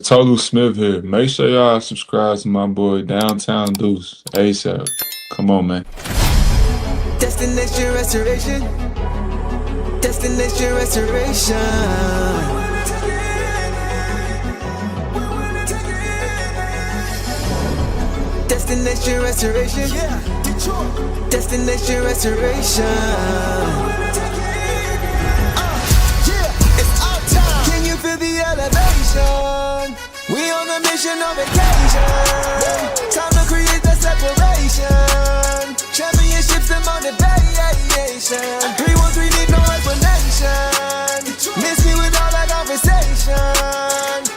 Total Smith here. Make sure y'all subscribe to my boy Downtown Deuce ASAP. Come on, man. Destination restoration. Destination restoration. Destination restoration. Destination restoration. It's our time. Can you feel the elevation? We on a mission on vacation. Time to create the separation. Championships and motivation. 313 need no explanation. Miss me with all that conversation.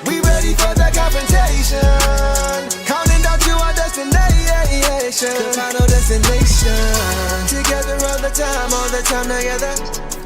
We ready for the confrontation. Counting down to our destination. The final destination. Together all the time together.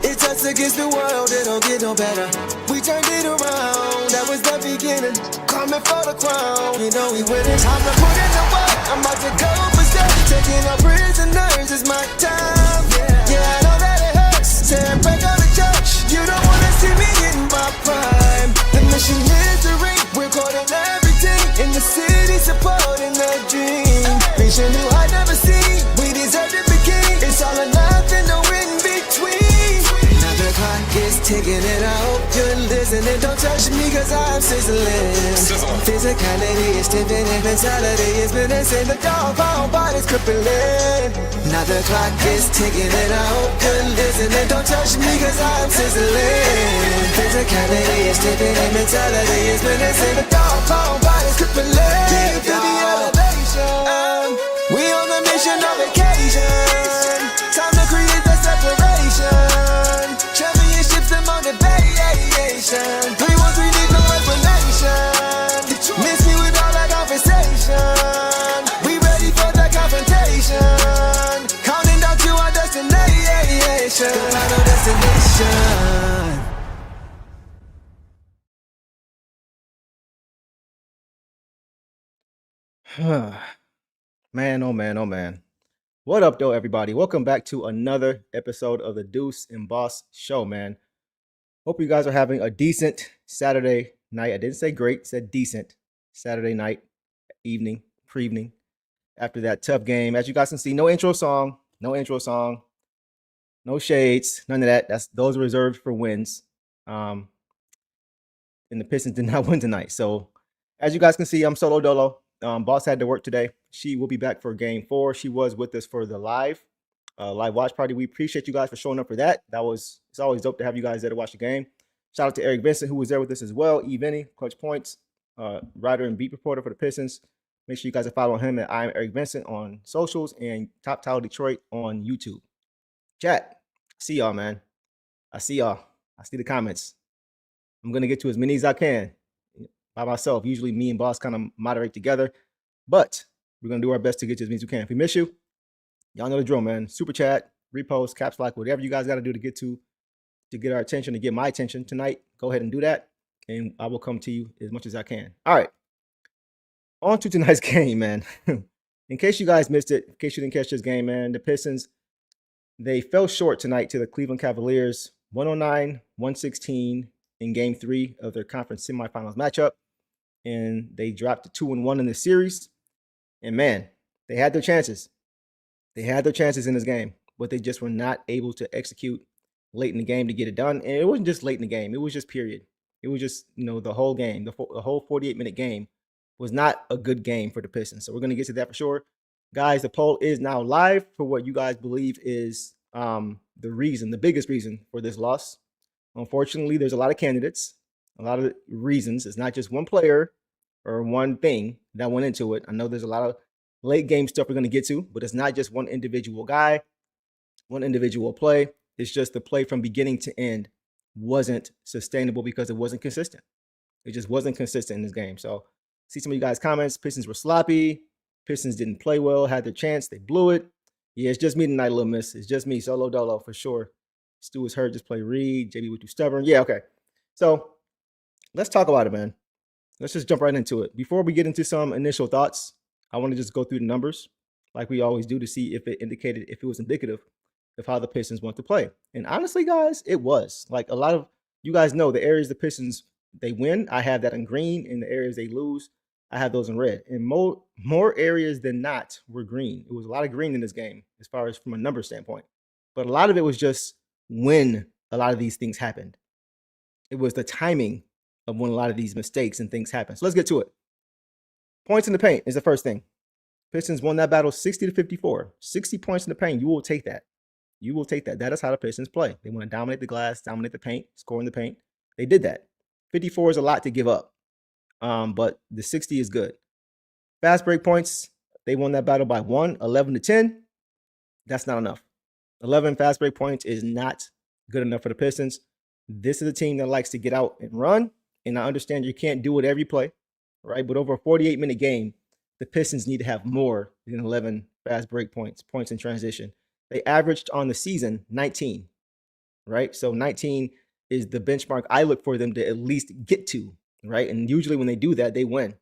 It's us against the world, it don't get no better. We turned it around, that was the beginning. Coming for the crown, you know we winning. Time to put in the work, I'm about to go for stuff. Taking our prisoners, it's my time. Yeah, I know that it hurts. Tearing back on the church, you don't wanna see me in my prime. The mission is the ring, we're caught in everything. In the city, supporting the dream. Vision new I never seen, we deserve to be king. It's all or nothing, no in between. The clock is ticking and I hope you're listening. Don't touch me cause I'm sizzling. Physicality is tipping and mentality is menacing. The dog pound body's crippling. Now the clock is ticking and I hope you're listening. Don't touch me cause I'm sizzling. Physicality is tipping and mentality is menacing. The dog pound body's crippling. Feel the elevation. We on a mission on vacation. Time to create the separation. Championships and motivation. 313 need no explanation. Miss me with all that conversation. We ready for the confrontation. Counting down to our destination. The final destination. Man, oh man, oh man. What up, though, everybody? Welcome back to another episode of the Deuce and Boss Show, man. Hope you guys are having a decent Saturday night. I didn't say great, said decent Saturday night, evening, pre-evening, after that tough game. As you guys can see, no intro song, no shades, none of that. Those are reserved for wins. And the Pistons did not win tonight. So, as you guys can see, I'm solo dolo. Boss had to work today. She will be back for game 4. She was with us for the live watch party. We appreciate you guys for showing up for that. It's always dope to have you guys there to watch the game. Shout out to Eric Vincent, who was there with us as well. E. Vinny, Clutch Points, writer and beat reporter for the Pistons. Make sure you guys are following him at I'm Eric Vincent on socials and Top Tile Detroit on YouTube. Chat, see y'all, man. I see y'all. I see the comments. I'm going to get to as many as I can by myself. Usually me and Boss kind of moderate together, but we're going to do our best to get to as many as we can. If we miss you, y'all know the drill, man. Super chat, repost, caps lock, whatever you guys got to do to get our attention, to get my attention tonight, go ahead and do that, and I will come to you as much as I can. All right. On to tonight's game, man. In case you guys missed it, in case you didn't catch this game, man, the Pistons, they fell short tonight to the Cleveland Cavaliers, 109-116 in game 3 of their conference semifinals matchup. And they dropped to 2-1 in the series. And man, they had their chances. They had their chances in this game, but they just were not able to execute late in the game to get it done. And it wasn't just late in the game. It was just period. It was just, the whole game, the whole 48-minute game was not a good game for the Pistons. So we're going to get to that for sure. Guys, the poll is now live for what you guys believe is the biggest reason for this loss. Unfortunately, there's a lot of candidates, a lot of reasons. It's not just one player or one thing that went into it. I know there's a lot of late game stuff we're going to get to, but it's not just one individual guy, one individual play. It's just the play from beginning to end wasn't sustainable because it wasn't consistent. It just wasn't consistent in this game. So see some of you guys' comments. Pistons were sloppy. Pistons didn't play well, had their chance. They blew it. Yeah, it's just me tonight, Little Miss. It's just me, solo dolo for sure. Stu was hurt, just play Reed. JB was too stubborn. Yeah, okay. So let's talk about it, man. Let's just jump right into it. Before we get into some initial thoughts, I want to just go through the numbers like we always do to see if it was indicative of how the Pistons want to play. And honestly, guys, it was. Like a lot of you guys know the areas the Pistons they win, I have that in green. In the areas they lose, I have those in red. And more areas than not were green. It was a lot of green in this game as far as from a number standpoint. But a lot of it was just when a lot of these things happened. It was the timing of when a lot of these mistakes and things happen. So let's get to it. Points in the paint is the first thing. Pistons won that battle 60-54. 60 points in the paint. You will take that. You will take that. That is how the Pistons play. They want to dominate the glass, dominate the paint, score in the paint. They did that. 54 is a lot to give up, but the 60 is good. Fast break points, they won that battle by 11-10. That's not enough. 11 fast break points is not good enough for the Pistons. This is a team that likes to get out and run, and I understand you can't do it every play, right? But over a 48-minute game, the Pistons need to have more than 11 fast break points in transition. They averaged on the season 19, right? So 19 is the benchmark I look for them to at least get to, right? And usually when they do that, they win.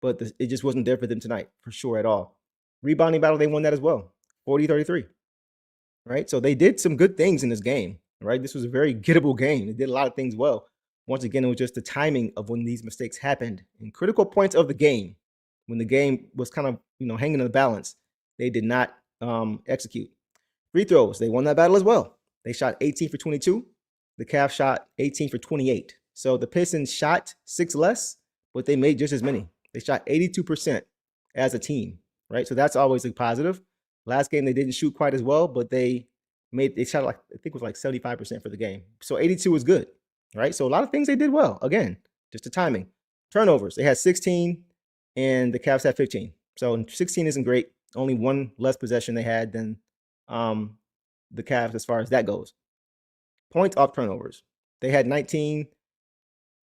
But it just wasn't there for them tonight, for sure at all. Rebounding battle, they won that as well, 40-33, right? So they did some good things in this game, right? This was a very gettable game. They did a lot of things well. Once again, it was just the timing of when these mistakes happened. In critical points of the game, when the game was kind of, hanging in the balance, they did not execute. Free throws, they won that battle as well. They shot 18 for 22. The Cavs shot 18 for 28. So the Pistons shot 6 less, but they made just as many. They shot 82% as a team, right? So that's always a positive. Last game, they didn't shoot quite as well, but they shot I think it was like 75% for the game. So 82 is good, right? So a lot of things they did well. Again, just the timing. Turnovers, they had 16 and the Cavs had 15. So 16 isn't great. Only one less possession they had than the Cavs as far as that goes. Points off turnovers. They had 19.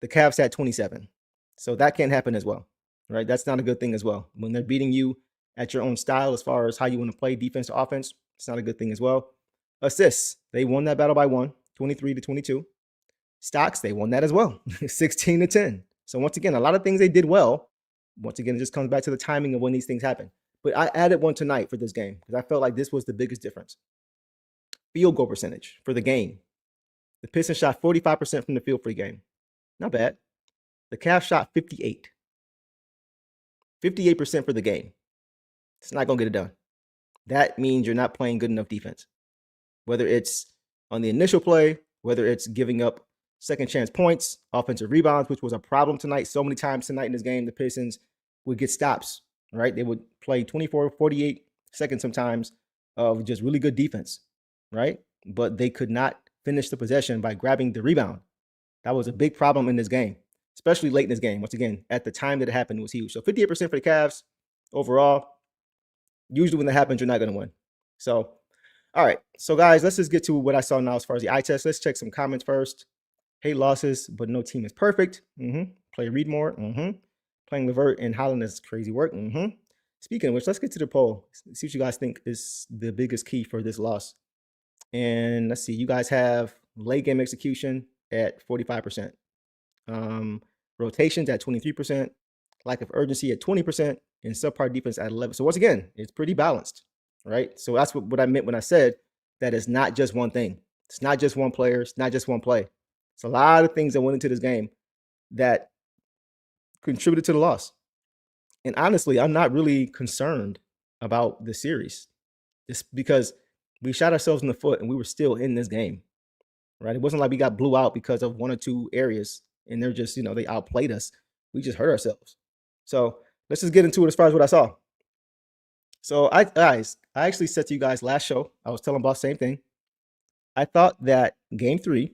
The Cavs had 27. So that can't happen as well, right? That's not a good thing as well. When they're beating you at your own style as far as how you want to play defense to offense, it's not a good thing as well. Assists. They won that battle by 23-22. Stocks, they won that as well, 16-10. So once again, a lot of things they did well. Once again, it just comes back to the timing of when these things happen. But I added one tonight for this game because I felt like this was the biggest difference. Field goal percentage for the game. The Pistons shot 45% from the field for the game. Not bad. The Cavs shot 58. 58% for the game. It's not going to get it done. That means you're not playing good enough defense. Whether it's on the initial play, whether it's giving up second chance points, offensive rebounds, which was a problem tonight. So many times tonight in this game, the Pistons would get stops, right? They would play 24, 48 seconds sometimes of just really good defense, right? But they could not finish the possession by grabbing the rebound. That was a big problem in this game, especially late in this game. Once again, at the time that it happened, it was huge. So 58% for the Cavs overall. Usually when that happens, you're not going to win. So, all right. So, guys, let's just get to what I saw now as far as the eye test. Let's check some comments first. Hate losses, but no team is perfect. Play Reed more. Playing LeVert and Holland is crazy work. Speaking of which, let's get to the poll. See what you guys think is the biggest key for this loss. And let's see. You guys have late game execution at 45%. Rotations at 23%. Lack of urgency at 20%. And subpar defense at 11%. So once again, it's pretty balanced, right? So that's what I meant when I said that it's not just one thing. It's not just one player. It's not just one play. It's a lot of things that went into this game that contributed to the loss. And honestly, I'm not really concerned about the series. Just because we shot ourselves in the foot and we were still in this game, right? It wasn't like we got blew out because of one or two areas and they're just, they outplayed us. We just hurt ourselves. So let's just get into it as far as what I saw. So I actually said to you guys last show, I was telling Boss the same thing. I thought that game 3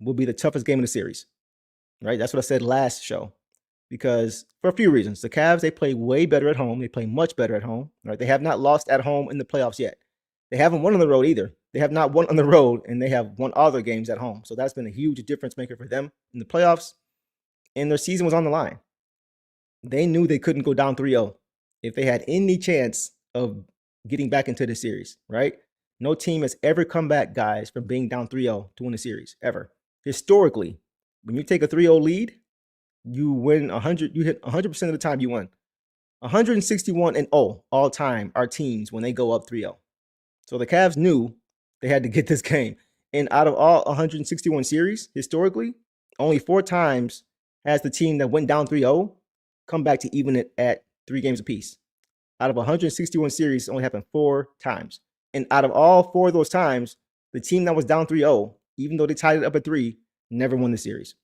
will be the toughest game in the series, right? That's what I said last show, because for a few reasons. The Cavs, they play way better at home. They play much better at home, right? They have not lost at home in the playoffs yet. They haven't won on the road either. They have not won on the road, and they have won all their games at home. So that's been a huge difference maker for them in the playoffs, and their season was on the line. They knew they couldn't go down 3-0 if they had any chance of getting back into the series, right? No team has ever come back, guys, from being down 3-0 to win a series, ever. Historically, when you take a 3-0 lead, you win 100. You hit 100% of the time you win. 161-0 all time are teams when they go up 3-0. So the Cavs knew they had to get this game. And out of all 161 series, historically, Only 4 times has the team that went down 3-0 come back to even it at 3 games apiece. Out of 161 series, it only happened 4 times. And out of all 4 of those times, the team that was down 3-0, even though they tied it up at 3, never won the series.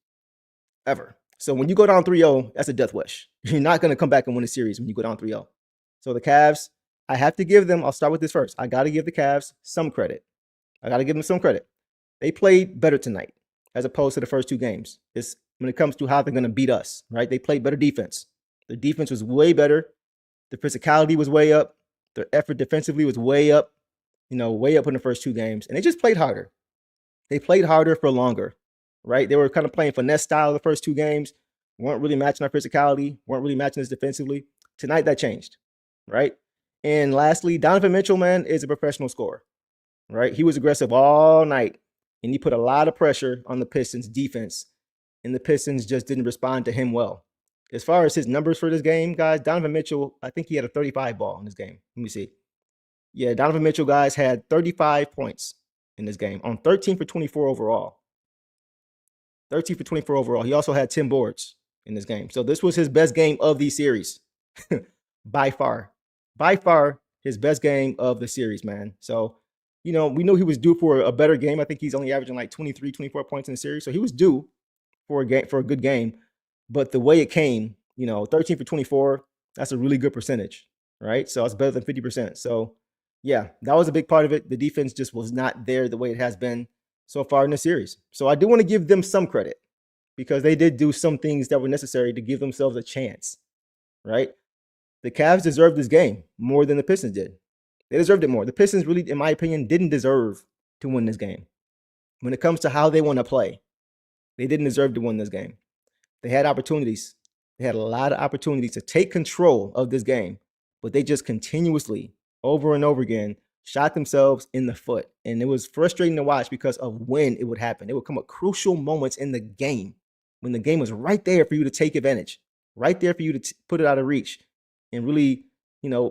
Ever. So when you go down 3-0, that's a death wish. You're not going to come back and win a series when you go down 3-0. So the Cavs, I have to give them, I'll start with this first. I got to give the Cavs some credit. They played better tonight as opposed to the first 2 games. It's when it comes to how they're going to beat us, right? They played better defense. The defense was way better. The physicality was way up. Their effort defensively was way up, way up in the first 2 games. And they just played harder. They played harder for longer, right? They were kind of playing finesse style the first 2 games, weren't really matching our physicality, weren't really matching us defensively. Tonight, that changed, right? And lastly, Donovan Mitchell, man, is a professional scorer, right? He was aggressive all night, and he put a lot of pressure on the Pistons defense, and the Pistons just didn't respond to him well. As far as his numbers for this game, guys, Donovan Mitchell, I think he had a 35 ball in this game. Let me see. Yeah, Donovan Mitchell, guys, had 35 points in this game on 13 for 24 overall. 13 for 24 overall. He also had 10 boards in this game. So this was his best game of the series. By far. By far, his best game of the series, man. So, we knew he was due for a better game. I think he's only averaging like 23, 24 points in the series. So he was due for a good game. But the way it came, 13 for 24, that's a really good percentage, right? So it's better than 50%. So, yeah, that was a big part of it. The defense just was not there the way it has been so far in the series. So I do want to give them some credit because they did do some things that were necessary to give themselves a chance, right? The Cavs deserved this game more than the Pistons did. They deserved it more. The Pistons really, in my opinion, didn't deserve to win this game. When it comes to how they want to play, they didn't deserve to win this game. They had opportunities. They had a lot of opportunities to take control of this game, but they just continuously, over and over again, shot themselves in the foot. And it was frustrating to watch because of when it would happen. It would come at crucial moments in the game when the game was right there for you to take advantage, right there for you to put it out of reach and really,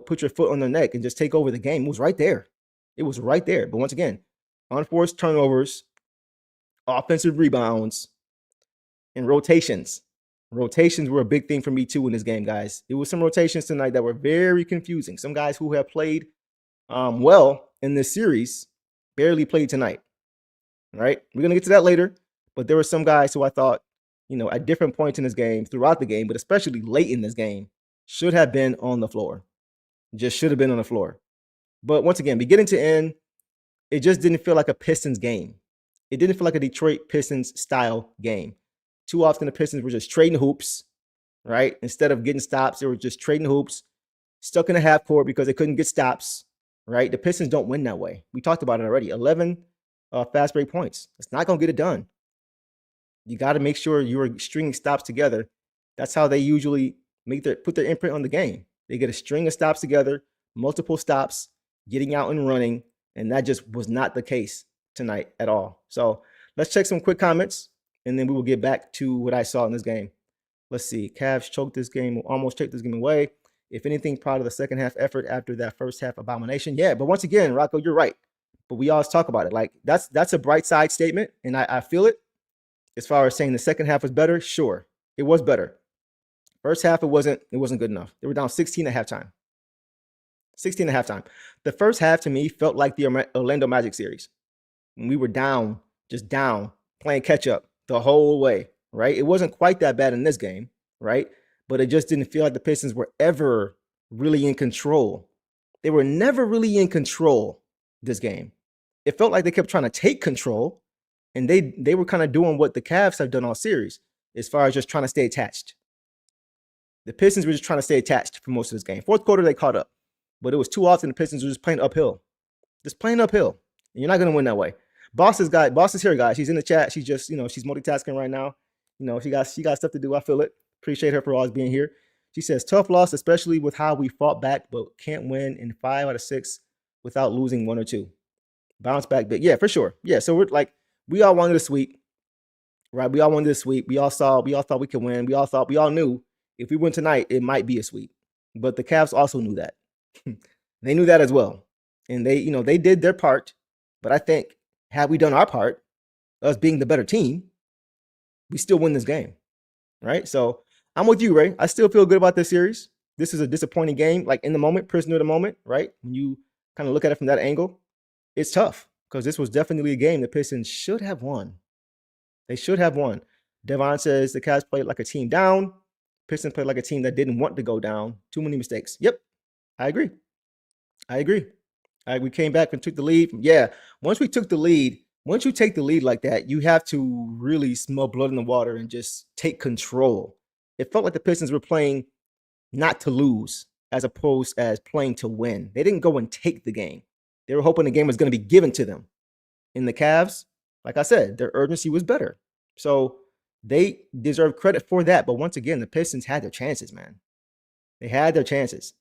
put your foot on their neck and just take over the game. It was right there. It was right there. But once again, unforced turnovers, offensive rebounds, and rotations. Rotations were a big thing for me too in this game, guys. It was some rotations tonight that were very confusing. Some guys who have played well in this series barely played tonight. All right, we're gonna get to that later. But there were some guys who I thought, at different points in this game, throughout the game, but especially late in this game, should have been on the floor. Just should have been on the floor. But once again, beginning to end, it just didn't feel like a Pistons game. It didn't feel like a Detroit Pistons style game. Too often the Pistons were just trading hoops, right? Instead of getting stops, they were just trading hoops, stuck in the half court because they couldn't get stops, right? The Pistons don't win that way. We talked about it already. 11 fast break points. It's not going to get it done. You got to make sure you're stringing stops together. That's how they usually put their imprint on the game. They get a string of stops together, multiple stops, getting out and running, and that just was not the case tonight at all. So let's check some quick comments, and then we will get back to what I saw in this game. Let's see. Cavs almost choked this game away. If anything, proud of the second half effort after that first half abomination. Yeah, but once again, Rocco, you're right. But we always talk about it. Like that's a bright side statement, and I feel it. As far as saying the second half was better, sure, it was better. First half, it wasn't good enough. They were down 16 at halftime. 16 at halftime. The first half to me felt like the Orlando Magic series. When we were down, just down, playing catch up the whole way, right? It wasn't quite that bad in this game, right? But it just didn't feel like the Pistons were ever really in control. They were never really in control this game. It felt like they kept trying to take control, and they were kind of doing what the Cavs have done all series as far as just trying to stay attached. The Pistons were just trying to stay attached for most of this game. Fourth quarter, they caught up. But it was too often the Pistons were just playing uphill. Just playing uphill. And you're not going to win that way. Boss is here, guys. She's in the chat. She's just, she's multitasking right now. She got stuff to do. I feel it. Appreciate her for always being here. She says, tough loss, especially with how we fought back, but can't win in 5 out of 6 without losing 1 or 2. Bounce back big. Yeah, for sure. Yeah, so we all wanted a sweep, right? We all wanted a sweep. We all thought we could win. We all knew if we win tonight, it might be a sweep. But the Cavs also knew that. They knew that as well. And they did their part. But I think had we done our part, us being the better team, we still win this game, right? So I'm with you, Ray. I still feel good about this series. This is a disappointing game, like in the moment, prisoner of the moment, right? When you kind of look at it from that angle, it's tough because this was definitely a game the Pistons should have won. They should have won. Devon says the Cavs played like a team down. Pistons played like a team that didn't want to go down. Too many mistakes. Yep, I agree. We came back and took the lead. Yeah, once we took the lead, once you take the lead like that, you have to really smell blood in the water and just take control. It felt like the Pistons were playing not to lose as opposed as playing to win. They didn't go and take the game. They were hoping the game was going to be given to them. In the Cavs, like I said, their urgency was better. So they deserve credit for that. But once again, the Pistons had their chances, man. They had their chances.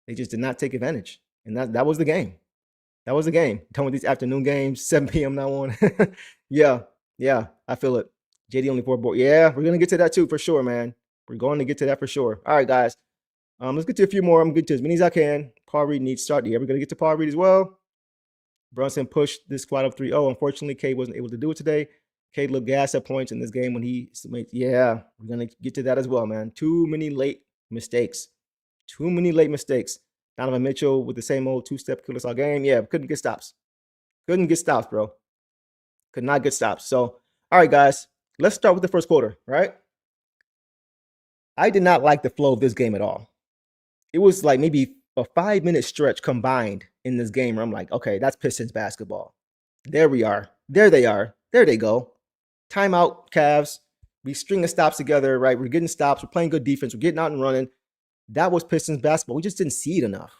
They just did not take advantage. And that was the game. That was the game. Done with these afternoon games, 7 p.m. now on. Yeah, I feel it. JD only 4 board. Yeah, we're going to get to that too for sure, man. We're going to get to that for sure. All right, guys. Let's get to a few more. I'm going to get to as many as I can. Paul Reed needs to start. Yeah, we're going to get to Paul Reed as well. Brunson pushed this squad up 3-0. Unfortunately, Cade wasn't able to do it today. Cade looked gas at points in this game when he made. Yeah, we're going to get to that as well, man. Too many late mistakes. Donovan Mitchell with the same old two-step killers all game. Yeah, couldn't get stops. Bro. Could not get stops. So, all right, guys, let's start with the first quarter, right? I did not like the flow of this game at all. It was like maybe a 5-minute stretch combined in this game where I'm like, okay, that's Pistons basketball. There we are. There they are. There they go. Timeout, Cavs. We string the stops together, right? We're getting stops. We're playing good defense. We're getting out and running. That was Pistons basketball. We just didn't see it enough.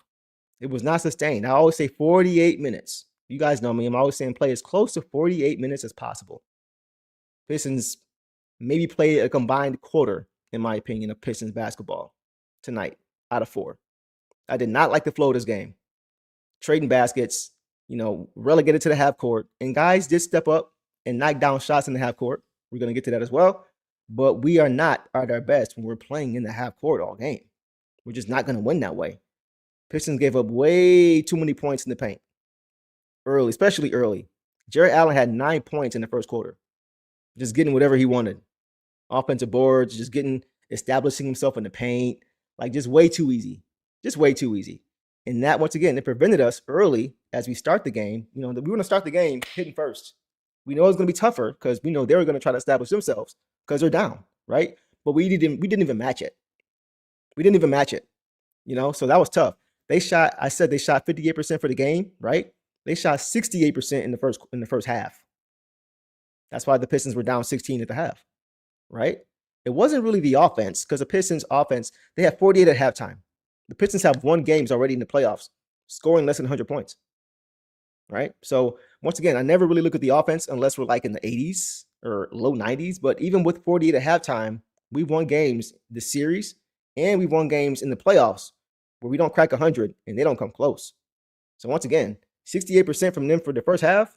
It was not sustained. I always say 48 minutes. You guys know me. I'm always saying play as close to 48 minutes as possible. Pistons maybe played a combined quarter, in my opinion, of Pistons basketball tonight out of 4. I did not like the flow of this game. Trading baskets, relegated to the half court. And guys did step up and knock down shots in the half court. We're going to get to that as well. But we are not at our best when we're playing in the half court all game. We're just not going to win that way. Pistons gave up way too many points in the paint. Early, especially early. Jarrett Allen had 9 points in the first quarter. Just getting whatever he wanted. Offensive boards, just establishing himself in the paint. Like just way too easy. And that, once again, it prevented us early as we start the game. We want to start the game hitting first. We know it's going to be tougher because we know they were going to try to establish themselves because they're down, right? But we didn't even match it. So that was tough. They shot 58% for the game, right? They shot 68% in the first half. That's why the Pistons were down 16 at the half, right? It wasn't really the offense because the Pistons offense, they had 48 at halftime. The Pistons have won games already in the playoffs, scoring less than 100 points, right? So once again, I never really look at the offense unless we're like in the 80s or low 90s. But even with 48 at halftime, we won games this series and we won games in the playoffs where we don't crack 100 and they don't come close. So once again, 68% from them for the first half,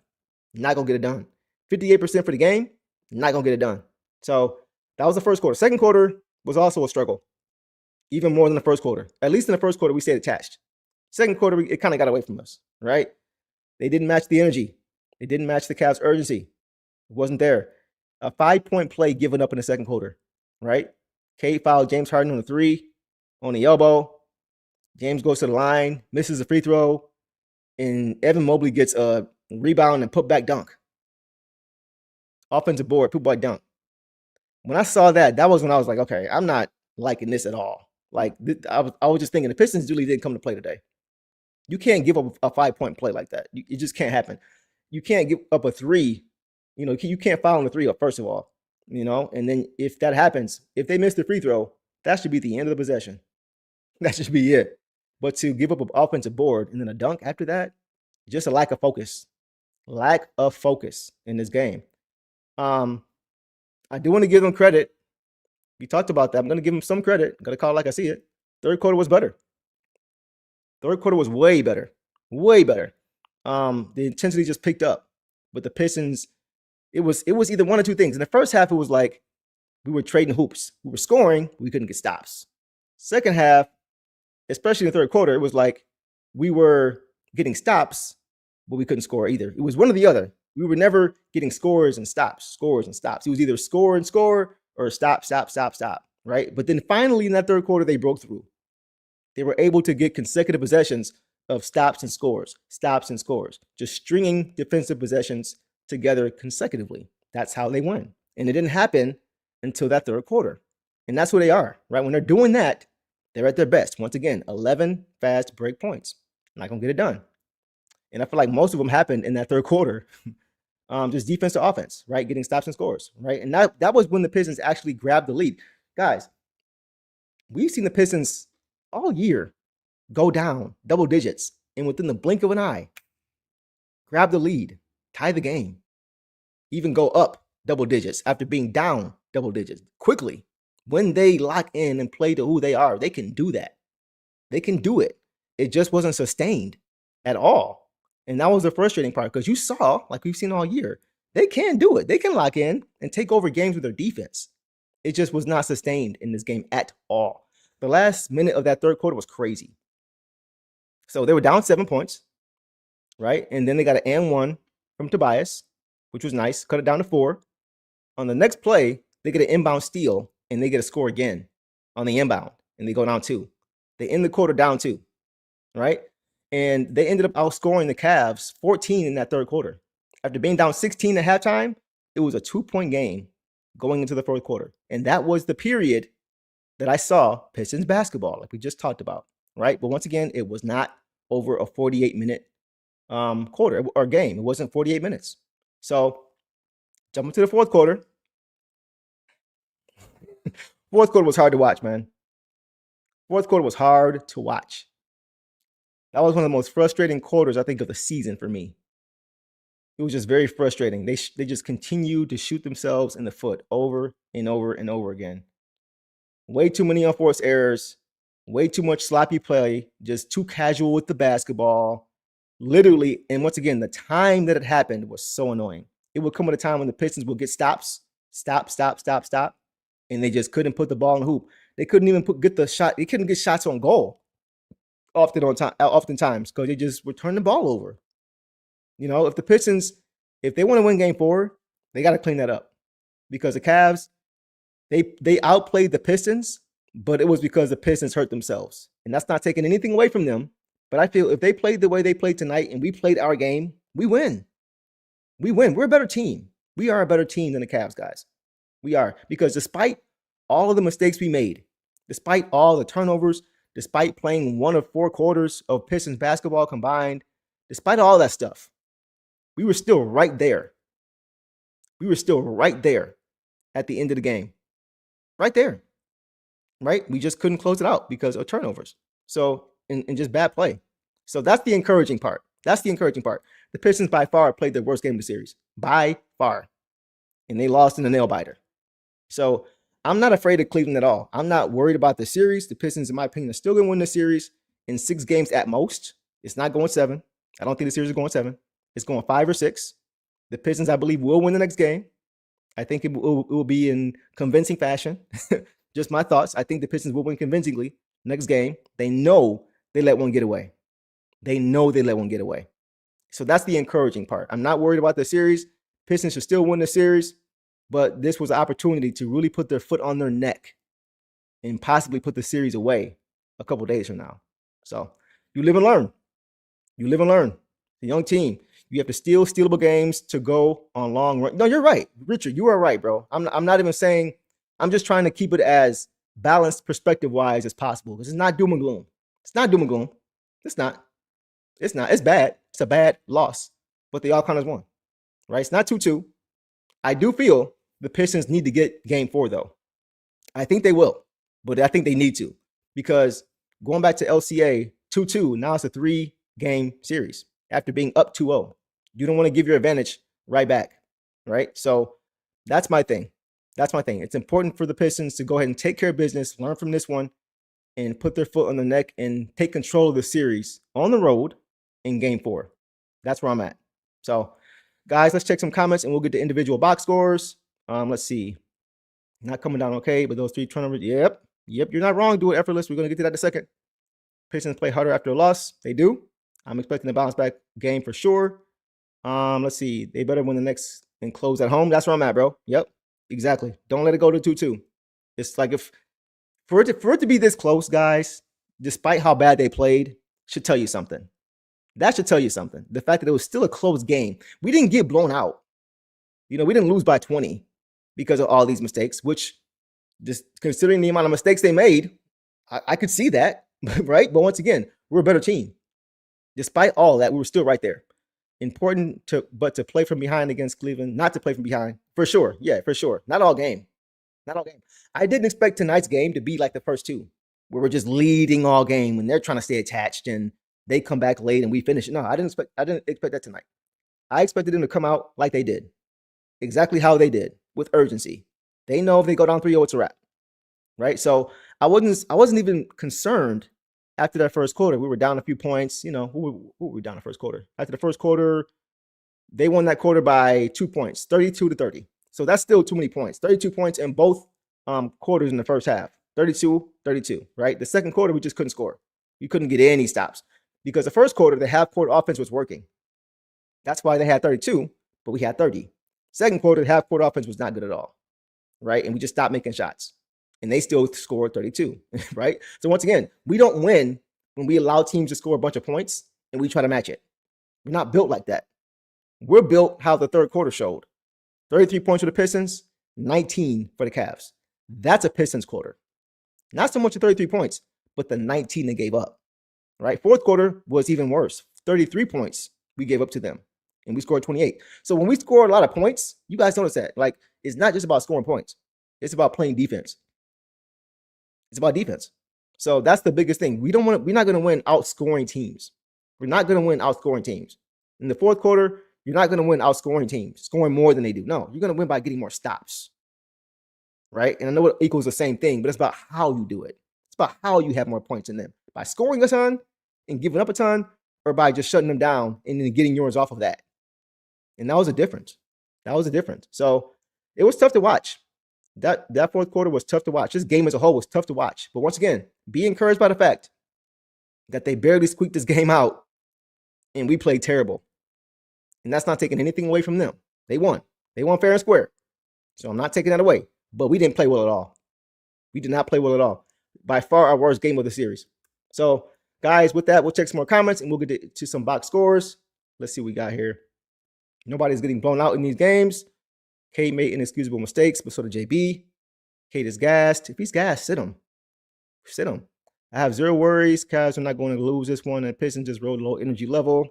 not going to get it done. 58% for the game, not going to get it done. So that was the first quarter. Second quarter was also a struggle, even more than the first quarter. At least in the first quarter, we stayed attached. Second quarter, it kind of got away from us, right? They didn't match the energy. They didn't match the Cavs' urgency. It wasn't there. A 5-point play given up in the second quarter, right? Cade fouled James Harden on the 3, on the elbow. James goes to the line, misses a free throw, and Evan Mobley gets a rebound and put back dunk. Offensive board, put back dunk. When I saw that, that was when I was like, okay, I'm not liking this at all. Like, I was just thinking the Pistons really didn't come to play today. You can't give up a 5-point play like that. It just can't happen. You can't give up a 3. You can't foul on the 3 up, first of all. And then if that happens, if they miss the free throw, that should be the end of the possession. That should be it. But to give up an offensive board and then a dunk after that, just a lack of focus. Lack of focus in this game. I do want to give them credit. We talked about that. I'm going to give them some credit. I'm going to call it like I see it. Third quarter was better. Third quarter was way better. Way better. The intensity just picked up. But the Pistons, it was either one or two things. In the first half, it was like we were trading hoops. We were scoring, we couldn't get stops. Second half, especially in the third quarter, it was like we were getting stops, but we couldn't score either. It was one or the other. We were never getting scores and stops. It was either score and score or stop, right? But then finally in that third quarter, they broke through. They were able to get consecutive possessions of stops and scores, just stringing defensive possessions together consecutively. That's how they win. And it didn't happen until that third quarter. And that's who they are, right? When they're doing that, they're at their best. Once again, 11 fast break points. Not going to get it done. And I feel like most of them happened in that third quarter. Just defense to offense, right? Getting stops and scores, right? And that was when the Pistons actually grabbed the lead. Guys, we've seen the Pistons all year go down double digits and within the blink of an eye, grab the lead, tie the game, even go up double digits after being down double digits quickly. When they lock in and play to who they are, they can do that. They can do it. It just wasn't sustained at all. And that was the frustrating part because you saw, like we've seen all year, they can do it. They can lock in and take over games with their defense. It just was not sustained in this game at all. The last minute of that third quarter was crazy. So they were down 7 points, right? And then they got an and one from Tobias, which was nice. Cut it down to 4. On the next play, they get an inbound steal and they get a score again on the inbound and they go down 2. They end the quarter down 2, right? And they ended up outscoring the Cavs 14 in that third quarter. After being down 16 at halftime, it was a 2-point game going into the fourth quarter. And that was the period that I saw Pistons basketball, like we just talked about, right? But once again, it was not over a 48-minute quarter or game. It wasn't 48 minutes. So jumping to the fourth quarter. Fourth quarter was hard to watch, man. Fourth quarter was hard to watch. That was one of the most frustrating quarters, I think, of the season for me. It was just very frustrating. They just continued to shoot themselves in the foot over and over and over again. Way too many unforced errors, way too much sloppy play, just too casual with the basketball. Literally, and once again, the time that it happened was so annoying. It would come at a time when the Pistons would get stops, stop, and they just couldn't put the ball in the hoop. They couldn't even get the shot. They couldn't get shots on goal oftentimes because they just would turn the ball over. You know, if the Pistons, if they want to win game 4, they got to clean that up because the Cavs, they outplayed the Pistons, but it was because the Pistons hurt themselves. And that's not taking anything away from them. But I feel if they played the way they played tonight and we played our game, we win. We win. We're a better team. We are a better team than the Cavs, guys. We are. Because despite all of the mistakes we made, despite all the turnovers, despite playing 1 of 4 quarters of Pistons basketball combined, despite all that stuff, we were still right there. We were still right there at the end of the game. Right there. Right? We just couldn't close it out because of turnovers. So, and just bad play. So that's the encouraging part. That's the encouraging part. The Pistons by far played their worst game of the series. By far. And they lost in a nail biter. So I'm not afraid of Cleveland at all. I'm not worried about the series. The Pistons, in my opinion, are still going to win the series in 6 games at most. It's not going 7. I don't think the series is going 7. It's going 5 or 6. The Pistons, I believe, will win the next game. I think it will be in convincing fashion. Just my thoughts. I think the Pistons will win convincingly next game. They know they let one get away. They know they let one get away. So that's the encouraging part. I'm not worried about the series. Pistons should still win the series, but this was an opportunity to really put their foot on their neck and possibly put the series away a couple days from now. So you live and learn. You live and learn. The young team. You have to steal stealable games to go on long run. No, you're right. Richard, you are right, bro. I'm not even saying, I'm just trying to keep it as balanced perspective-wise as possible because it's not doom and gloom. It's not doom and gloom. It's not. It's not. It's bad. It's a bad loss. But they all kind of won, right? It's not 2-2. I do feel the Pistons need to get game 4, though. I think they will, but I think they need to because going back to LCA 2-2, now it's a 3-game series after being up 2-0. You don't want to give your advantage right back, right? So that's my thing. That's my thing. It's important for the Pistons to go ahead and take care of business, learn from this one, and put their foot on the neck and take control of the series on the road in game 4. That's where I'm at. So, guys, let's check some comments and we'll get to individual box scores. Let's see. Not coming down okay, but those 3 turnovers. Yep, you're not wrong. Do it effortless. We're going to get to that in a second. Pistons play harder after a loss. They do. I'm expecting a bounce back game for sure. Let's see. They better win the next and close at home. That's where I'm at, bro. Yep, exactly. Don't let it go to 2-2. It's like if for it to be this close, guys, despite how bad they played, should tell you something. That should tell you something. The fact that it was still a close game. We didn't get blown out. We didn't lose by 20 because of all these mistakes, which just considering the amount of mistakes they made, I could see that, right? But once again, we're a better team. Despite all that, we were still right there. Important to play from behind against Cleveland, not to play from behind, for sure. Yeah, for sure. Not all game. I didn't expect tonight's game to be like the first two, where we're just leading all game when they're trying to stay attached and they come back late and we finish. No, I didn't expect that tonight. I expected them to come out like they did. Exactly how they did, with urgency. They know if they go down 3-0, it's a wrap. Right? So I wasn't even concerned after that first quarter. We were down a few points. Who were we down the first quarter? After the first quarter, they won that quarter by 2 points, 32-30. So that's still too many points. 32 points in both quarters in the first half. 32-32, right? The second quarter, we just couldn't score. We couldn't get any stops. Because the first quarter, the half-court offense was working. That's why they had 32, but we had 30. Second quarter, the half-court offense was not good at all, right? And we just stopped making shots. And they still scored 32, right? So once again, we don't win when we allow teams to score a bunch of points and we try to match it. We're not built like that. We're built how the third quarter showed. 33 points for the Pistons, 19 for the Cavs. That's a Pistons quarter. Not so much the 33 points, but the 19 they gave up, right? Fourth quarter was even worse. 33 points we gave up to them, and we scored 28. So when we score a lot of points, you guys notice that. Like, it's not just about scoring points. It's about playing defense. It's about defense. So that's the biggest thing. We're not going to win outscoring teams. We're not going to win outscoring teams. In the fourth quarter, you're not going to win outscoring teams, scoring more than they do. No, you're going to win by getting more stops. Right? And I know it equals the same thing, but it's about how you do it. It's about how you have more points than them. By scoring a ton and giving up a ton, or by just shutting them down and then getting yours off of that. And that was a difference. So it was tough to watch. That fourth quarter was tough to watch. This game as a whole was tough to watch. But once again, be encouraged by the fact that they barely squeaked this game out and we played terrible. And that's not taking anything away from them. They won. They won fair and square. So I'm not taking that away. But we didn't play well at all. We did not play well at all. By far our worst game of the series. So, guys, with that, we'll check some more comments and we'll get to some box scores. Let's see what we got here. Nobody's getting blown out in these games. Cade made inexcusable mistakes, but so did JB. Cade is gassed. If he's gassed, sit him. Sit him. I have zero worries. Cavs are not going to lose this one. And Pistons just rode low energy level.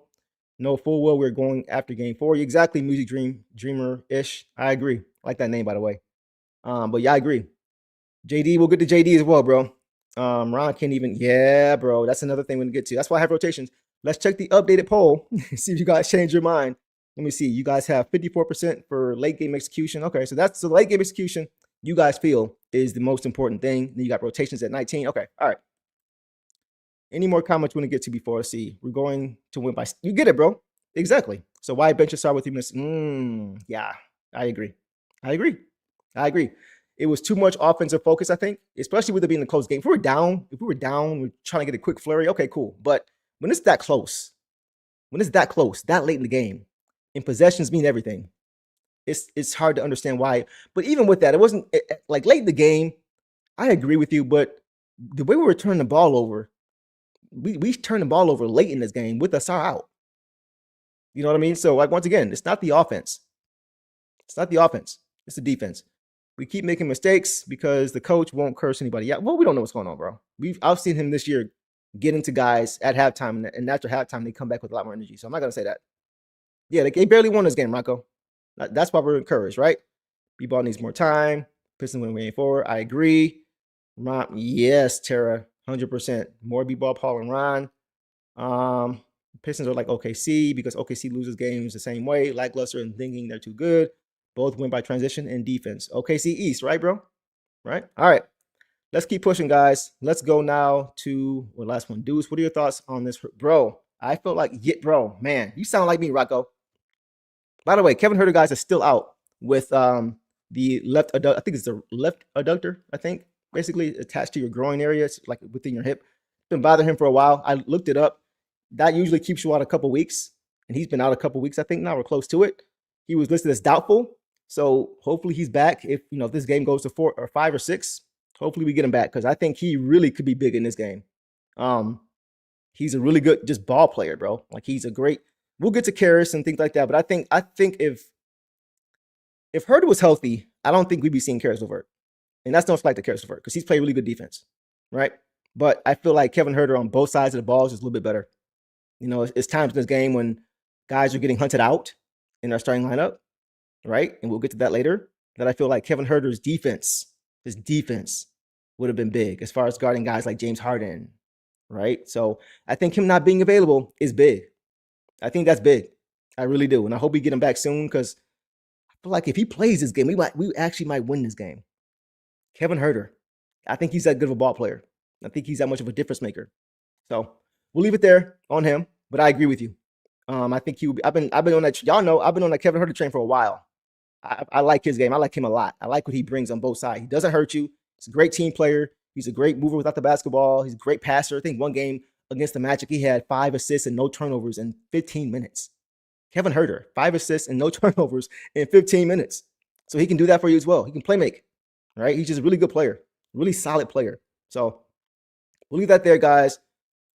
No, full well we're going after game 4. Exactly, Music Dreamer-ish. I agree. I like that name, by the way. But yeah, I agree. JD, we'll get to JD as well, bro. Ron can't even. Yeah, bro. That's another thing we're going to get to. That's why I have rotations. Let's check the updated poll. See if you guys change your mind. Let me see. You guys have 54% for late game execution. Okay, so that's the late game execution you guys feel is the most important thing. Then you got rotations at 19. Okay, all right. Any more comments we want to get to before I see? We're going to win by. You get it, bro. Exactly. So why bench start with 3 minutes? Yeah, I agree. It was too much offensive focus, I think, especially with it being a close game. If we were down, we're trying to get a quick flurry. Okay, cool. But when it's that close, that late in the game, and possessions mean everything, it's hard to understand why. But even with that, it wasn't like late in the game. I agree with you, but the way we were turning the ball over, we turned the ball over late in this game with Ausar out. You know what I mean? So, like, once again, it's not the offense. It's the defense. We keep making mistakes because the coach won't curse anybody out. Well, we don't know what's going on, bro. I've seen him this year get into guys at halftime, and after halftime, they come back with a lot more energy. So I'm not going to say that. Yeah, they barely won this game, Rocco. That's why we're encouraged, right? B-ball needs more time. Pistons win game 4. I agree. Yes, Tara, 100%. More B-ball, Paul and Ron. Pistons are like OKC because OKC loses games the same way. Lackluster and thinking they're too good. Both win by transition and defense. OKC East, right, bro? Right? All right. Let's keep pushing, guys. Let's go now to the last one. Deuce, what are your thoughts on this? Bro, I feel like, bro, man, you sound like me, Rocco. By the way, Kevin Huerter, guys, is still out with the left adductor. I think it's the left adductor, basically attached to your groin area. It's like within your hip. It's been bothering him for a while. I looked it up. That usually keeps you out a couple weeks. and he's been out a couple weeks, I think now, we're close to it. He was listed as doubtful, so hopefully he's back. If if this game goes to 4 or 5 or 6, hopefully we get him back because I think he really could be big in this game. He's a really good just ball player, bro. Like he's a great. We'll get to Caris and things like that, but I think if Huerter was healthy, I don't think we'd be seeing Caris LeVert, and that's no slight to Caris LeVert because he's played really good defense, right? But I feel like Kevin Huerter on both sides of the ball is just a little bit better. It's times in this game when guys are getting hunted out in our starting lineup, right? And we'll get to that later. That I feel like Kevin Huerter's his defense would have been big as far as guarding guys like James Harden, right? So I think him not being available is big. I think that's big. I really do. And I hope we get him back soon because I feel like if he plays this game, we actually might win this game. Kevin Huerter, I think he's that good of a ball player. I think he's that much of a difference maker. So we'll leave it there on him. But I agree with you. I think he will be. I've been on that. Y'all know I've been on that Kevin Huerter train for a while. I like his game. I like him a lot. I like what he brings on both sides. He doesn't hurt you. He's a great team player. He's a great mover without the basketball. He's a great passer. I think one game against the Magic, he had 5 assists and no turnovers in 15 minutes. Kevin Huerter, 5 assists and no turnovers in 15 minutes. So he can do that for you as well. He can play make, right? He's just a really good player, really solid player. So we'll leave that there, guys.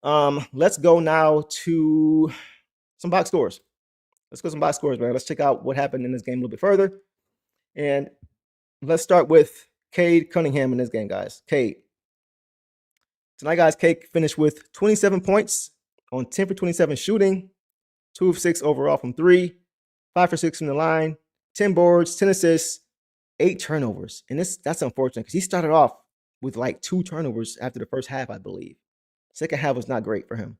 Let's go now to some box scores. Let's go some box scores, man. Let's check out what happened in this game a little bit further. And let's start with Cade Cunningham in this game, guys. Cade. Tonight, guys, Cade finished with 27 points on 10 for 27 shooting, 2 of 6 overall from 3, 5 for 6 from the line, 10 boards, 10 assists, 8 turnovers. And that's unfortunate because he started off with like 2 turnovers after the first half, I believe. Second half was not great for him.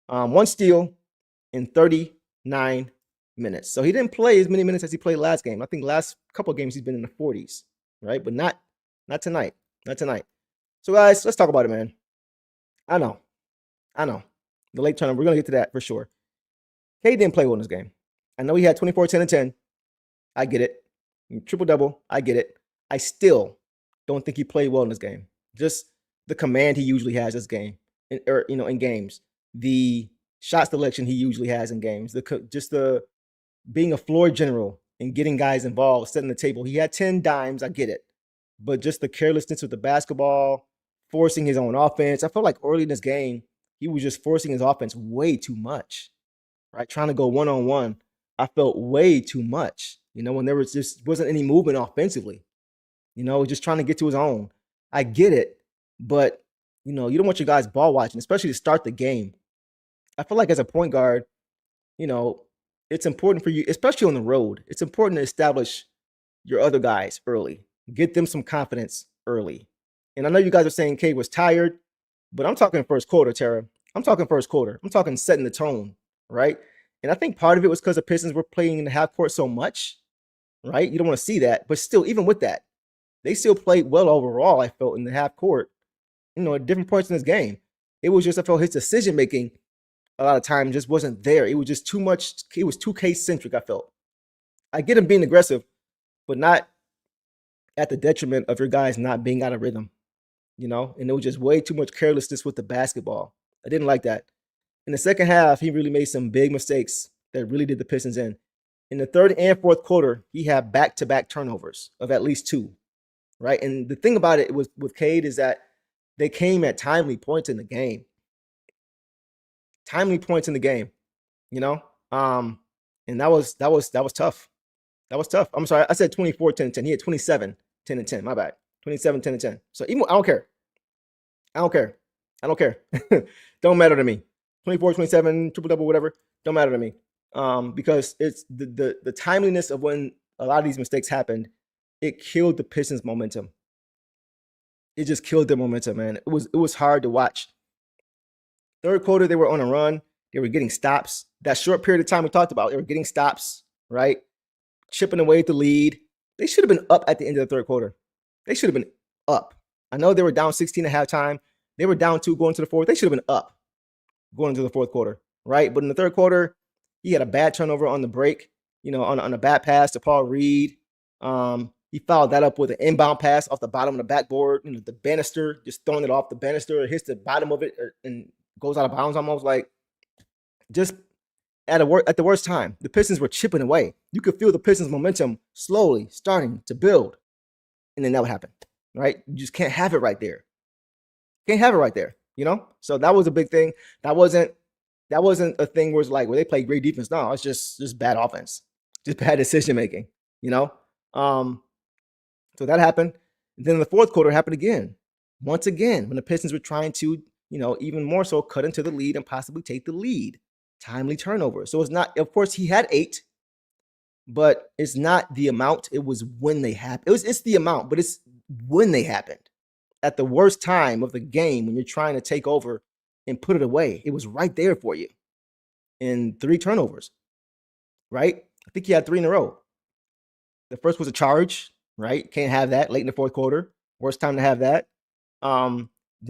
1 steal in 39 minutes. So he didn't play as many minutes as he played last game. I think last couple of games he's been in the 40s, right? But not tonight. Not tonight. So, guys, let's talk about it, man. I know. The late turnover, we're going to get to that for sure. Cade didn't play well in this game. I know he had 24, 10, and 10. I get it. Triple-double. I get it. I still don't think he played well in this game. Just the command he usually has this game, in games. The shot selection he usually has in games. The being a floor general and getting guys involved, setting the table. He had 10 dimes. I get it. But just the carelessness with the basketball, forcing his own offense. I felt like early in this game, he was just forcing his offense way too much, right? Trying to go one-on-one. I felt way too much, when there wasn't any movement offensively, just trying to get to his own. I get it, but, you don't want your guys ball watching, especially to start the game. I feel like as a point guard, it's important for you, especially on the road. It's important to establish your other guys early. Get them some confidence early. And I know you guys are saying Cade was tired, but I'm talking first quarter, Tara. I'm talking first quarter. I'm talking setting the tone, right? And I think part of it was because the Pistons were playing in the half court so much, right? You don't want to see that. But still, even with that, they still played well overall, I felt, in the half court, at different points in this game. It was just, I felt his decision-making a lot of times just wasn't there. It was just too much. It was too case-centric, I felt. I get him being aggressive, but not at the detriment of your guys not being out of rhythm, and it was just way too much carelessness with the basketball. I didn't like that. In the second half, he really made some big mistakes that really did the Pistons in. In the third and fourth quarter, he had back-to-back turnovers of at least 2, right? And the thing about it with Cade is that they came at timely points in the game. And that was tough. That was tough. I'm sorry. I said 24, 10, and 10. He had 27, 10, and 10. My bad. 27, 10, and 10. So even I don't care. Don't matter to me. 24, 27, triple-double, whatever. Don't matter to me. Because it's the timeliness of when a lot of these mistakes happened, it killed the Pistons' momentum. It just killed their momentum, man. It was hard to watch. Third quarter, they were on a run. They were getting stops. That short period of time we talked about, they were getting stops, right? Chipping away at the lead. They should have been up at the end of the third quarter. They should have been up. I know they were down 16 at halftime. They were down 2 going to the fourth. They should have been up going into the fourth quarter, right? But in the third quarter, he had a bad turnover on the break, on a bad pass to Paul Reed. He followed that up with an inbound pass off the bottom of the backboard, the banister, just throwing it off the banister. It hits the bottom of it and goes out of bounds almost. Like, just at the worst time. The Pistons were chipping away. You could feel the Pistons' momentum slowly starting to build. And then that would happen, right? You just can't have it right there. Can't have it right there, you know? So that was a big thing. That wasn't a thing where it's like, where they play great defense. No, it's just bad offense. Just bad decision making, you know? So that happened. And then the fourth quarter happened again. Once again, when the Pistons were trying to, even more so cut into the lead and possibly take the lead. Timely turnover. So it's not, of course, he had 8, but it's not the amount. It was when they happened. It's the amount, but it's when they happened. At the worst time of the game, when you're trying to take over and put it away, it was right there for you. In 3 turnovers, right? I think he had 3 in a row. The first was a charge, right? Can't have that late in the fourth quarter. Worst time to have that. Then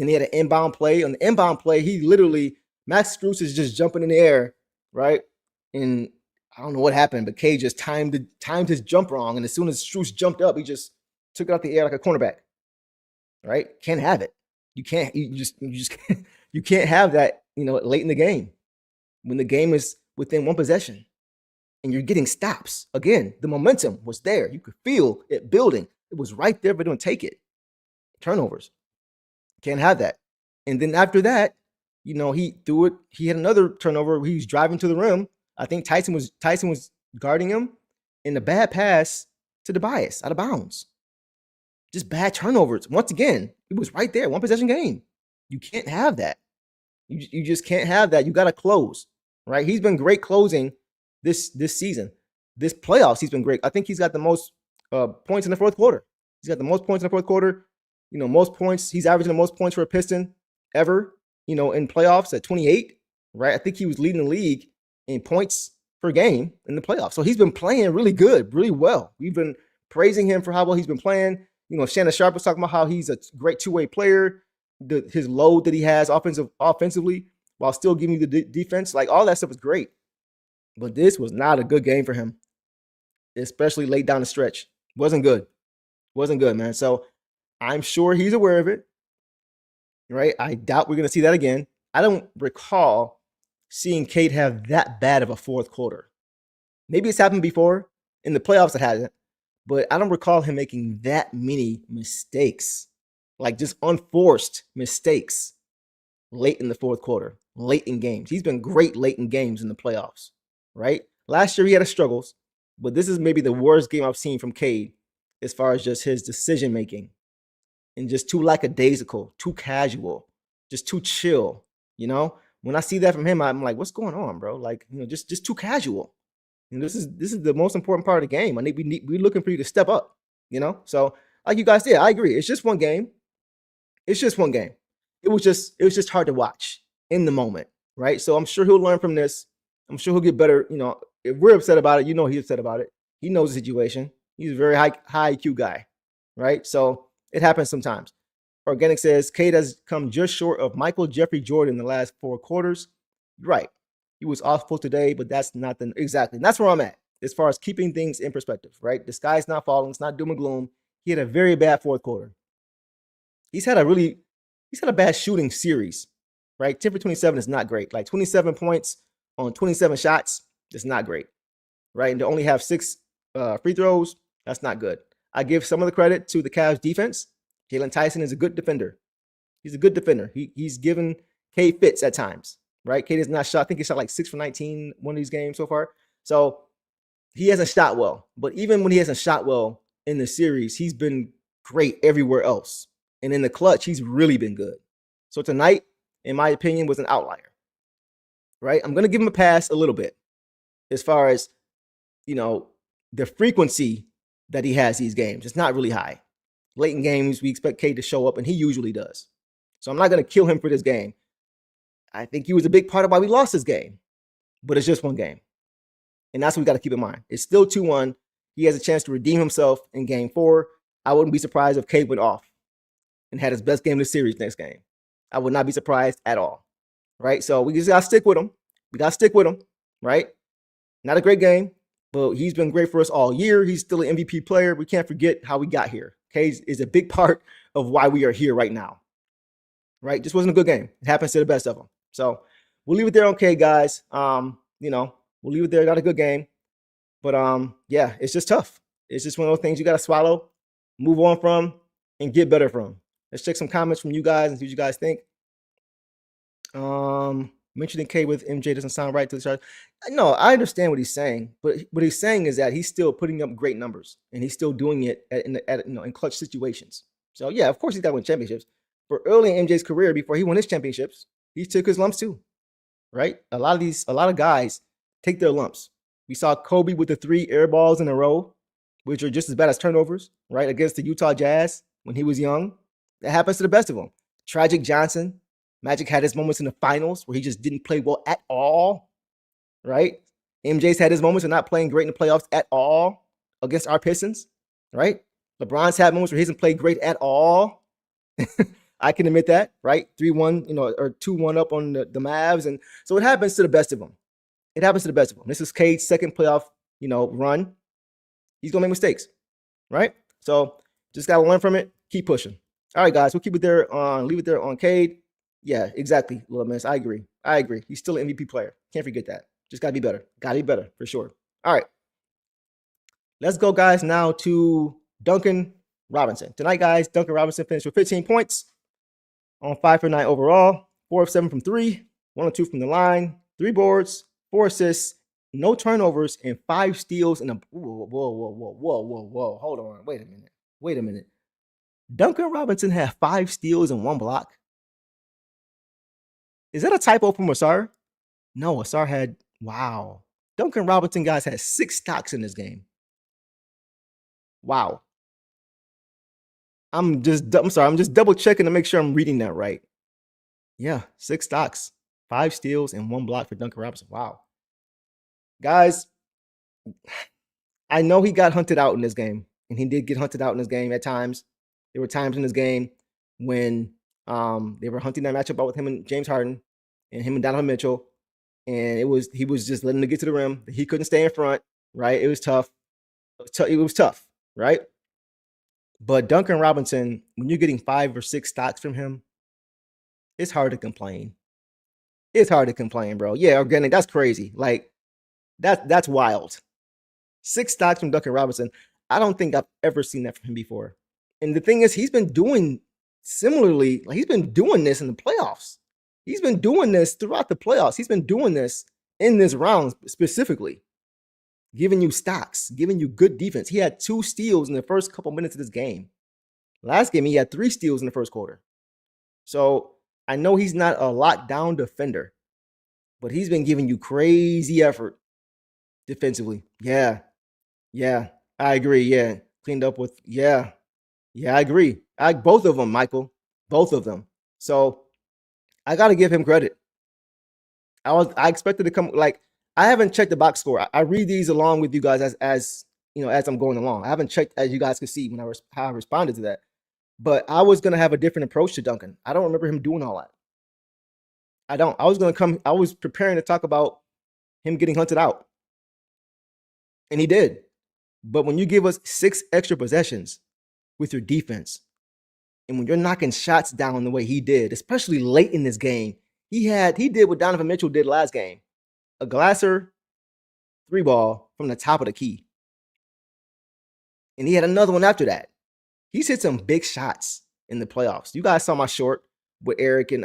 he had an inbound play. On the inbound play, he literally, Max Strus is just jumping in the air, right? And I don't know what happened, but Cade just timed his jump wrong. And as soon as Strus jumped up, he just took it out the air like a cornerback, right? Can't have it. You can't have that, late in the game when the game is within one possession and you're getting stops. Again, the momentum was there. You could feel it building. It was right there, but don't take it. Turnovers. Can't have that. And then after that, he threw it. He had another turnover. He was driving to the rim. I think Tyson was guarding him in a bad pass to Tobias out of bounds. Just bad turnovers. Once again, it was right there. One possession game. You can't have that. You just can't have that. You got to close, right? He's been great closing this season. This playoffs, he's been great. I think he's got the most points in the fourth quarter. He's got the most points in the fourth quarter. Most points. He's averaging the most points for a Piston ever, in playoffs at 28, right? I think he was leading the league in points per game in the playoffs. So he's been playing really good, really well. We've been praising him for how well he's been playing. Shannon Sharp was talking about how he's a great two-way player, his load that he has offensively while still giving you the defense. Like, all that stuff is great. But this was not a good game for him, especially late down the stretch. Wasn't good, man. So I'm sure he's aware of it, right? I doubt we're going to see that again. I don't recall seeing Cade have that bad of a fourth quarter. Maybe it's happened before. In the playoffs, it hasn't. But I don't recall him making that many mistakes, like just unforced mistakes late in the fourth quarter, late in games. He's been great late in games in the playoffs, right? Last year, he had his struggles, but this is maybe the worst game I've seen from Cade as far as just his decision-making. And just too lackadaisical, too casual, just too chill, When I see that from him, I'm like, what's going on, bro? Like, just too casual. This is the most important part of the game. I think we're looking for you to step up, So, like you guys did, I agree. It's just one game. It was just hard to watch in the moment, right? So I'm sure he'll learn from this. I'm sure he'll get better. If we're upset about it, he's upset about it. He knows the situation. He's a very high IQ guy, right? So it happens sometimes. Organic says, Cade has come just short of Michael Jeffrey Jordan in the last 4 quarters. Right. He was awful today, but that's not exactly. And that's where I'm at as far as keeping things in perspective, right? The sky's not falling. It's not doom and gloom. He had a very bad fourth quarter. He's had a bad shooting series, right? 10 for 27 is not great. Like 27 points on 27 shots is not great, right? And to only have 6 free throws, that's not good. I give some of the credit to the Cavs defense. Jalen Tyson is a good defender. He's a good defender. He's given Cade fits at times, right? Cade has not shot. I think he shot like 6 for 19 one of these games so far. So he hasn't shot well. But even when he hasn't shot well in the series, he's been great everywhere else. And in the clutch, he's really been good. So tonight, in my opinion, was an outlier, right? I'm going to give him a pass a little bit as far as, the frequency that he has these games. It's not really high. Late in games, we expect Cade to show up, and he usually does. So I'm not going to kill him for this game. I think he was a big part of why we lost this game. But it's just one game. And that's what we got to keep in mind. It's still 2-1. He has a chance to redeem himself in game 4. I wouldn't be surprised if Cade went off and had his best game of the series next game. I would not be surprised at all. Right? So we just got to stick with him. Right? Not a great game, but he's been great for us all year. He's still an MVP player. We can't forget how we got here. Cade is a big part of why we are here right now. Right? Just wasn't a good game. It happens to the best of them. So we'll leave it there on Cade, guys. We'll leave it there. Got a good game. But yeah, it's just tough. It's just one of those things you got to swallow, move on from, and get better from. Let's check some comments from you guys and see what you guys think. Mentioning Cade with MJ doesn't sound right to the start. No, I understand what he's saying, but what he's saying is that he's still putting up great numbers and he's still doing it in clutch situations. So yeah, of course he's got to win championships. But early in MJ's career, before he won his championships, he took his lumps too, right? A lot of guys take their lumps. We saw Kobe with the 3 air balls in a row, which are just as bad as turnovers, right? Against the Utah Jazz when he was young. That happens to the best of them. Tragic Johnson. Magic had his moments in the finals where he just didn't play well at all, right? MJ's had his moments of not playing great in the playoffs at all against our Pistons, right? LeBron's had moments where he hasn't played great at all. I can admit that, right? 3-1, or 2-1 up on the Mavs. And so it happens to the best of them. It happens to the best of them. This is Cade's second playoff, run. He's going to make mistakes, right? So just got to learn from it. Keep pushing. All right, guys, we'll keep it there leave it there on Cade. Yeah, exactly, Little Miss. I agree. He's still an MVP player. Can't forget that. Just got to be better. Got to be better, for sure. All right. Let's go, guys, now to Duncan Robinson. Tonight, guys, Duncan Robinson finished with 15 points on 5 for 9 overall, 4 of 7 from 3, 1 of 2 from the line, 3 boards, 4 assists, no turnovers, and 5 steals in a whoa. Hold on. Wait a minute. Duncan Robinson had 5 steals and 1 block. Is that a typo from Ausar? No, Ausar had, wow. Duncan Robinson, guys, had 6 stocks in this game. Wow. I'm just double checking to make sure I'm reading that right. Yeah, 6 stocks, 5 steals, and 1 block for Duncan Robinson. Wow. Guys, I know he got hunted out in this game, and he did get hunted out in this game at times. There were times in this game when they were hunting that matchup out with him and James Harden and him and Donovan Mitchell. And he was just letting them get to the rim. He couldn't stay in front, right? It was tough. It was tough, right? But Duncan Robinson, when you're getting 5 or 6 stocks from him, it's hard to complain. It's hard to complain, bro. Yeah, organic, that's crazy. Like, that's wild. 6 stocks from Duncan Robinson. I don't think I've ever seen that from him before. And the thing is, he's been doing similarly, like he's been doing this in the playoffs. He's been doing this throughout the playoffs. He's been doing this in this round specifically, giving you stocks, giving you good defense. He had 2 steals in the first couple minutes of this game. Last game, he had 3 steals in the first quarter. So I know he's not a lockdown defender, but he's been giving you crazy effort defensively. Yeah, I agree. Yeah, cleaned up with, yeah, I agree. Both of them, Michael, both of them. So I got to give him credit. I expected to come, like, I haven't checked the box score. I read these along with you guys as I'm going along. I haven't checked, as you guys can see, how I responded to that. But I was going to have a different approach to Duncan. I don't remember him doing all that. I don't. I was preparing to talk about him getting hunted out. And he did. But when you give us 6 extra possessions with your defense, and when you're knocking shots down the way he did, especially late in this game, he did what Donovan Mitchell did last game. A Glasser 3-ball from the top of the key. And he had another one after that. He's hit some big shots in the playoffs. You guys saw my short with Eric and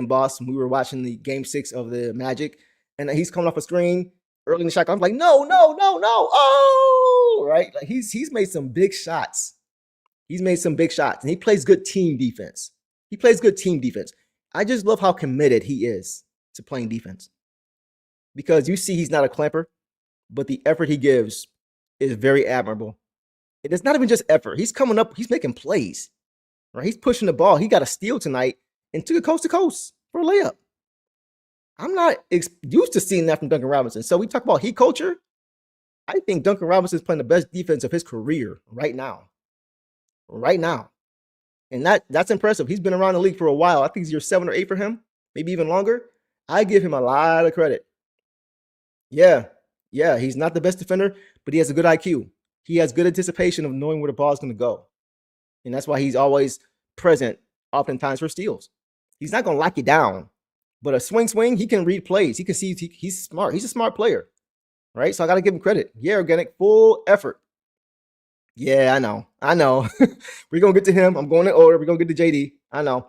Boss. We were watching the game 6 of the Magic, and he's coming off a screen early in the shot. I'm like, no. Oh, right. Like he's made some big shots. He's made some big shots, and he plays good team defense. I just love how committed he is to playing defense, because you see he's not a clamper, but the effort he gives is very admirable. And it's not even just effort. He's coming up. He's making plays, right? He's pushing the ball. He got a steal tonight and took it coast to coast for a layup. I'm not used to seeing that from Duncan Robinson. So we talk about heat culture. I think Duncan Robinson is playing the best defense of his career right now. And that's impressive. He's been around the league for a while. I think it's year 7 or 8 for him, maybe even longer. I give him a lot of credit. Yeah, he's not the best defender, but he has a good IQ. He has good anticipation of knowing where the ball is going to go. And that's why he's always present, oftentimes, for steals. He's not going to lock you down But a swing, he can read plays. He can see he's smart. He's a smart player, right? So I got to give him credit. Yeah, organic, full effort. Yeah, I know. We're going to get to him. I'm going in order. We're going to get to JD. I know.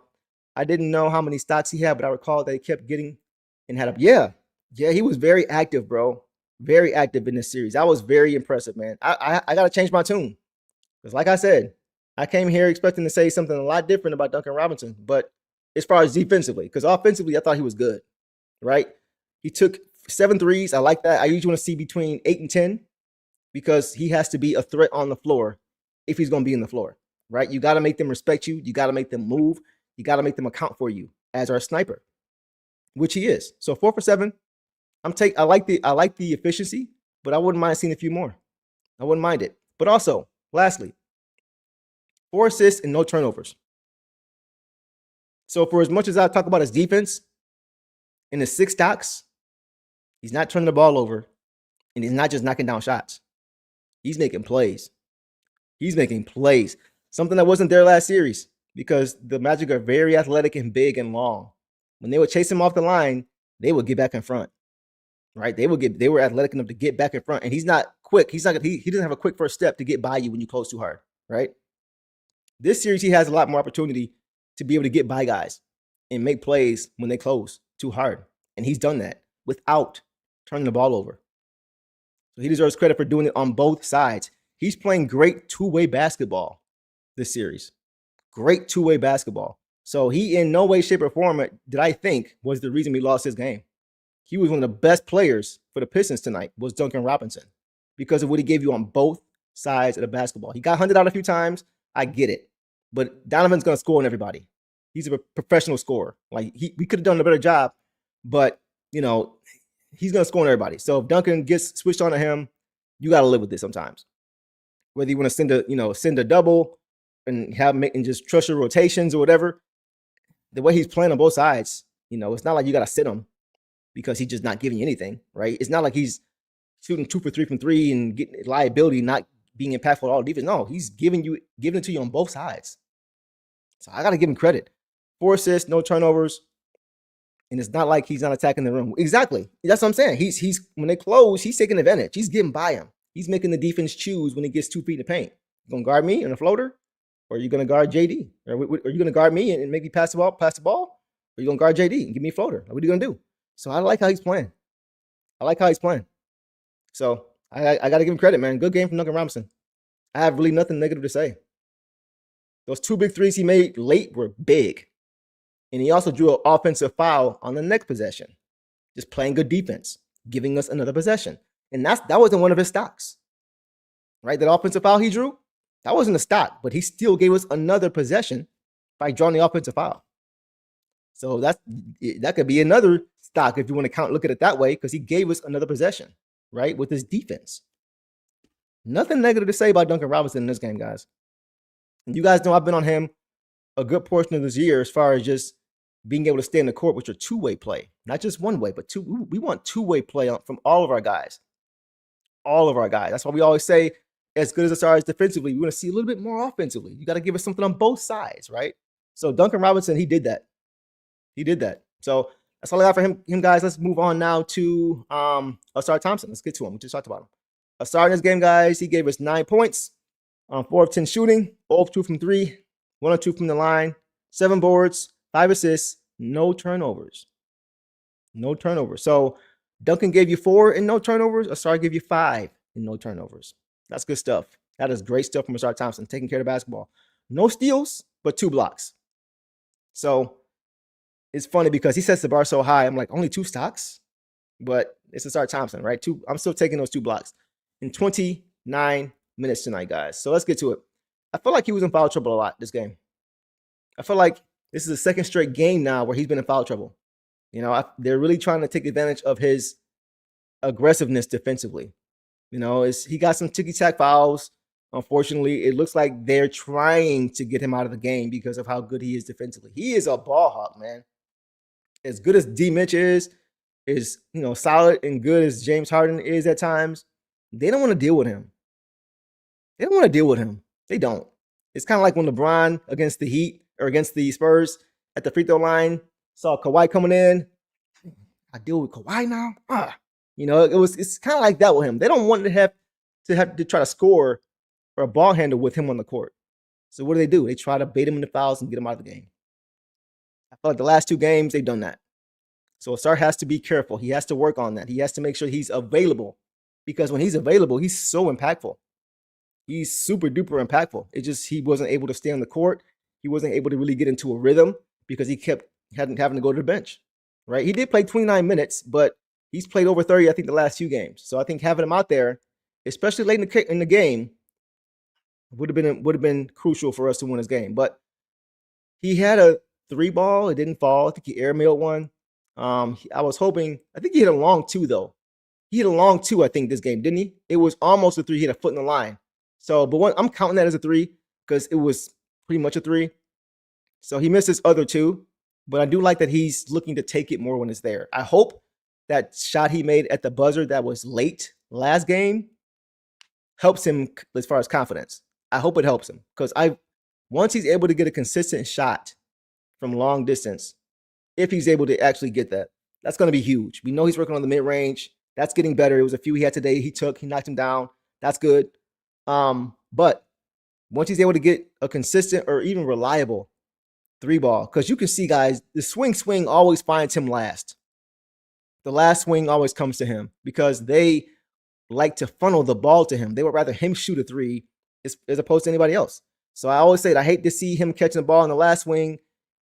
I didn't know how many stocks he had, but I recall that he kept getting and had up. Yeah, he was very active, bro. Very active in this series. That was very impressive, man. I got to change my tune. Because like I said, I came here expecting to say something a lot different about Duncan Robinson. But as far as defensively, because offensively, I thought he was good, right? He took 7 threes. I like that. I usually want to see between 8 and 10 because he has to be a threat on the floor if he's going to be in the floor, right? You got to make them respect you. You got to make them move. You got to make them account for you as our sniper, which he is. So 4 for 7. I like the efficiency, but I wouldn't mind seeing a few more. I wouldn't mind it. But also, lastly, 4 assists and no turnovers. So for as much as I talk about his defense, in the 6 stocks, he's not turning the ball over, and he's not just knocking down shots. He's making plays. Something that wasn't there last series because the Magic are very athletic and big and long. When they would chase him off the line, they would get back in front, right? They were athletic enough to get back in front, and he's not quick. He doesn't have a quick first step to get by you when you close too hard, right? This series, he has a lot more opportunity to be able to get by guys and make plays when they close too hard. And he's done that without turning the ball over. So he deserves credit for doing it on both sides. He's playing great two-way basketball this series. Great two-way basketball. So he in no way, shape, or form did I think was the reason we lost this game. He was one of the best players for the Pistons tonight was Duncan Robinson because of what he gave you on both sides of the basketball. He got hunted out a few times. I get it. But Donovan's going to score on everybody. He's a professional scorer. Like we could have done a better job, but he's going to score on everybody. So if Duncan gets switched on to him, you got to live with this sometimes. Whether you want to send a double and and just trust your rotations or whatever, the way he's playing on both sides, it's not like you got to sit him because he's just not giving you anything, right? It's not like he's shooting 2 for 3 from 3 and getting liability, not being impactful at all defense. No, he's giving it to you on both sides. So I got to give him credit. 4 assists, no turnovers. And it's not like he's not attacking the rim. Exactly. That's what I'm saying. He's when they close, he's taking advantage. He's getting by him. He's making the defense choose when he gets 2 feet in the paint. You going to guard me in a floater? Or are you going to guard JD? Or are you going to guard me and make me pass the ball? Or are you going to guard JD and give me a floater? What are you going to do? So I like how he's playing. So I got to give him credit, man. Good game from Duncan Robinson. I have really nothing negative to say. Those 2 big threes he made late were big. And he also drew an offensive foul on the next possession. Just playing good defense, giving us another possession. And that wasn't one of his stocks. Right? That offensive foul he drew, that wasn't a stock, but he still gave us another possession by drawing the offensive foul. So that could be another stock if you want to look at it that way, because he gave us another possession, right? With his defense. Nothing negative to say about Duncan Robinson in this game, guys. And you guys know I've been on him a good portion of this year as far as just being able to stay in the court with your two-way play. Not just one way, but two. We want two-way play from all of our guys. All of our guys. That's why we always say, as good as us are defensively, we want to see a little bit more offensively. You got to give us something on both sides, right? So Duncan Robinson, he did that. So that's all I got for him, guys. Let's move on now to Ausar Thompson. Let's get to him. We just talked about him. Ausar in this game, guys, he gave us 9 points on 4 of 10 shooting, 0 of 2 from 3, 1 of 2 from the line, 7 boards, 5 assists, no turnovers. So Duncan gave you 4 in no turnovers. Ausar gave you 5 in no turnovers. That's good stuff. That is great stuff from Ausar Thompson, taking care of the basketball. No steals, but 2 blocks. So it's funny because he sets the bar so high. I'm like, only 2 stocks? But it's Ausar Thompson, right? I'm still taking those 2 blocks in 29 minutes tonight, guys. So let's get to it. I feel like he was in foul trouble a lot this game. I feel like this is the second straight game now where he's been in foul trouble. They're really trying to take advantage of his aggressiveness defensively. He got some ticky-tack fouls. Unfortunately, it looks like they're trying to get him out of the game because of how good he is defensively. He is a ball hawk, man. As good as D. Mitch is solid and good as James Harden is at times, they don't want to deal with him. They don't. It's kind of like when LeBron against the Heat or against the Spurs at the free throw line saw Kawhi coming in. I deal with Kawhi now. It's kind of like that with him. They don't want to have to try to score or a ball handle with him on the court. So what do? They try to bait him into fouls and get him out of the game. I feel like the last 2 games they've done that. So Ausar has to be careful. He has to work on that. He has to make sure he's available, because when he's available, he's so impactful. He's super duper impactful. It just he wasn't able to stay on the court. He wasn't able to really get into a rhythm because he kept having to go to the bench. Right? He did play 29 minutes, but he's played over 30, I think, the last 2 games. So I think having him out there, especially late in the game, would have been crucial for us to win this game. But he had a 3 ball. It didn't fall. I think he airmailed one. I was hoping. I think he hit a long 2 though. He hit a long 2. I think this game, didn't he? It was almost a 3. He hit a foot in the line. So, but I'm counting that as a 3 because it was pretty much a 3. So he missed his other 2. But I do like that he's looking to take it more when it's there. I hope that shot he made at the buzzer that was late last game helps him as far as confidence. I hope it helps him because once he's able to get a consistent shot from long distance, if he's able to actually get that, that's going to be huge. We know he's working on the mid-range. That's getting better. It was a few he had today. He knocked him down. That's good. But once he's able to get a consistent or even reliable 3 ball, because you can see, guys, the swing always finds him last. The last swing always comes to him because they like to funnel the ball to him. They would rather him shoot a 3 as opposed to anybody else. So I always say I hate to see him catching the ball in the last swing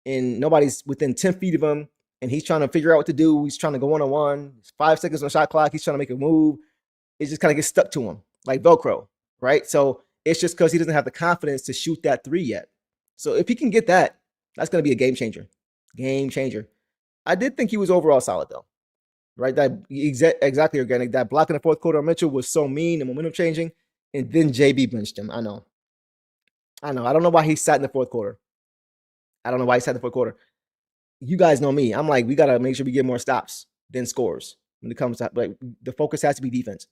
and nobody's within 10 feet of him and he's trying to figure out what to do. He's trying to go one-on-one. 5 seconds on the shot clock. He's trying to make a move. It just kind of gets stuck to him like Velcro, right? So it's just because he doesn't have the confidence to shoot that 3 yet. So if he can get that, that's going to be a game changer. Game changer. I did think he was overall solid, though. Right? That exactly organic. That block in the fourth quarter on Mitchell was so mean and momentum changing. And then JB benched him. I know. I don't know why he sat in the fourth quarter. You guys know me. I'm like, we got to make sure we get more stops than scores when it comes to, like, the focus has to be defense.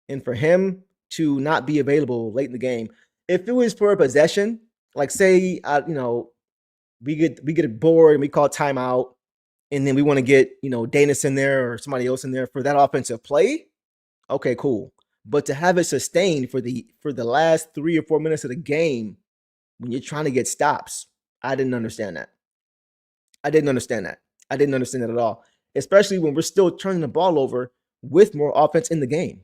And for him to not be available late in the game, if it was for a possession, like say, we get bored and we call timeout, and then we want to get, Daniss in there or somebody else in there for that offensive play. Okay, cool. But to have it sustained for the last 3 or 4 minutes of the game when you're trying to get stops, I didn't understand that. I didn't understand that at all, especially when we're still turning the ball over with more offense in the game,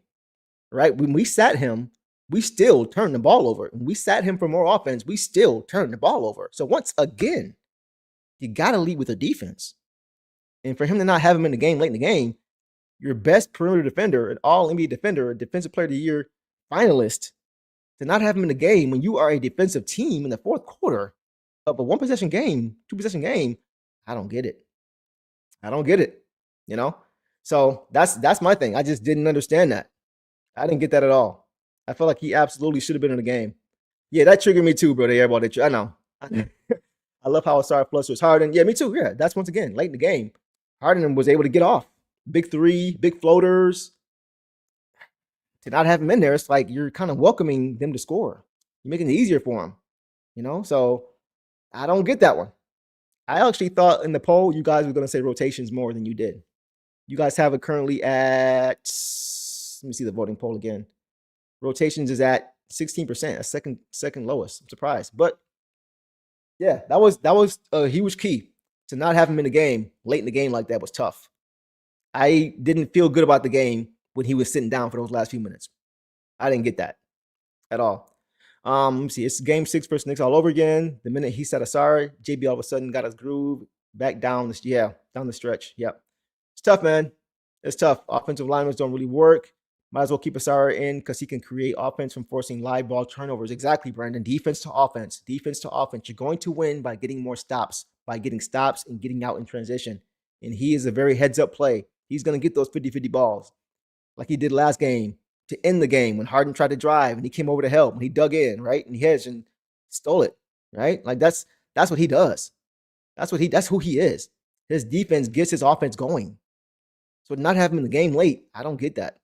right? When we sat him, we still turned the ball over. When we sat him for more offense, we still turned the ball over. So once again, you got to lead with a defense. And for him to not have him in the game late in the game, your best perimeter defender, an all-NBA defender, a defensive player of the year finalist, to not have him in the game when you are a defensive team in the fourth quarter of a 1-possession game, 2-possession game, I don't get it. So that's my thing. I just didn't understand that. I didn't get that at all. I felt like he absolutely should have been in the game. Yeah, that triggered me too, bro. The airball that I know. I love how Ausar flusters Harden. Yeah, me too. Yeah, that's once again late in the game. Harden was able to get off. Big 3, big floaters. To not have him in there, it's like you're kind of welcoming them to score. You're making it easier for them. So I don't get that one. I actually thought in the poll you guys were going to say rotations more than you did. You guys have it currently at, let me see the voting poll again. Rotations is at 16%, a second lowest. I'm surprised. But yeah, that was a huge key. To not have him in the game late in the game like that was tough. I didn't feel good about the game when he was sitting down for those last few minutes. I didn't get that at all. Let me see. It's game 6 versus Knicks all over again. The minute he said Ausar, JB all of a sudden got his groove back down the stretch. Yep. It's tough, man. It's tough. Offensive linemen don't really work. Might as well keep Ausar in because he can create offense from forcing live ball turnovers. Exactly, Brandon. Defense to offense. You're going to win by getting more stops, by getting stops and getting out in transition. And he is a very heads-up play. He's going to get those 50-50 balls like he did last game to end the game when Harden tried to drive and he came over to help and he dug in, right? And he hedged and stole it, right? Like that's what he does. That's who he is. His defense gets his offense going. So not having him in the game late, I don't get that.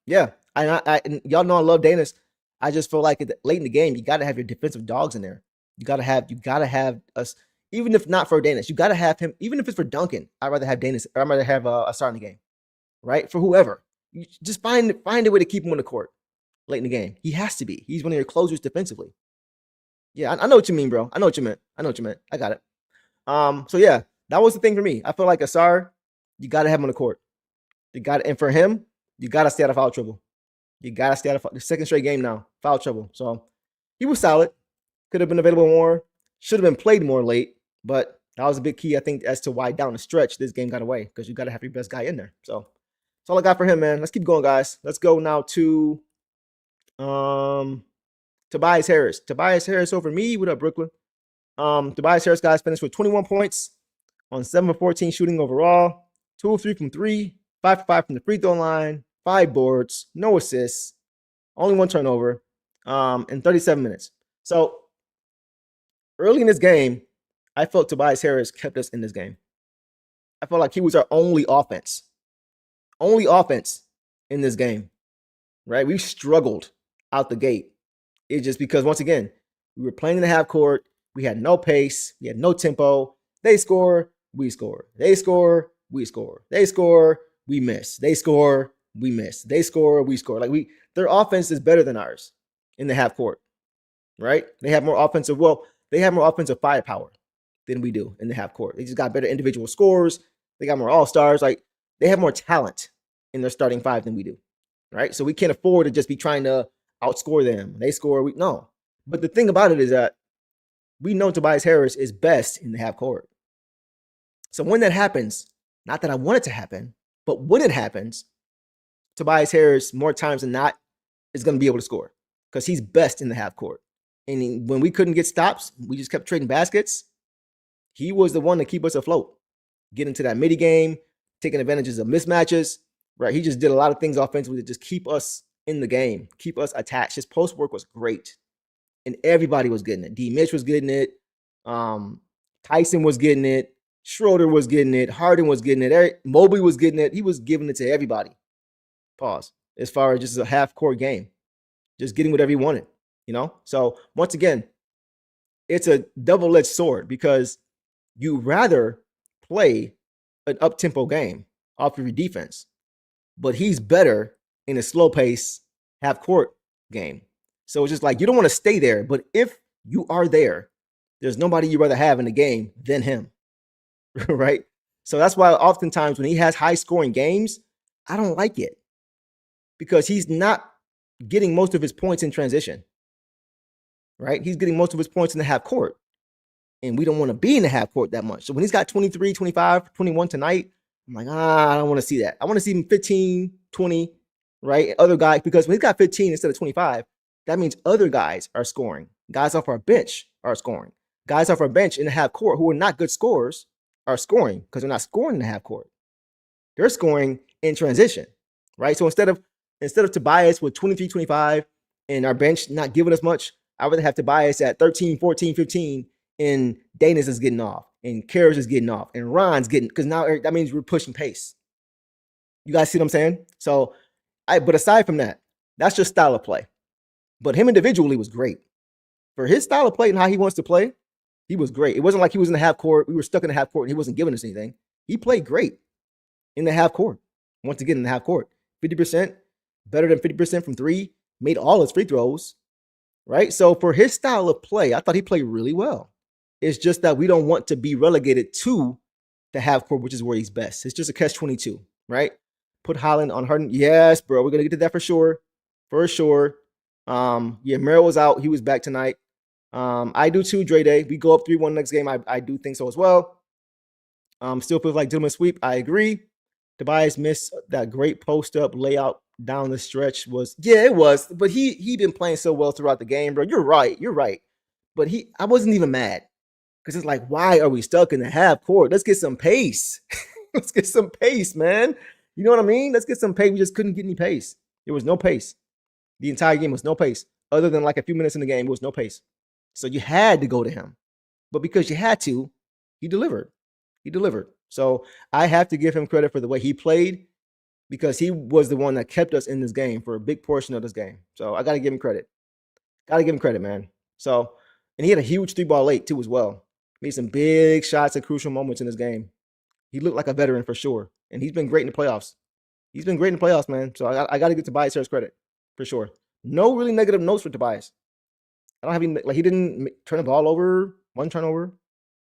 Yeah, and y'all know I love Daniss. I just feel like late in the game, you got to have your defensive dogs in there. You got to have us. Even if not for Daniss, you got to have him. Even if it's for Duncan, I'd rather have Daniss. I'd rather have a start in the game, right? For whoever, you just find a way to keep him on the court late in the game. He has to be. He's one of your closers defensively. Yeah, I know what you mean, bro. I know what you meant. I got it. So yeah, that was the thing for me. I feel like Ausar, you got to have him on the court. You got, and for him, you got to stay out of foul trouble. You got to stay out of the second straight game now, foul trouble. So he was solid. Could have been available more. Should have been played more late. But that was a big key, I think, as to why down the stretch this game got away, because you got to have your best guy in there. So that's all I got for him, man. Let's keep going, guys. Let's go now to Tobias Harris. Tobias Harris over me. What up, Brooklyn? Tobias Harris, guys, finished with 21 points on 7 of 14 shooting overall, 2 of 3 from 3, 5 for 5 from the free throw line, 5 boards, no assists, only 1 turnover, in 37 minutes. So early in this game, I felt Tobias Harris kept us in this game. I felt like he was our only offense in this game, right? We struggled out the gate. It's just because, once again, we were playing in the half court. We had no pace. We had no tempo. They score, we score. They score, we score. They score, we miss. They score, we miss. They score, we score. Like their offense is better than ours in the half court, right? They have more offensive firepower than we do in the half court. They just got better individual scores. They got more all-stars. Like, they have more talent in their starting 5 than we do, right? So we can't afford to just be trying to outscore them. They score, no. But the thing about it is that we know Tobias Harris is best in the half court. So when that happens, not that I want it to happen, but when it happens, Tobias Harris, more times than not, is going to be able to score because he's best in the half court. And when we couldn't get stops, we just kept trading baskets. He was the one to keep us afloat, get into that midi game, taking advantages of mismatches, right? He just did a lot of things offensively to just keep us in the game, keep us attached. His post work was great, and everybody was getting it. D. Mitch was getting it. Tyson was getting it. Schroeder was getting it. Harden was getting it. Mobley was getting it. He was giving it to everybody. Pause. As far as just a half-court game, just getting whatever he wanted, you know? So, once again, it's a double-edged sword because you rather play an up-tempo game off of your defense, but he's better in a slow-pace half-court game. So, it's just like you don't want to stay there, but if you are there, there's nobody you'd rather have in the game than him, right? So, that's why oftentimes when he has high-scoring games, I don't like it because he's not getting most of his points in transition, right? He's getting most of his points in the half court, and we don't want to be in the half court that much. So when he's got 23, 25, 21 tonight, I'm like, I don't want to see that. I want to see him 15, 20, right? Other guys, because when he's got 15 instead of 25, that means other guys are scoring. Guys off our bench are scoring. Guys off our bench in the half court who are not good scorers are scoring because they're not scoring in the half court. They're scoring in transition, right? So instead of Tobias with 23, 25 and our bench not giving us much, I'd rather have Tobias at 13, 14, 15 and Daniss is getting off and Caris is getting off and Ron's getting, because now that means we're pushing pace. You guys see what I'm saying? So, but aside from that, that's just style of play. But him individually was great. For his style of play and how he wants to play, he was great. It wasn't like he was in the half court. We were stuck in the half court and he wasn't giving us anything. He played great in the half court. Once again, in the half court, 50%. Better than 50% from 3, made all his free throws, right? So for his style of play, I thought he played really well. It's just that we don't want to be relegated to the half court, which is where he's best. It's just a catch-22, right? Put Holland on Harden. Yes, bro, we're going to get to that for sure. For sure. Yeah, Merrill was out. He was back tonight. I do too, Dre Day. We go up 3-1 next game. I do think so as well. Still feels like gentleman sweep. I agree. Tobias missed that great post-up layout down the stretch it was, but he been playing so well throughout the game, bro. You're right. But I wasn't even mad because it's like, why are we stuck in the half court? Let's get some pace. Let's get some pace, man. You know what I mean? Let's get some pace. We just couldn't get any pace. There was no pace. The entire game was no pace. Other than like a few minutes in the game, it was no pace. So you had to go to him. But because you had to, he delivered. So I have to give him credit for the way he played, because he was the one that kept us in this game for a big portion of this game. So I got to give him credit. Man. So, and he had a huge 3-ball late too as well. Made some big shots at crucial moments in this game. He looked like a veteran for sure. And he's been great in the playoffs. He's been great in the playoffs, man. So I got to give Tobias Harris credit for sure. No really negative notes for Tobias. I don't have any, like, he didn't turn the ball over, one turnover.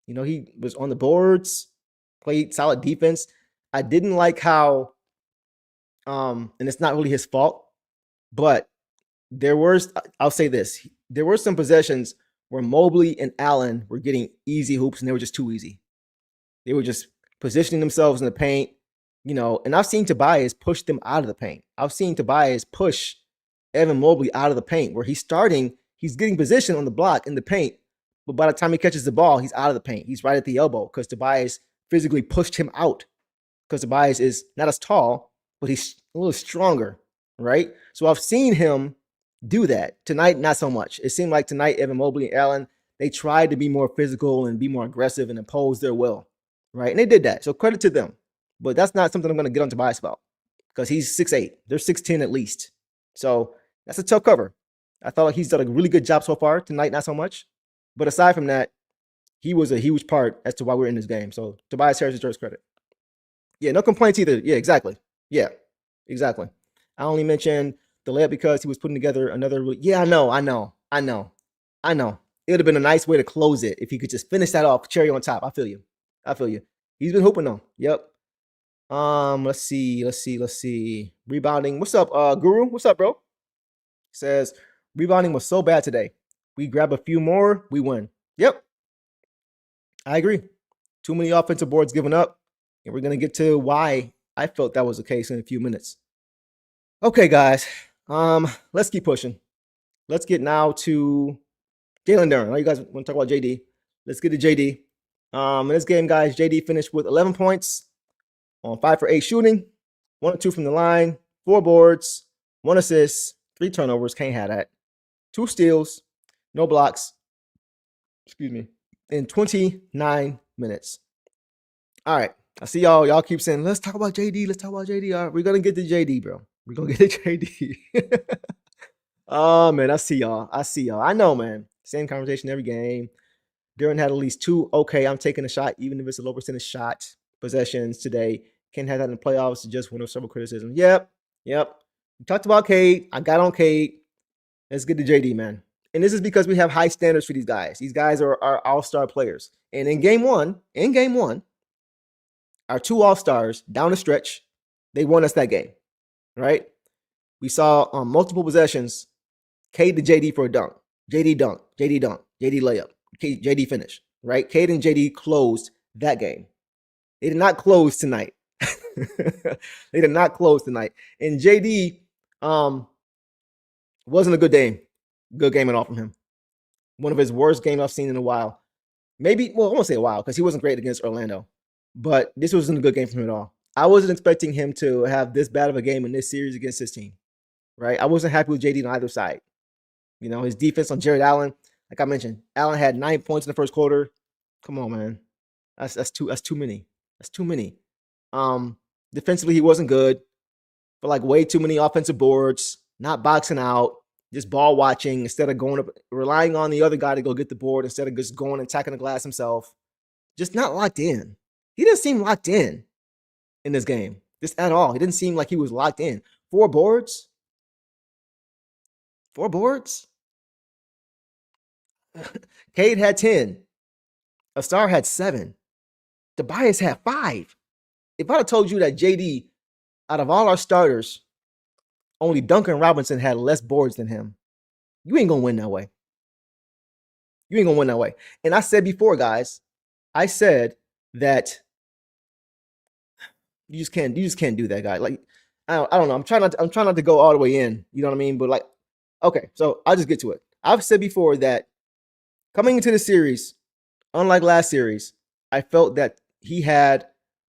You know, he was on the boards, played solid defense. I didn't like how, and it's not really his fault, but I'll say this. There were some possessions where Mobley and Allen were getting easy hoops and they were just too easy. They were just positioning themselves in the paint, you know, and I've seen Tobias push them out of the paint. I've seen Tobias push Evan Mobley out of the paint where he's getting position on the block in the paint, but by the time he catches the ball, he's out of the paint. He's right at the elbow because Tobias physically pushed him out because Tobias is not as tall, but he's a little stronger, right? So I've seen him do that. Tonight, not so much. It seemed like tonight, Evan Mobley and Allen, they tried to be more physical and be more aggressive and impose their will, right? And they did that. So credit to them. But that's not something I'm going to get on Tobias about because he's 6'8". They're 6'10" at least. So that's a tough cover. I thought like he's done a really good job so far. Tonight, not so much. But aside from that, he was a huge part as to why we're in this game. So Tobias Harris deserves credit. Yeah, no complaints either. Yeah, exactly. Yeah, exactly. I only mentioned the layup because he was putting together another. Yeah, I know. It would have been a nice way to close it if he could just finish that off, cherry on top. I feel you. He's been hooping though. Yep. Let's see. Rebounding. What's up, Guru? What's up, bro? Says rebounding was so bad today. We grab a few more, we win. Yep. I agree. Too many offensive boards given up. And we're going to get to why I felt that was the case in a few minutes. Okay, guys. Let's keep pushing. Let's get now to Jalen Duren. Now you guys want to talk about JD. Let's get to JD. In this game, guys, JD finished with 11 points on 5 for 8 shooting, 1 or 2 from the line, 4 boards, 1 assist, 3 turnovers. Can't have that. 2 steals, no blocks. Excuse me. In 29 minutes. All right. I see y'all. Y'all keep saying, let's talk about JD. Let's talk about JD. All right, we're going to get to JD, bro. We're going to get to JD. Oh, man. I see y'all. I know, man. Same conversation every game. Duren had at least 2. Okay, I'm taking a shot, even if it's a low percentage shot possessions today. Can't have that in the playoffs. Just one of several criticisms. Yep. We talked about Cade. I got on Cade. Let's get to JD, man. And this is because we have high standards for these guys. These guys are all-star players. And in game one, our 2 all-stars down the stretch, they won us that game, right? We saw on multiple possessions, Cade to JD for a dunk. JD dunk, JD layup, JD finish, right? Cade and JD closed that game. They did not close tonight. They did not close tonight. And JD wasn't a good game at all from him. One of his worst games I've seen in a while. Maybe, well, I won't say a while because he wasn't great against Orlando. But this wasn't a good game from him at all. I wasn't expecting him to have this bad of a game in this series against his team, right? I wasn't happy with JD on either side. You know, his defense on Jared Allen, like I mentioned, Allen had 9 points in the first quarter. Come on, man. That's too many. That's too many. Defensively, he wasn't good, but like way too many offensive boards, not boxing out, just ball watching instead of going up, relying on the other guy to go get the board instead of just going and attacking the glass himself. Just not locked in. He didn't seem locked in this game, just at all. He didn't seem like he was locked in. 4 boards? 4 boards? Cade had 10. Ausar had 7. Tobias had 5. If I'd have told you that JD, out of all our starters, only Duncan Robinson had less boards than him, you ain't going to win that way. And I said before, guys, I said that you just can't do that, guy. Like, I don't know. I'm trying not to go all the way in. You know what I mean? But like, okay, so I'll just get to it. I've said before that coming into the series, unlike last series, I felt that he had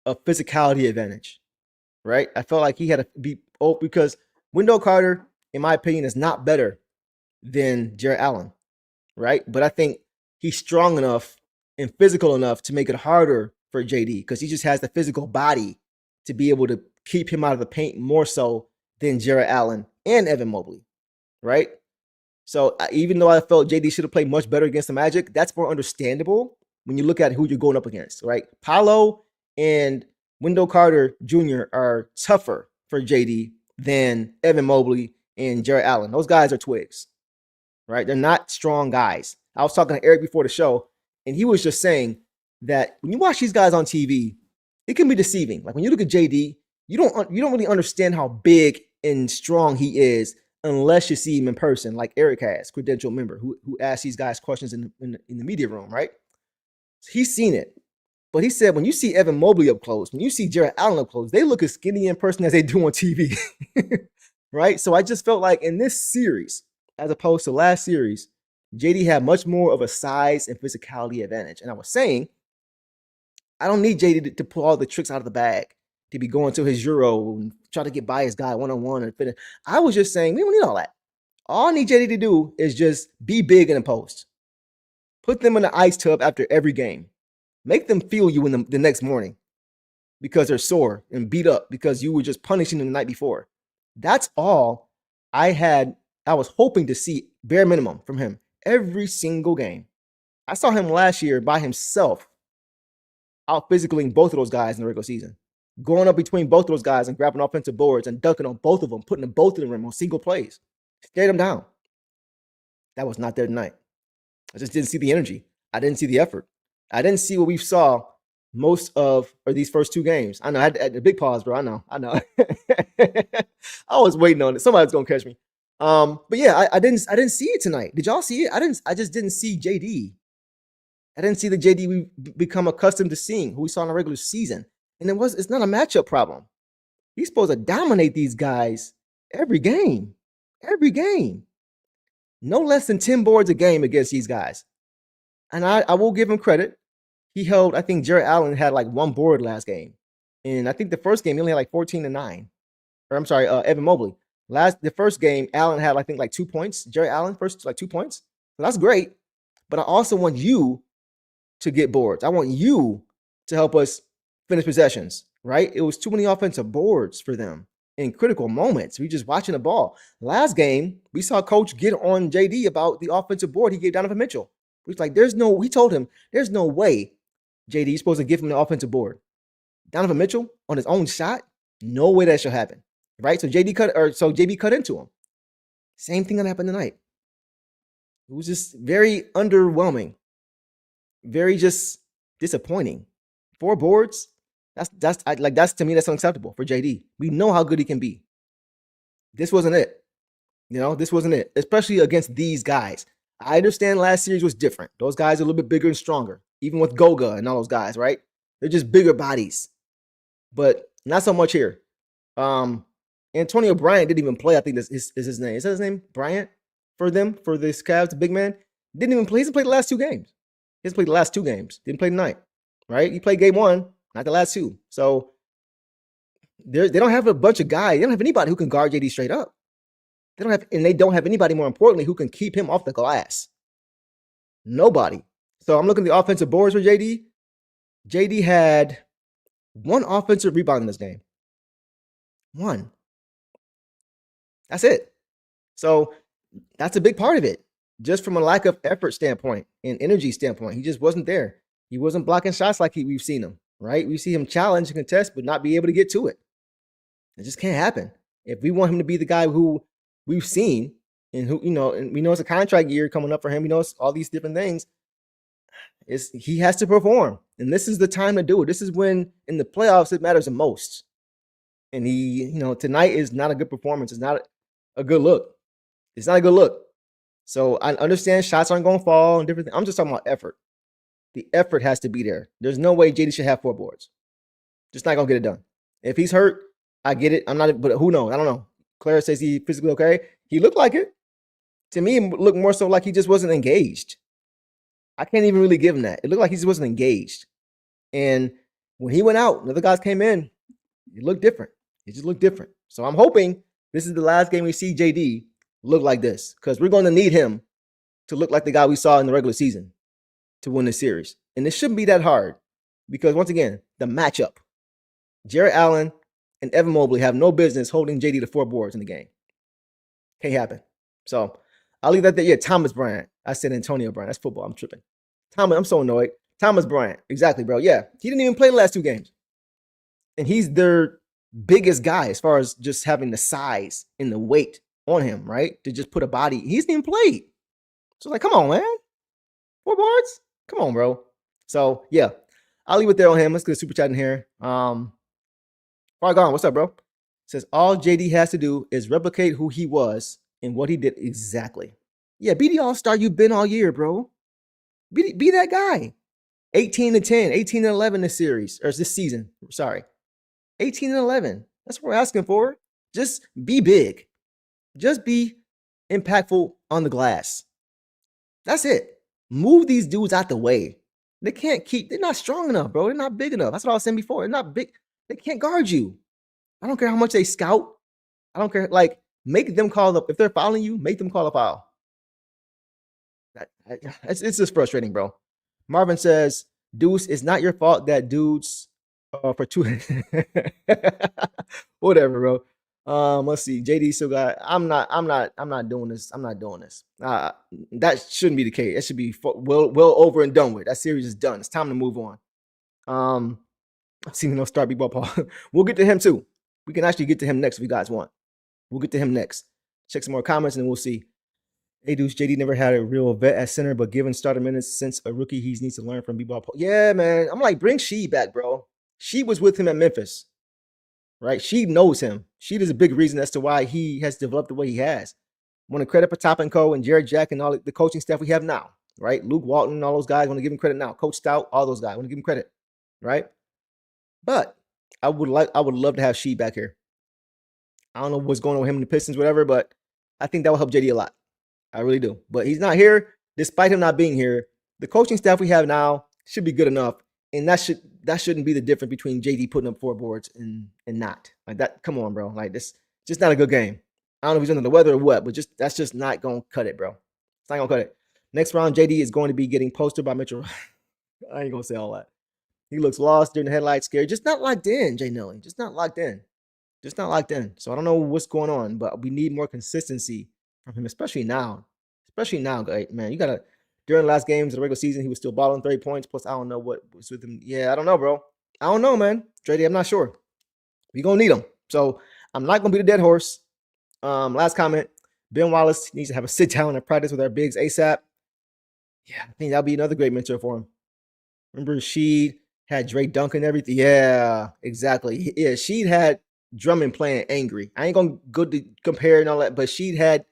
a physicality advantage, right? I felt like he had to be because Wendell Carter, in my opinion, is not better than Jared Allen, right? But I think he's strong enough and physical enough to make it harder for JD because he just has the physical body to be able to keep him out of the paint more so than Jared Allen and Evan Mobley, right? So even though I felt JD should have played much better against the Magic, that's more understandable when you look at who you're going up against, right? Paolo and Wendell Carter Jr. are tougher for JD than Evan Mobley and Jarrett Allen. Those guys are twigs, right? They're not strong guys. I was talking to Eric before the show, and he was just saying that when you watch these guys on TV, it can be deceiving. Like when you look at JD, you don't really understand how big and strong he is unless you see him in person, like Eric has, credential member, who asks these guys questions in the media room, right? He's seen it. But he said when you see Evan Mobley up close, when you see Jarrett Allen up close, they look as skinny in person as they do on TV, right? So I just felt like in this series, as opposed to last series, JD had much more of a size and physicality advantage. And I was saying, I don't need JD to pull all the tricks out of the bag, to be going to his Euro and try to get by his guy one-on-one and fit it. I was just saying, we don't need all that. All I need JD to do is just be big in the post. Put them in the ice tub after every game. Make them feel you in the next morning because they're sore and beat up because you were just punishing them the night before. That's all I was hoping to see, bare minimum, from him every single game. I saw him last year by himself, out physicaling both of those guys in the regular season, going up between both of those guys and grabbing offensive boards and dunking on both of them, putting them both in the rim on single plays. Stared them down. That was not there tonight. I just didn't see the energy. I didn't see the effort. I didn't see what we saw most of these first two games. I know I had a big pause, bro. I know. I was waiting on it. Somebody's gonna catch me. But yeah, I didn't see it tonight. Did y'all see it? I just didn't see JD. I didn't see the JD we become accustomed to seeing, who we saw in the regular season. And it's not a matchup problem. He's supposed to dominate these guys every game. Every game. No less than 10 boards a game against these guys. And I will give him credit. He held, I think Jarrett Allen had like 1 board last game. And I think the first game, he only had like 14-9. Or I'm sorry, Evan Mobley. The first game, Allen had, I think, like 2 points. Jarrett Allen, first, like 2 points. So that's great. But I also want you to get boards. I want you to help us finish possessions, right? It was too many offensive boards for them in critical moments. We just watching the ball. Last game, we saw Coach get on JD about the offensive board he gave Donovan Mitchell. He's like, he told him, there's no way JD is supposed to give him the offensive board. Donovan Mitchell on his own shot, no way that should happen, right? So JB cut into him. Same thing that happened tonight. It was just very underwhelming, very just disappointing. 4 boards. That's to me, that's unacceptable for JD. We know how good he can be. This wasn't it. This wasn't it, especially against these guys. I understand last series was different. Those guys are a little bit bigger and stronger, even with Goga and all those guys, right? They're just bigger bodies, but not so much here. Antonio Bryant didn't even play. I think this is his name. Is that his name? Bryant for this Cavs, the big man. Didn't even play. He hasn't played the last 2 games. He hasn't played the last 2 games. Didn't play tonight, right? He played game 1, not the last 2. So they don't have a bunch of guys. They don't have anybody who can guard JD straight up. They don't have anybody, more importantly, who can keep him off the glass. Nobody. So I'm looking at the offensive boards for JD. JD had 1 offensive rebound in this game. 1. That's it. So that's a big part of it. Just from a lack of effort standpoint and energy standpoint, he just wasn't there. He wasn't blocking shots like we've seen him, right? We see him challenge and contest, but not be able to get to it. It just can't happen. If we want him to be the guy who we've seen and who, and we know it's a contract year coming up for him, all these different things, he has to perform. And this is the time to do it. This is when in the playoffs it matters the most. And tonight is not a good performance. It's not a good look. It's not a good look. So I understand shots aren't going to fall and different things. I'm just talking about effort. The effort has to be there. There's no way JD should have 4 boards. Just not going to get it done. If he's hurt, I get it. But who knows? I don't know. Clara says he physically okay. He looked like it. To me, it looked more so like he just wasn't engaged. I can't even really give him that. It looked like he just wasn't engaged. And when he went out and other guys came in, it looked different. It just looked different. So I'm hoping this is the last game we see JD look like this, because we're going to need him to look like the guy we saw in the regular season to win the series. And it shouldn't be that hard because, once again, the matchup. Jarrett Allen and Evan Mobley have no business holding JD to 4 boards in the game. Can't happen. So I'll leave that there. Yeah, Thomas Bryant. I said Antonio Bryant. That's football. I'm tripping. Thomas, I'm so annoyed. Thomas Bryant. Exactly, bro. Yeah. He didn't even play the last 2 games. And he's their biggest guy as far as just having the size and the weight on him, right? To just put a body. He's even played. So like, come on, man. 4 boards? Come on, bro. So yeah, I'll leave it there on him. Let's get a super chat in here. Fargon, what's up, bro? Says all JD has to do is replicate who he was and what he did exactly. Yeah, be the all-star you've been all year, bro. Be that guy. 18-10, 18-11 this series, or this season. Sorry. 18-11. That's what we're asking for. Just be big. Just be impactful on the glass. That's it. Move these dudes out the way. They're not strong enough, bro. They're not big enough. That's what I was saying before. They're not big. They can't guard you. I don't care how much they scout. I don't care. Like, make them call up. If they're fouling you, make them call a foul. It's just frustrating, bro. Marvin says, Deuce, it's not your fault that dudes for 2. Whatever, bro. Let's see. JD still got. I'm not doing this. I'm not doing this. That shouldn't be the case. It should be well over and done with. That series is done. It's time to move on. I've seen no start B-ball Paul. We'll get to him too. We can actually get to him next if you guys want. We'll get to him next. Check some more comments and we'll see. Hey, Deuce, JD never had a real vet at center, but given starter minutes since a rookie, he needs to learn from B-ball Paul. Yeah, man. I'm like, bring Sheed back, bro. She was with him at Memphis. Right? She knows him. She is a big reason as to why he has developed the way he has. I want to credit Patap and Co. and Jared Jack and all the coaching staff we have now. Right? Luke Walton and all those guys. I want to give him credit now. Coach Stout, all those guys. I want to give him credit. Right? But I would love to have Sheed back here. I don't know what's going on with him and the Pistons, whatever, but I think that will help JD a lot. I really do. But he's not here. Despite him not being here, the coaching staff we have now should be good enough. And that shouldn't be the difference between JD putting up 4 boards and not. Like that, come on, bro. Like this, just not a good game. I don't know if he's under the weather or what, but that's just not gonna cut it, bro. It's not gonna cut it. Next round, JD is going to be getting posted by Mitchell. I ain't gonna say all that. He looks lost during the headlights, scared. Just not locked in, Jay Nilly. Just not locked in. Just not locked in. So I don't know what's going on, but we need more consistency from him, especially now. Especially now, man. You gotta. During the last games of the regular season, he was still balling 30 points. Plus, I don't know what was with him. Yeah, I don't know, bro. I don't know, man. JD, I'm not sure. We're gonna need him. So I'm not gonna be the dead horse. Last comment. Ben Wallace needs to have a sit down and practice with our bigs ASAP. Yeah, I think that'll be another great mentor for him. Remember, Sheed had Drake Duncan and everything. Yeah, exactly. Yeah, Sheed had Drummond playing angry. I ain't gonna go to compare and all that, but Sheed had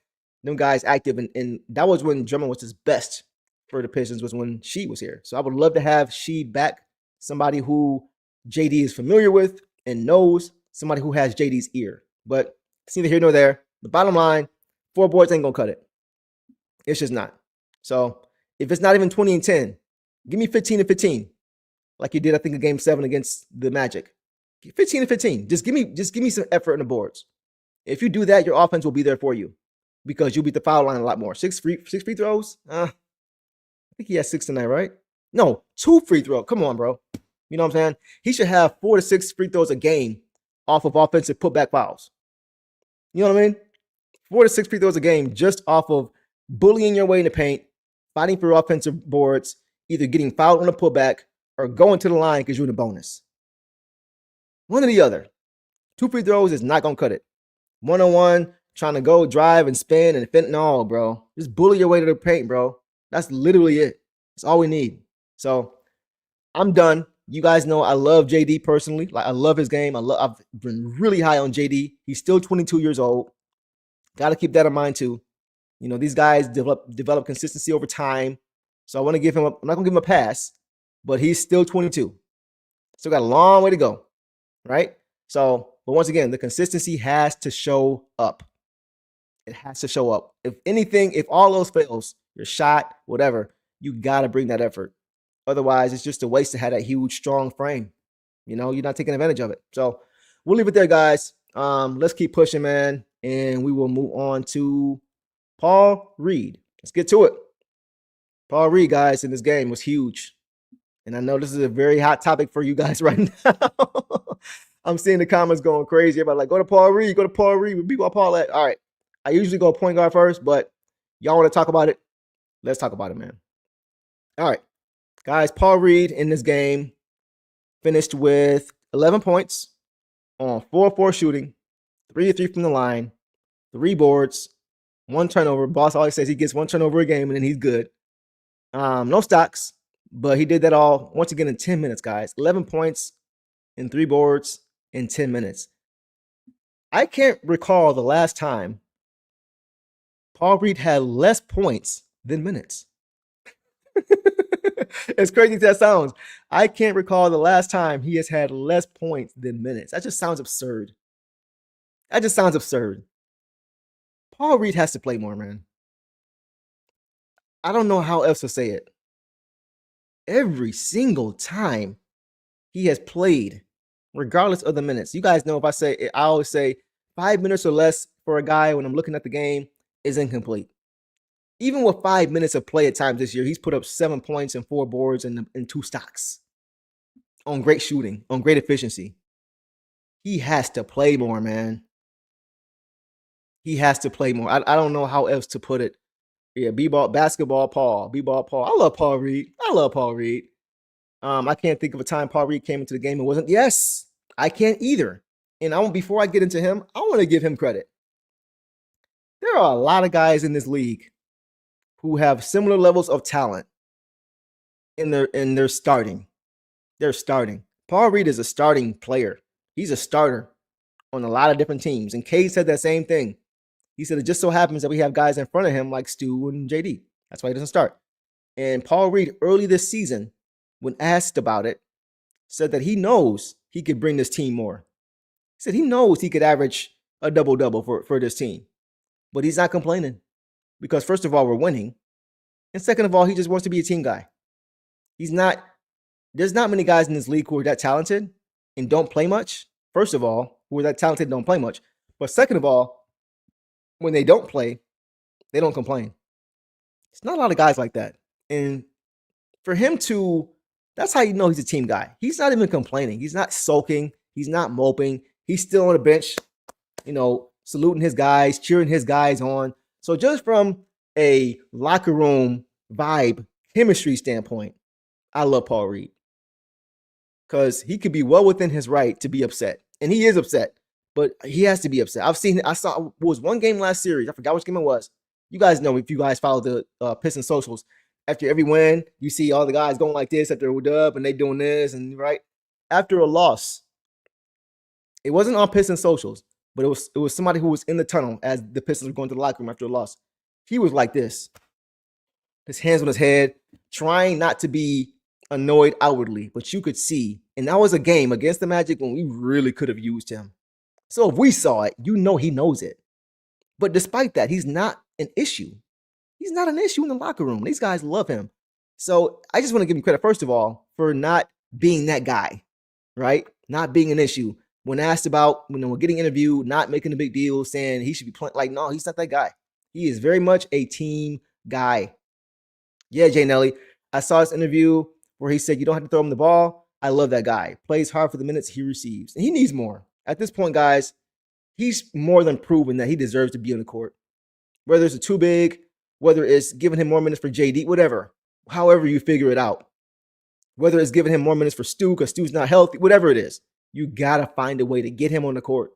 them guys active, and that was when Drummond was his best for the Pistons, was when Sheed was here. So I would love to have Sheed back, somebody who JD is familiar with and knows, somebody who has JD's ear. But it's neither here nor there. The bottom line, 4 boards ain't gonna cut it. It's just not. So if it's not even 20-10, give me 15-15, like you did, I think, in Game 7 against the Magic. 15-15. Just give me some effort on the boards. If you do that, your offense will be there for you because you'll beat the foul line a lot more. 6 free throws. I think he has 6 tonight, right? No, 2 free throws. Come on, bro. You know what I'm saying? He should have 4 to 6 free throws a game off of offensive putback fouls. You know what I mean? 4 to 6 free throws a game just off of bullying your way in the paint, fighting for offensive boards, either getting fouled on a putback or going to the line because you're in a bonus. One or the other. 2 free throws is not going to cut it. 1-on-1, trying to go drive and spin and fit. No, bro. Just bully your way to the paint, bro. That's literally it. That's all we need. So I'm done. You guys know I love JD personally. Like, I love his game. I've been really high on JD. He's still 22 years old. Got to keep that in mind too. You know, these guys develop consistency over time. So I want to give him I'm not going to give him a pass, but he's still 22. Still got a long way to go, right? So, but once again, the consistency has to show up. It has to show up. If anything, if all else fails, your shot, whatever, you got to bring that effort. Otherwise, it's just a waste to have that huge, strong frame. You know, you're not taking advantage of it. So we'll leave it there, guys. Let's keep pushing, man. And we will move on to Paul Reed. Let's get to it. Paul Reed, guys, in this game was huge. And I know this is a very hot topic for you guys right now. I'm seeing the comments going crazy. Everybody like, go to Paul Reed, go to Paul Reed. We beat Paul at. All right. I usually go point guard first, but y'all want to talk about it? Let's talk about it, man. All right. Guys, Paul Reed in this game finished with 11 points on 4-4 shooting, 3-3 from the line, 3 boards, 1 turnover. Boss always says he gets 1 turnover a game and then he's good. No stocks, but he did that all once again in 10 minutes, guys. 11 points and 3 boards in 10 minutes. I can't recall the last time Paul Reed had less points than minutes. As crazy as that sounds, I can't recall the last time he has had less points than minutes. That just sounds absurd. That just sounds absurd. Paul Reed has to play more, man. I don't know how else to say it. Every single time he has played, regardless of the minutes. You guys know if I always say 5 minutes or less for a guy when I'm looking at the game is incomplete. Even with 5 minutes of play at times this year, he's put up 7 points and 4 boards and 2 stocks on great shooting, on great efficiency. He has to play more, man. He has to play more. I don't know how else to put it. Yeah, B-ball, basketball, Paul. B-ball, Paul. I love Paul Reed. I can't think of a time Paul Reed came into the game and wasn't. Yes, I can't either. And before I get into him, I want to give him credit. There are a lot of guys in this league who have similar levels of talent in their starting. They're starting. Paul Reed is a starting player. He's a starter on a lot of different teams. And Cade said that same thing. He said it just so happens that we have guys in front of him like Stu and JD. That's why he doesn't start. And Paul Reed, early this season, when asked about it, said that he knows he could bring this team more. He said he knows he could average a double-double for this team. But he's not complaining because, first of all, we're winning. And second of all, he just wants to be a team guy. There's not many guys in this league who are that talented and don't play much. First of all, who are that talented and don't play much. But second of all, when they don't play, they don't complain. It's not a lot of guys like that. And for him that's how you know he's a team guy. He's not even complaining. He's not sulking. He's not moping. He's still on the bench, saluting his guys, cheering his guys on. So just from a locker room vibe, chemistry standpoint, I love Paul Reed. Because he could be well within his right to be upset. And he is upset. But he has to be upset. I saw it was one game last series. I forgot which game it was. You guys know if you guys follow the Pistons socials. After every win, you see all the guys going like this after a dub and they doing this and right. After a loss, it wasn't on Pistons socials, but it was somebody who was in the tunnel as the Pistons were going to the locker room after a loss. He was like this, his hands on his head, trying not to be annoyed outwardly, but you could see. And that was a game against the Magic when we really could have used him. So if we saw it, he knows it. But despite that, he's not an issue. He's not an issue in the locker room. These guys love him. So I just want to give him credit, first of all, for not being that guy, right? Not being an issue. When asked about, we're getting interviewed, not making a big deal, saying he should be playing. Like, no, he's not that guy. He is very much a team guy. Yeah, Jay Nelly. I saw this interview where he said, you don't have to throw him the ball. I love that guy. Plays hard for the minutes he receives. And he needs more. At this point, guys, he's more than proven that he deserves to be on the court. Whether it's a too big, whether it's giving him more minutes for JD, whatever. However you figure it out. Whether it's giving him more minutes for Stu because Stu's not healthy, whatever it is. You got to find a way to get him on the court.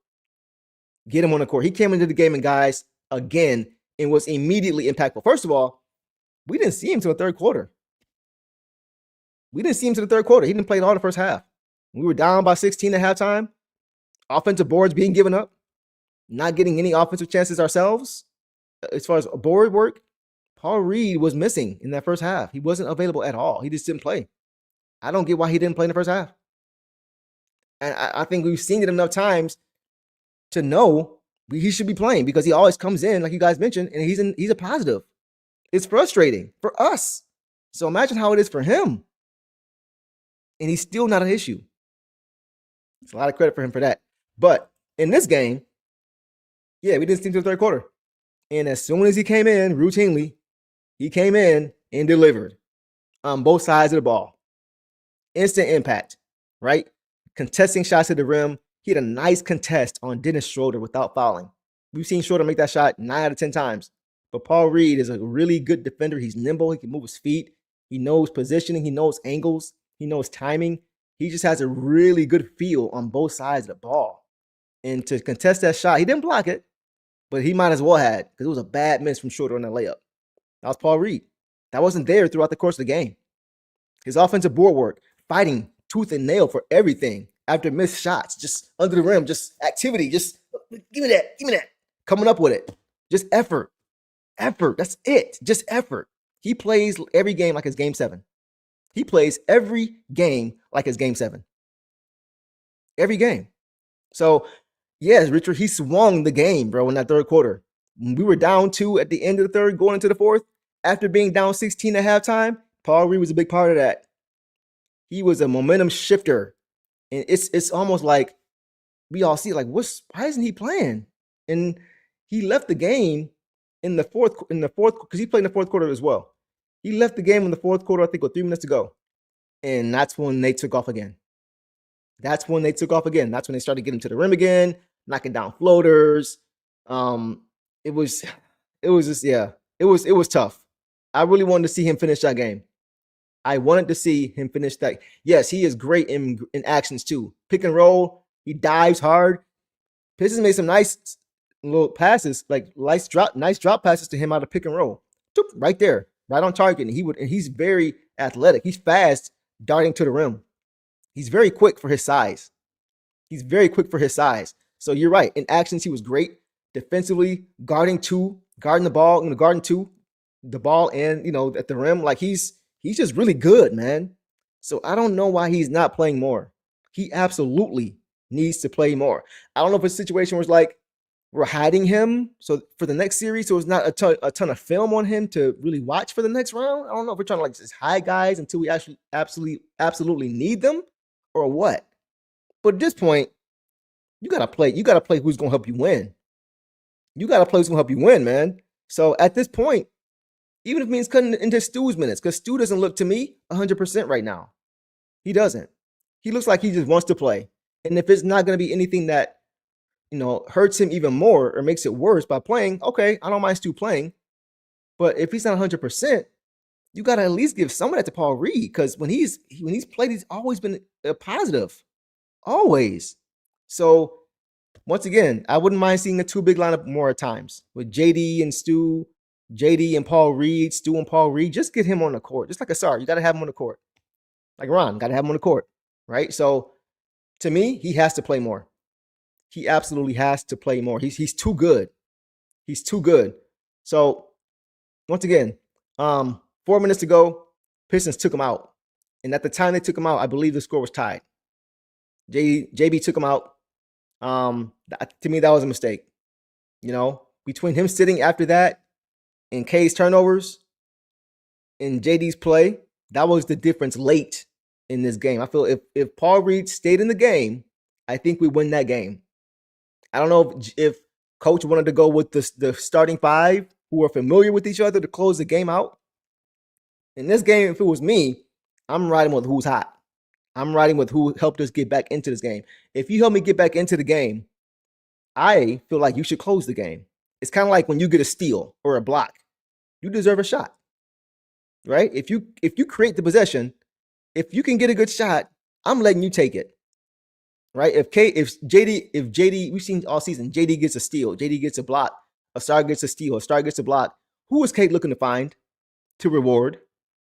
Get him on the court. He came into the game and, guys, again, and was immediately impactful. First of all, we didn't see him till the third quarter. He didn't play at all the first half. We were down by 16 at halftime. Offensive boards being given up. Not getting any offensive chances ourselves. As far as board work, Paul Reed was missing in that first half. He wasn't available at all. He just didn't play. I don't get why he didn't play in the first half. And I think we've seen it enough times to know he should be playing because he always comes in, like you guys mentioned, and he's a positive. It's frustrating for us. So imagine how it is for him. And he's still not an issue. It's a lot of credit for him for that. But in this game, yeah, we didn't see him till the third quarter. And as soon as he came in, routinely, he came in and delivered on both sides of the ball. Instant impact, right? Contesting shots at the rim. He had a nice contest on Dennis Schroeder without fouling. We've seen Schroeder make that shot 9 out of 10 times. But Paul Reed is a really good defender. He's nimble. He can move his feet. He knows positioning. He knows angles. He knows timing. He just has a really good feel on both sides of the ball. And to contest that shot, he didn't block it, but he might as well had, because it was a bad miss from short on that layup. That was Paul Reed. That wasn't there throughout the course of the game. His offensive board work, fighting tooth and nail for everything after missed shots, just under the rim, just activity, just give me that, coming up with it. Just effort. That's it. Just effort. He plays every game like it's game 7. He plays every game like it's game 7. Every game. So, yes, Richard, he swung the game, bro, in that third quarter. When we were down 2 at the end of the third, going into the fourth, after being down 16 at halftime, Paul Reed was a big part of that. He was a momentum shifter. And it's almost like we all see, like, why isn't he playing? And he left the game in the fourth, because he played in the fourth quarter as well. He left the game in the fourth quarter, I think, with 3 minutes to go. And that's when they took off again. That's when they started getting to the rim again, knocking down floaters. It was tough. I really wanted to see him finish that game. I wanted to see him finish that. Yes, he is great in actions too. Pick and roll, he dives hard. Pistons made some nice little passes, like nice drop passes to him out of pick and roll. Right there, right on target. And he's very athletic. He's fast, darting to the rim. He's very quick for his size. So you're right. In actions, he was great. Defensively, guarding the ball, the ball and, at the rim. Like he's just really good, man. So I don't know why he's not playing more. He absolutely needs to play more. I don't know if it's a situation where it's like we're hiding him so for the next series, so it's not a ton of film on him to really watch for the next round. I don't know if we're trying to just hide guys until we actually absolutely need them or what. But at this point, you gotta play. You gotta play who's gonna help you win. Man. So at this point, even if it means cutting into Stu's minutes, because Stu doesn't look to me 100% right now. He doesn't. He looks like he just wants to play. And if it's not going to be anything that, hurts him even more or makes it worse by playing, okay, I don't mind Stu playing. But if he's not 100%, you got to at least give some of that to Paul Reed, because when he's played, he's always been a positive. Always. So, once again, I wouldn't mind seeing a 2 big lineup more at times with JD and Stu. JD and Paul Reed, Stu and Paul Reed, just get him on the court. Just like Ausar, you got to have him on the court. Like Ron, got to have him on the court, right? So, to me, he has to play more. He absolutely has to play more. He's too good. So, once again, 4 minutes to go, Pistons took him out. And at the time they took him out, I believe the score was tied. JB took him out. To me, that was a mistake. Between him sitting after that and Cade's turnovers and JD's play, that was the difference late in this game. I feel if Paul Reed stayed in the game, I think we win that game. I don't know if coach wanted to go with the starting 5 who are familiar with each other to close the game out. In this game, if it was me, I'm riding with who's hot. I'm riding with who helped us get back into this game. If you help me get back into the game, I feel like you should close the game. It's kind of like when you get a steal or a block. You deserve a shot, right? If you create the possession, if you can get a good shot, I'm letting you take it, right? If JD, we've seen all season, JD gets a steal, JD gets a block, Ausar gets a steal, Ausar gets a block. Who is Cade looking to find to reward?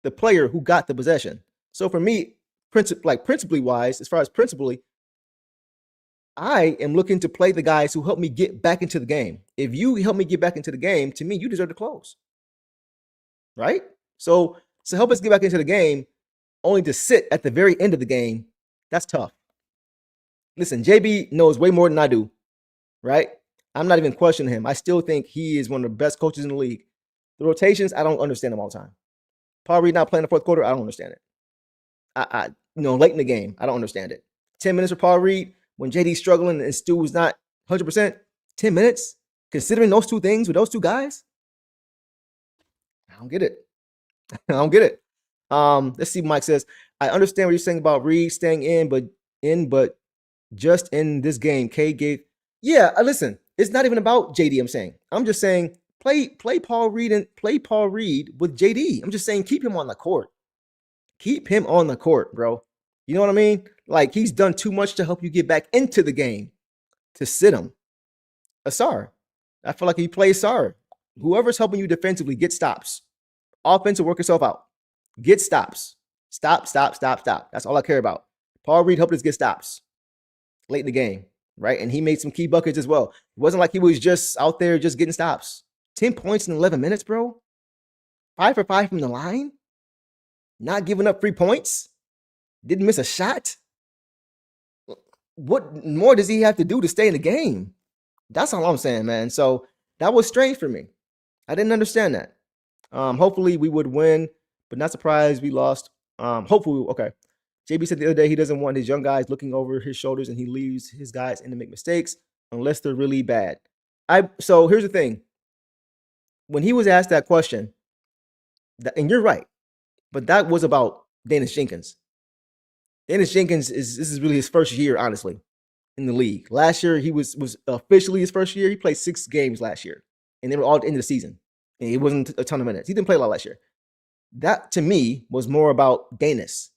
The player who got the possession. So for me, principally wise, as far as principally, I am looking to play the guys who help me get back into the game. If you help me get back into the game, to me, you deserve to close. Right? So help us get back into the game, only to sit at the very end of the game, that's tough. Listen, JB knows way more than I do, right? I'm not even questioning him. I still think he is one of the best coaches in the league. The rotations, I don't understand them all the time. Paul Reed not playing the fourth quarter, I don't understand it. Late in the game, I don't understand it. 10 minutes for Paul Reed when JD's struggling and Stu was not 100%. 10 minutes, considering those two things with those two guys, I don't get it. Let's see. Mike says, I understand what you're saying about Reed staying in, but just in this game, Cade gave. Yeah, listen, it's not even about JD. I'm just saying play Paul Reed with JD. I'm just saying keep him on the court. Keep him on the court, bro. You know what I mean? Like, he's done too much to help you get back into the game to sit him. Ausar, I feel like he plays Ausar. Whoever's helping you defensively, get stops. Offensive, work yourself out. Get stops. Stop. That's all I care about. Paul Reed helped us get stops late in the game, right? And he made some key buckets as well. It wasn't like he was just out there just getting stops. 10 points in 11 minutes, bro. 5 for 5 from the line. Not giving up 3 points. Didn't miss a shot. What more does he have to do to stay in the game? That's all I'm saying, man. So that was strange for me. I didn't understand that. Hopefully we would win, but not surprised we lost. Hopefully, okay. JB said the other day he doesn't want his young guys looking over his shoulders, and he leaves his guys in to make mistakes unless they're really bad. So here's the thing. When he was asked that question, and you're right, but that was about Daniss Jenkins. Daniss Jenkins this is really his first year, honestly, in the league. Last year, he was officially his first year. He played 6 games last year, and they were all at the end of the season. And it wasn't a ton of minutes. He didn't play a lot last year. That, to me, was more about Daniss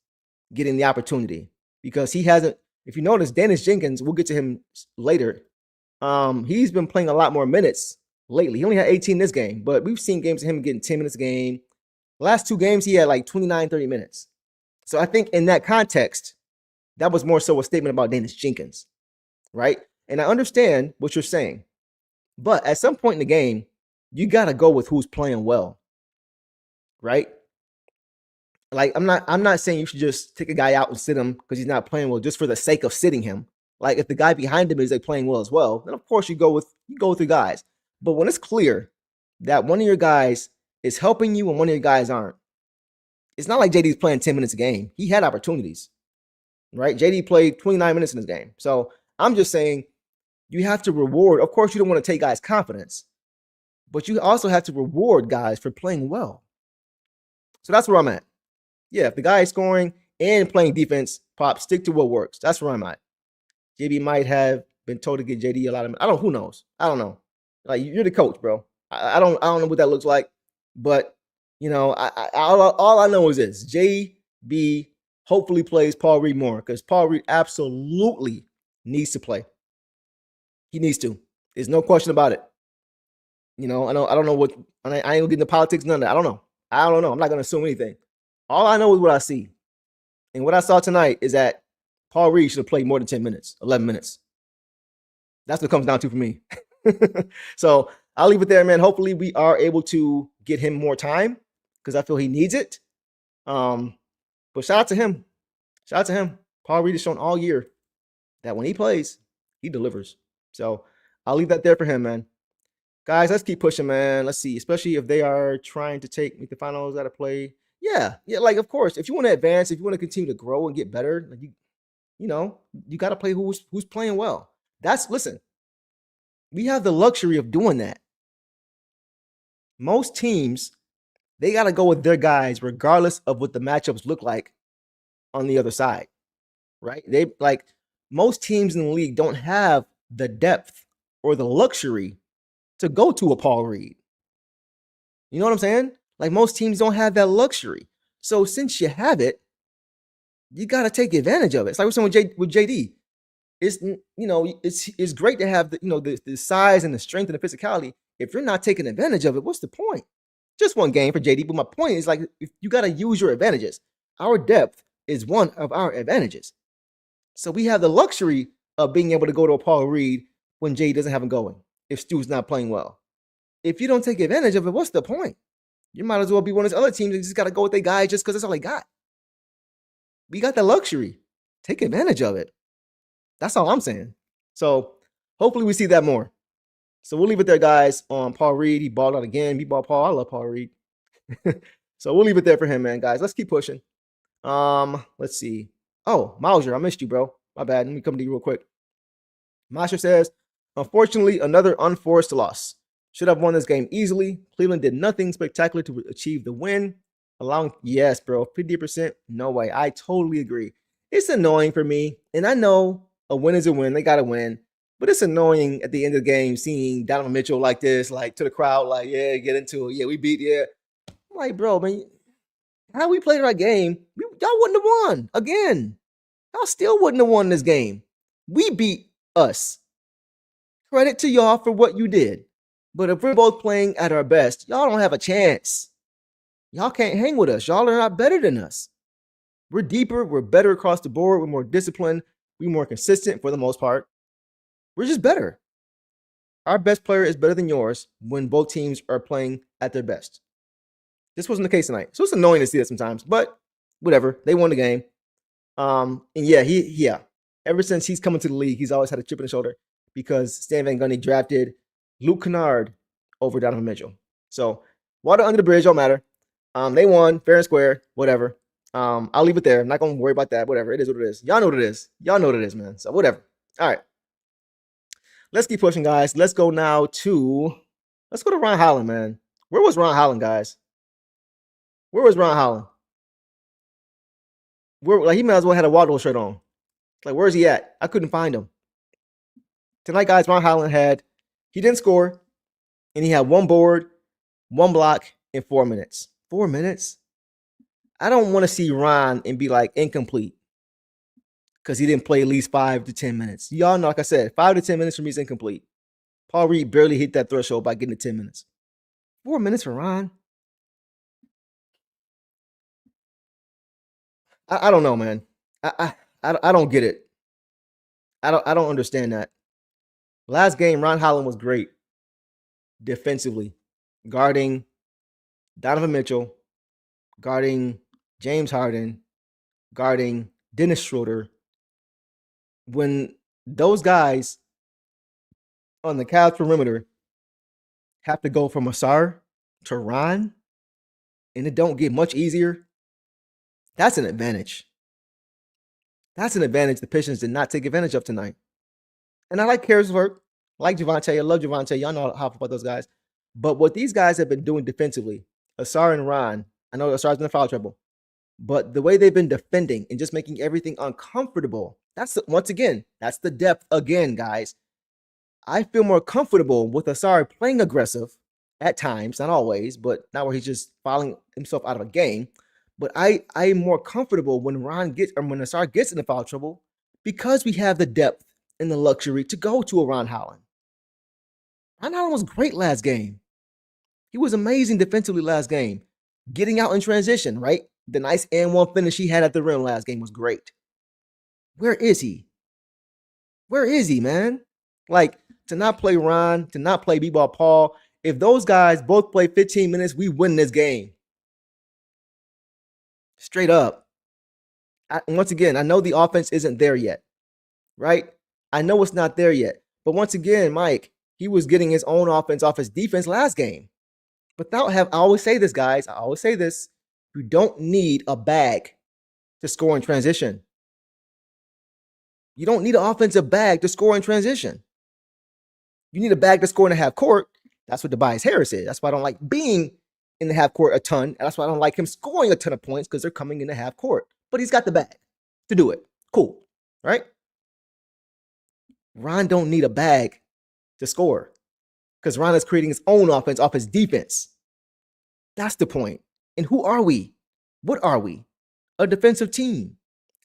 getting the opportunity, because he hasn't, if you notice, Daniss Jenkins, we'll get to him later, he's been playing a lot more minutes lately. He only had 18 this game, but we've seen games of him getting 10 minutes a game. The last 2 games, he had like 29, 30 minutes. So I think in that context, that was more so a statement about Daniss Jenkins, right? And I understand what you're saying, but at some point in the game, you got to go with who's playing well, right? Like, I'm not saying you should just take a guy out and sit him because he's not playing well just for the sake of sitting him. Like, if the guy behind him is like playing well as well, then of course you go with your guys. But when it's clear that one of your guys is helping you and one of your guys aren't, it's not like JD's playing 10 minutes a game. He had opportunities, right? JD played 29 minutes in this game. So I'm just saying you have to reward. Of course, you don't want to take guys' confidence, but you also have to reward guys for playing well. So that's where I'm at. Yeah, if the guy is scoring and playing defense, Pop, stick to what works. That's where I'm at. JB might have been told to get JD a lot of. Who knows? I don't know. Like, you're the coach, bro. I don't know what that looks like, but you know, all I know is this: JB hopefully plays Paul Reed more, because Paul Reed absolutely needs to play. He needs to. There's no question about it. You know, I don't know what. I ain't gonna get into politics, none of that. I don't know. I'm not gonna assume anything. All I know is what I see, and what I saw tonight is that Paul Reed should have played more than 10 minutes, 11 minutes. That's what it comes down to for me. So I'll leave it there, man. Hopefully we are able to get him more time, because I feel he needs it. But shout out to him. Shout out to him. Paul Reed has shown all year that when he plays, he delivers. So I'll leave that there for him, man. Guys, let's keep pushing, man. Let's see, especially if they are trying to make the finals out of play. Yeah, like, of course, if you want to advance, if you want to continue to grow and get better, like, you know, you got to play who's playing well. Listen, we have the luxury of doing that. Most teams, they got to go with their guys regardless of what the matchups look like on the other side, right? Most teams in the league don't have the depth or the luxury to go to a Paul Reed. You know what I'm saying? Like, most teams don't have that luxury. So since you have it, you got to take advantage of it. It's like we're saying with JD. It's great to have the size and the strength and the physicality. If you're not taking advantage of it, what's the point? Just one game for JD, but my point is, like, if you got to use your advantages. Our depth is one of our advantages. So we have the luxury of being able to go to a Paul Reed when JD doesn't have him going, if Stu's not playing well. If you don't take advantage of it, what's the point? You might as well be one of those other teams that just got to go with their guy just because that's all they got. We got the luxury. Take advantage of it. That's all I'm saying. So hopefully we see that more. So we'll leave it there, guys, on Paul Reed. He balled out again. He balled Paul. I love Paul Reed. So we'll leave it there for him, man, guys. Let's keep pushing. Let's see. Oh, Mauser, I missed you, bro. My bad. Let me come to you real quick. Masher says, unfortunately, another unforced loss. Should have won this game easily. Cleveland did nothing spectacular to achieve the win. Yes, bro, 50%. No way. I totally agree. It's annoying for me, and I know a win is a win. They got to win. But it's annoying at the end of the game seeing Donovan Mitchell like this, like to the crowd, like, yeah, get into it. Yeah, we beat, yeah. I'm like, bro, man, how we played our game, y'all wouldn't have won again. Y'all still wouldn't have won this game. We beat us. Credit to y'all for what you did. But if we're both playing at our best, y'all don't have a chance. Y'all can't hang with us. Y'all are not better than us. We're deeper. We're better across the board. We're more disciplined. We're more consistent for the most part. We're just better. Our best player is better than yours when both teams are playing at their best. This wasn't the case tonight. So it's annoying to see that sometimes, but whatever. They won the game. And yeah, ever since he's come into the league, he's always had a chip on his shoulder because Stan Van Gundy drafted Luke Kennard over Donovan Mitchell. So water under the bridge, don't matter. They won fair and square, whatever. I'll leave it there. I'm not going to worry about that. Whatever. It is what it is. Y'all know what it is. Y'all know what it is, man. So whatever. All right. Let's keep pushing, guys. Let's go to Ron Holland, man. Where was Ron Holland, guys? Where was Ron Holland? He might as well had a Waldo shirt on. Like, where's he at? I couldn't find him. Tonight, guys, Ron Holland he didn't score, and he had 1 board, 1 block in 4 minutes. 4 minutes? I don't want to see Ron and be like incomplete because he didn't play at least 5 to 10 minutes. Y'all know, like I said, 5 to 10 minutes for me is incomplete. Paul Reed barely hit that threshold by getting to 10 minutes. 4 minutes for Ron? I don't know, man. I don't get it. I don't understand that. Last game, Ron Holland was great defensively, guarding Donovan Mitchell, guarding James Harden, guarding Dennis Schroeder. When those guys on the Cavs perimeter have to go from Ausar to Ron, and it don't get much easier, that's an advantage. That's an advantage the Pistons did not take advantage of tonight. And I like Caris LeVert. I like Javonte. I love Javonte. Y'all know how I feel about those guys. But what these guys have been doing defensively, Ausar and Ron, I know Ausar's been in foul trouble, but the way they've been defending and just making everything uncomfortable, once again, that's the depth again, guys. I feel more comfortable with Ausar playing aggressive at times, not always, but not where he's just fouling himself out of a game. But I'm more comfortable when Ausar gets into foul trouble because we have the depth and the luxury to go to a Ron Holland. Ron Holland was great last game. He was amazing defensively last game. Getting out in transition, right? The nice and one finish he had at the rim last game was great. Where is he? Where is he, man? Like, to not play Ron, to not play B-Ball Paul, if those guys both play 15 minutes, we win this game. Straight up. Once again, I know the offense isn't there yet, right? I know it's not there yet. But once again, Mike, he was getting his own offense off his defense last game. I always say this, guys. I always say this. You don't need a bag to score in transition. You don't need an offensive bag to score in transition. You need a bag to score in the half court. That's what Tobias Harris is. That's why I don't like being in the half court a ton. And that's why I don't like him scoring a ton of points because they're coming in the half court. But he's got the bag to do it. Cool. Right? Ron don't need a bag to score because Ron is creating his own offense off his defense. That's the point. And who are we? What are we? A defensive team.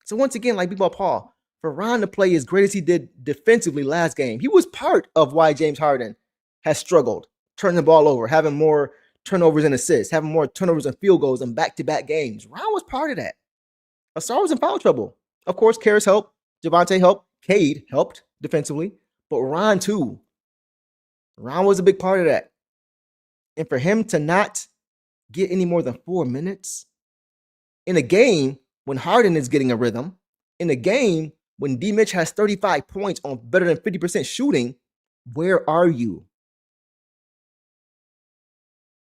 So once again, like B-Ball Paul, for Ron to play as great as he did defensively last game, he was part of why James Harden has struggled, turning the ball over, having more turnovers and assists, having more turnovers and field goals in back-to-back games. Ron was part of that. Ausar was in foul trouble. Of course, Caris helped. Javonte helped. Cade helped defensively. But Ron, too. Ron was a big part of that. And for him to not get any more than 4 minutes in a game when Harden is getting a rhythm, in a game when D. Mitch has 35 points on better than 50% shooting, where are you?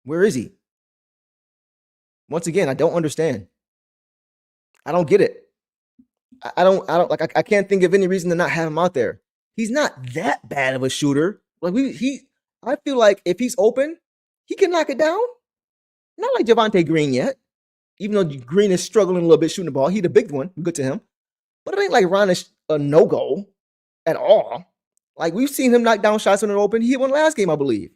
Where is he? Once again, I don't understand. I don't get it. I can't think of any reason to not have him out there. He's not that bad of a shooter. I feel like if he's open, he can knock it down. Not like Javonte Green yet. Even though Green is struggling a little bit shooting the ball. He's the big one. Good to him. But it ain't like Ron is a no-go at all. Like, we've seen him knock down shots when they're open. He hit one last game, I believe.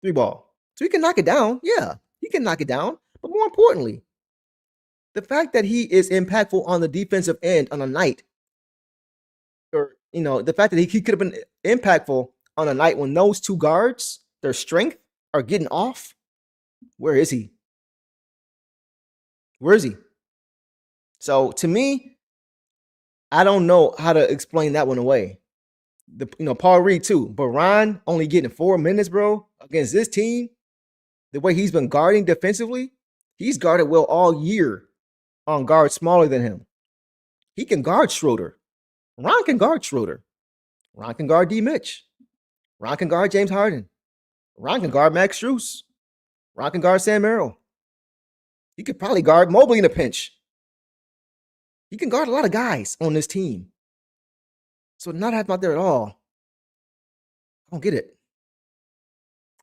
3 ball. So he can knock it down. Yeah, he can knock it down. But more importantly, The fact that he is impactful on the defensive end on a night, or the fact that he could have been impactful on a night when those two guards, their strength, are getting off. Where is he? Where is he? So to me, I don't know how to explain that one away. Paul Reed too, but Ron only getting 4 minutes, bro, against this team. The way he's been guarding defensively, he's guarded well all year on guards smaller than him. He can guard Schroeder. Ron can guard Schroeder. Ron can guard D. Mitch. Ron can guard James Harden. Ron can guard Max Strus. Ron can guard Sam Merrill. He could probably guard Mobley in a pinch. He can guard a lot of guys on this team. So not have him out there at all, I don't get it.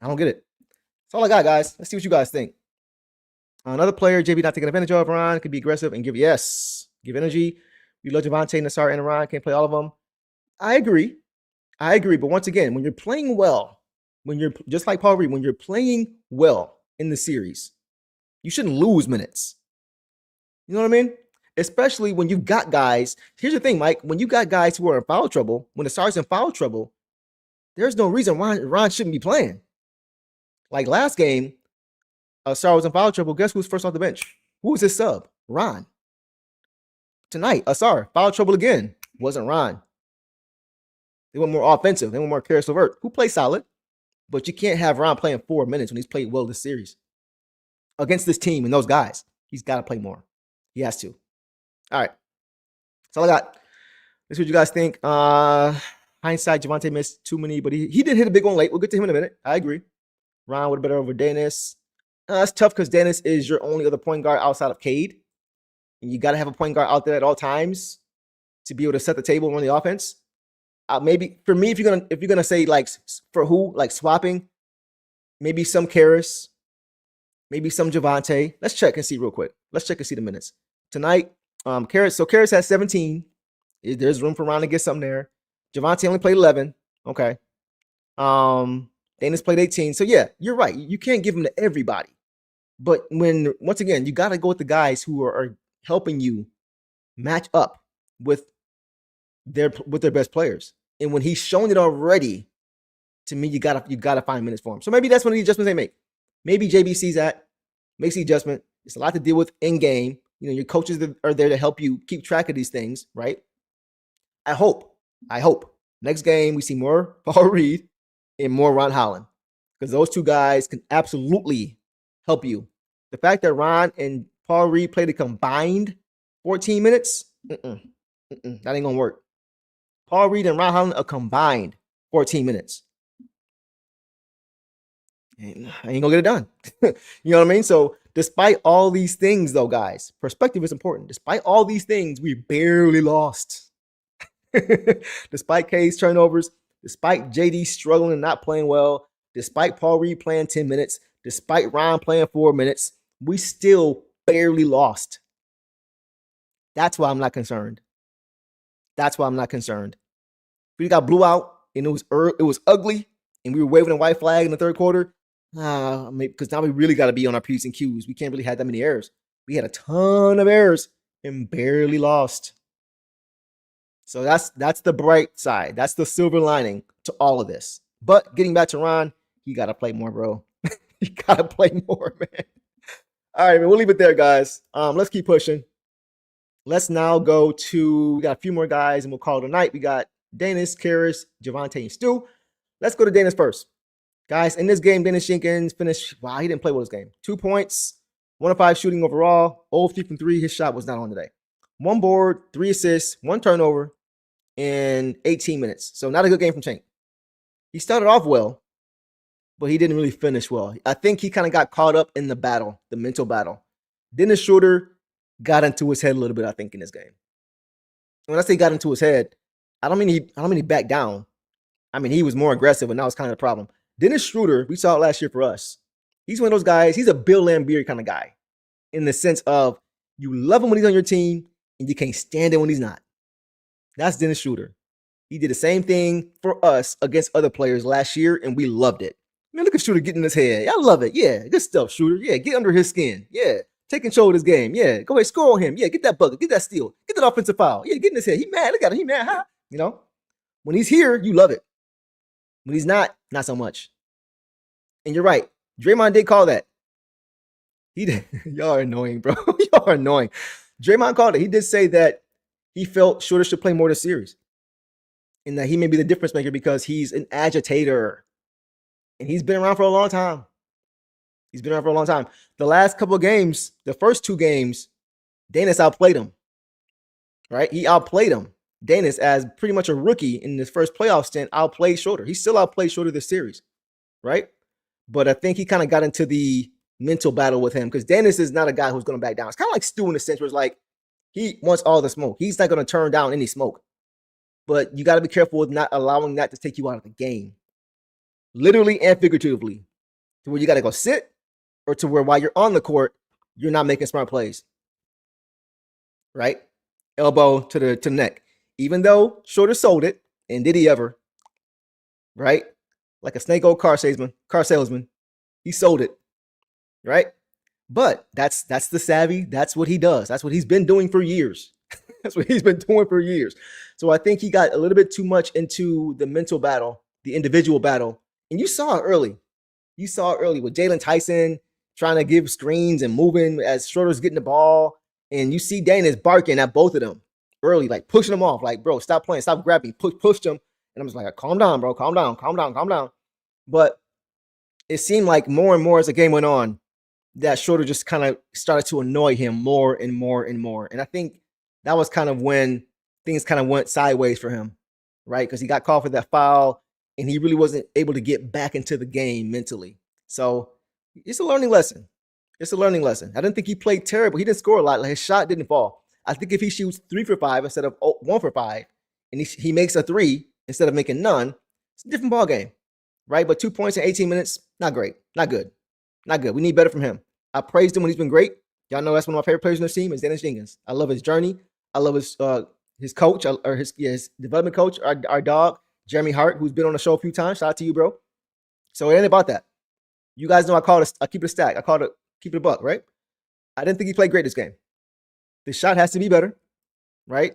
That's all I got, guys. Let's see what you guys think. Another player, JB not taking advantage of. Ron could be aggressive and give energy. We love Javonte, Nassar, and Ron. Can't play all of them. I agree. But once again, when you're playing well, when you're just like Paul Reed, when you're playing well in the series, you shouldn't lose minutes. You know what I mean? Especially when you've got guys. Here's the thing, Mike. When you got guys who are in foul trouble, when the Stars in foul trouble, there's no reason Ron shouldn't be playing. Like last game, Star was in foul trouble. Guess who's first off the bench? Who was his sub? Ron. Tonight, Ausar, foul trouble again. Wasn't Ron. They went more offensive. They went more Caris LeVert, who played solid. But you can't have Ron playing 4 minutes when he's played well this series. Against this team and those guys, he's got to play more. He has to. All right. That's all I got. Let's see what you guys think. Hindsight, Javonte missed too many, but he did hit a big one late. We'll get to him in a minute. I agree. Ron would have been over Daniss. That's tough because Daniss is your only other point guard outside of Cade. And you got to have a point guard out there at all times to be able to set the table and run the offense. Maybe for me, if you're gonna say like for who, like swapping, maybe some Caris, maybe some Javonte. Let's check and see real quick. Let's check and see the minutes tonight. Caris. So Caris has 17. There's room for Ron to get something there. Javonte only played 11. Okay. Daniss played 18. So yeah, you're right. You can't give them to everybody. But once again, you got to go with the guys who are helping you match up with their best players. And when he's shown it already, to me, you gotta find minutes for him. So maybe that's one of the adjustments they make. Maybe JB sees that, makes the adjustment. It's a lot to deal with in game. Your coaches are there to help you keep track of these things, right? I hope next game we see more Paul Reed and more Ron Holland, because those two guys can absolutely help you. The fact that Ron and Paul Reed played a combined 14 minutes, that ain't gonna work. Paul Reed and Ron Holland a combined 14 minutes. And I ain't gonna get it done. You know what I mean? So despite all these things, though, guys, perspective is important. Despite all these things, we barely lost. Despite Cade's turnovers, despite JD struggling and not playing well, despite Paul Reed playing 10 minutes, despite Ron playing 4 minutes, we still barely lost. That's why I'm not concerned. We got blew out, and it was ugly, and we were waving a white flag in the third quarter. Because now we really got to be on our P's and Q's. We can't really have that many errors. We had a ton of errors and barely lost. So that's the bright side. That's the silver lining to all of this. But getting back to Ron, he got to play more, bro. He got to play more, man. All right, man, we'll leave it there, guys. Let's keep pushing. Let's now go to, we got a few more guys, and we'll call it a night. We got Daniss, Caris, Javonte, and Stu. Let's go to Daniss first. Guys, in this game, Daniss Jenkins finished, he didn't play well this game. 2 points, 1 of 5 shooting overall, 0 of 3 from 3. His shot was not on today. 1 board, 3 assists, 1 turnover in 18 minutes. So not a good game from Tank. He started off well, but he didn't really finish well. I think he kind of got caught up in the battle, the mental battle. Dennis Schroeder got into his head a little bit, I think, in this game. When I say got into his head, I don't mean he backed down. I mean, he was more aggressive, and that was kind of the problem. Dennis Schroeder, we saw it last year for us. He's one of those guys. He's a Bill Laimbeer kind of guy in the sense of you love him when he's on your team and you can't stand it when he's not. That's Dennis Schroeder. He did the same thing for us against other players last year, and we loved it. Man, look at Schroeder getting in his head. I love it. Yeah, good stuff, Schroeder. Yeah, get under his skin. Yeah, take control of this game. Yeah, go ahead, score on him. Yeah, get that bucket, get that steal, get that offensive foul. Yeah, get in his head. He mad. Look at him. He mad. Huh? You know, when he's here, you love it. When he's not so much. And you're right. Draymond did call that. He did. Y'all are annoying, bro. Y'all are annoying. Draymond called it. He did say that he felt Shorter should play more of the series. And that he may be the difference maker because he's an agitator. And he's been around for a long time. The last couple of games, the first 2 games, Daniss outplayed him. Right? He outplayed him. Daniss, as pretty much a rookie in his first playoff stint, outplayed Shorter. He still outplayed Shorter this series. Right? But I think he kind of got into the mental battle with him because Daniss is not a guy who's going to back down. It's kind of like Stu in a sense where it's like he wants all the smoke. He's not going to turn down any smoke. But you got to be careful with not allowing that to take you out of the game. Literally and figuratively. To where you got to go sit or to where while you're on the court, you're not making smart plays. Right? Elbow to the neck. Even though Shorter sold it, and did he ever? Right? Like a snake old car salesman. He sold it. Right? But that's the savvy. That's what he does. That's what he's been doing for years. So I think he got a little bit too much into the mental battle, the individual battle. And you saw it early. With Jalen Tyson trying to give screens and moving as Schroeder's getting the ball. And you see Daniss barking at both of them early, like pushing them off. Like, bro, stop playing, stop grabbing, pushed them. And I'm just like, calm down, bro, calm down. But it seemed like more and more as the game went on, that Shorter just kind of started to annoy him more and more and more. And I think that was kind of when things kind of went sideways for him, right? Because he got called for that foul and he really wasn't able to get back into the game mentally. So it's a learning lesson. I didn't think he played terrible. He didn't score a lot. Like his shot didn't fall. I think if he shoots 3 for 5 instead of 1 for 5 and he makes a 3 instead of making none, it's a different ball game, right? But 2 points in 18 minutes, not great, not good. We need better from him. I praised him when he's been great. Y'all know that's one of my favorite players on the team is Daniss Jenkins. I love his journey. I love his coach or his development coach, our dog, Jeremy Hart, who's been on the show a few times. Shout out to you, bro. So it ain't about that. You guys know I keep it a stack. I call it keep it a buck, right? I didn't think he played great this game. The shot has to be better, right?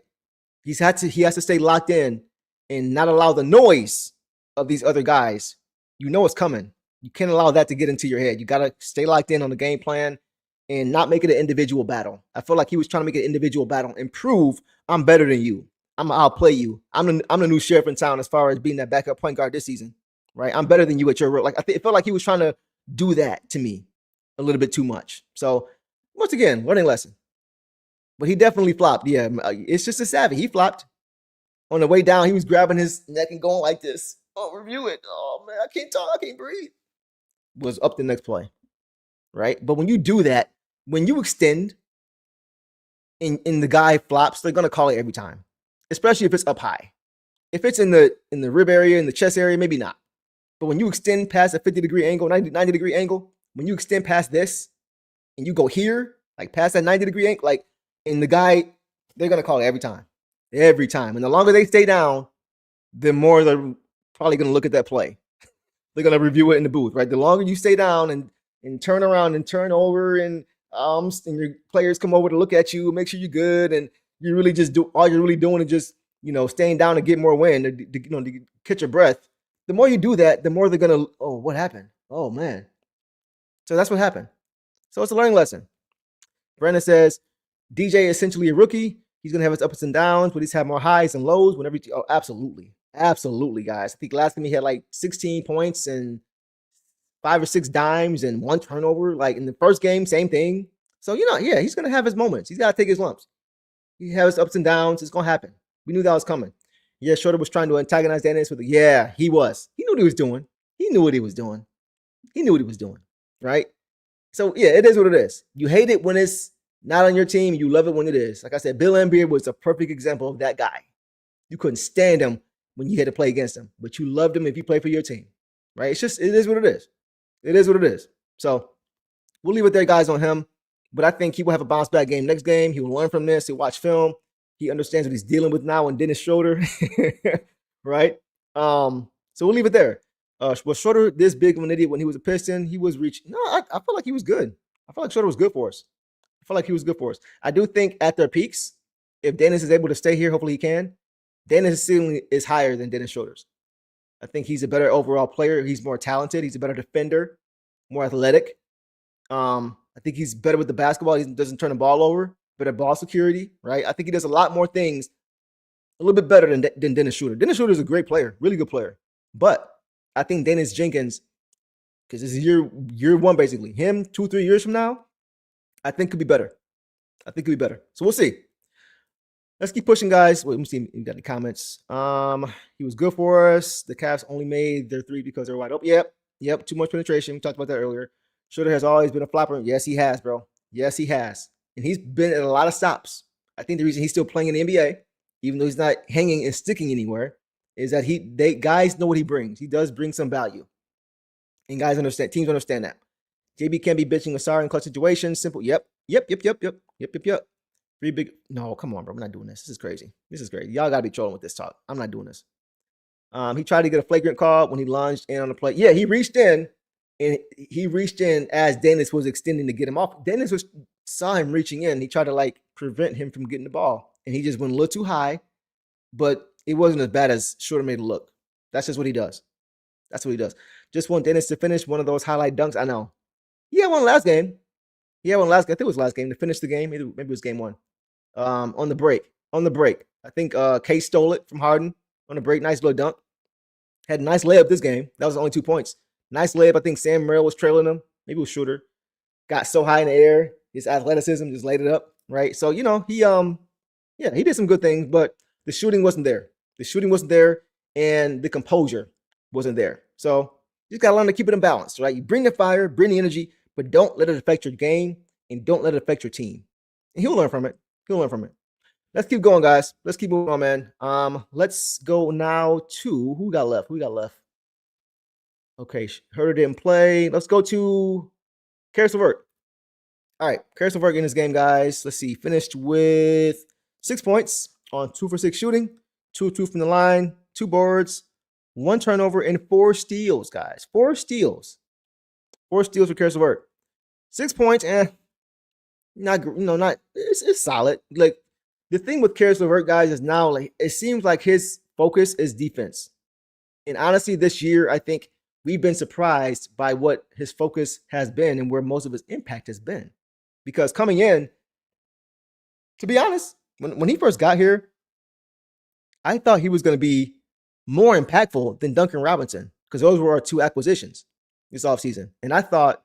He has to stay locked in and not allow the noise of these other guys. You know it's coming. You can't allow that to get into your head. You got to stay locked in on the game plan and not make it an individual battle. I feel like he was trying to make it an individual battle and prove I'm better than you. I'll play you. I'm the new sheriff in town as far as being that backup point guard this season, right? I'm better than you at your role. Like it felt like he was trying to do that to me a little bit too much. So once again, learning lesson. But he definitely flopped. Yeah, it's just a savvy. He flopped. On the way down, he was grabbing his neck and going like this. Oh, review it. Oh, man, I can't talk. I can't breathe. Was up the next play, right? But when you do that, when you extend and the guy flops, they're going to call it every time, especially if it's up high. If it's in the rib area, in the chest area, maybe not. But when you extend past a 50-degree angle, 90-degree angle, when you extend past this and you go here, like past that 90-degree angle, like in the guy, they're going to call it every time. Every time. And the longer they stay down, the more they're probably going to look at that play. They're going to review it in the booth, right? The longer you stay down and turn around and turn over and your players come over to look at you, make sure you're good, and you really just do all you're really doing is just, staying down to get more wind, to catch your breath. The more you do that, the more they're going to, oh, what happened? Oh, man. So that's what happened. So it's a learning lesson. Brandon says, DJ is essentially a rookie. He's going to have his ups and downs, but he's had more highs and lows whenever. Oh, absolutely. Absolutely, guys. I think last game he had like 16 points and 5 or 6 dimes and 1 turnover. Like in the first game, same thing. So, yeah, he's going to have his moments. He's got to take his lumps. He has his ups and downs. It's going to happen. We knew that was coming. Yeah, Shorter was trying to antagonize Daniss with he was. He knew what he was doing. He knew what he was doing, right? So, yeah, it is what it is. You hate it when it's not on your team. You love it when it is. Like I said, Bill Embiid was a perfect example of that guy. You couldn't stand him when you had to play against him, but you loved him if you played for your team, right? It is what it is. It is what it is. So we'll leave it there, guys, on him. But I think he will have a bounce back game next game. He will learn from this. He'll watch film. He understands what he's dealing with now on Daniss Schroeder, right? So we'll leave it there. Was Schroeder this big of an idiot when he was a Piston? He was reaching. No, I felt like he was good. I felt like Schroeder was good for us. felt like he was good for us. I do think at their peaks, if Daniss is able to stay here, hopefully he can, Daniss' ceiling is higher than Dennis Schroeder's. I think he's a better overall player. He's more talented. He's a better defender, more athletic. I think he's better with the basketball. He doesn't turn the ball over, better ball security, right? I think he does a lot more things a little bit better than Dennis Schroeder. Dennis Schroeder is a great player, really good player. But I think Daniss Jenkins, because this is year one basically, him 2-3 years from now, I think could be better. I think could be better. So we'll see. Let's keep pushing, guys. Wait, let me see if you got any comments. He was good for us. The Cavs only made their three because they're wide open. Yep. Too much penetration. We talked about that earlier. Schroeder has always been a flopper. Yes, he has, bro. Yes, he has. And he's been at a lot of stops. I think the reason he's still playing in the NBA, even though he's not hanging and sticking anywhere, is that guys know what he brings. He does bring some value. And guys understand, teams understand that. JB can't be bitching Ausar in clutch situations. Simple. Yep. No, come on, bro. I'm not doing this. This is crazy. Y'all gotta be trolling with this talk. I'm not doing this. He tried to get a flagrant call when he lunged in on the play. Yeah, he reached in as Daniss was extending to get him off. Daniss saw him reaching in. He tried to prevent him from getting the ball, and he just went a little too high. But it wasn't as bad as Schroeder made it look. That's just what he does. Just want Daniss to finish one of those highlight dunks. I know. He had one last game. I think it was last game to finish the game. Maybe it was game one. On the break. I think Cade stole it from Harden on the break. Nice little dunk. Had a nice layup this game. That was only 2 points. Nice layup. I think Sam Merrill was trailing him. Maybe it was Schroeder. Got so high in the air. His athleticism just laid it up. Right. So, he did some good things, but the shooting wasn't there. And the composure wasn't there. So you just got to learn to keep it in balance, right? You bring the fire, bring the energy, but don't let it affect your game and don't let it affect your team. And he'll learn from it. Let's keep going, guys. Let's keep moving on, man. Let's go now to who we got left. Okay, Herder didn't play. Let's go to Caris LeVert. All right, Caris LeVert in this game, guys. Let's see. Finished with 6 points on 2 for 6 shooting, 2-2 from the line, 2 boards, 1 turnover, and 4 steals, guys. 4 steals. 4 steals for Caris LeVert. 6 points, it's solid. Like, the thing with Caris LeVert, guys, is now it seems like his focus is defense. And honestly, this year, I think we've been surprised by what his focus has been and where most of his impact has been. Because coming in, to be honest, when he first got here, I thought he was going to be more impactful than Duncan Robinson, because those were our 2 acquisitions this offseason. And I thought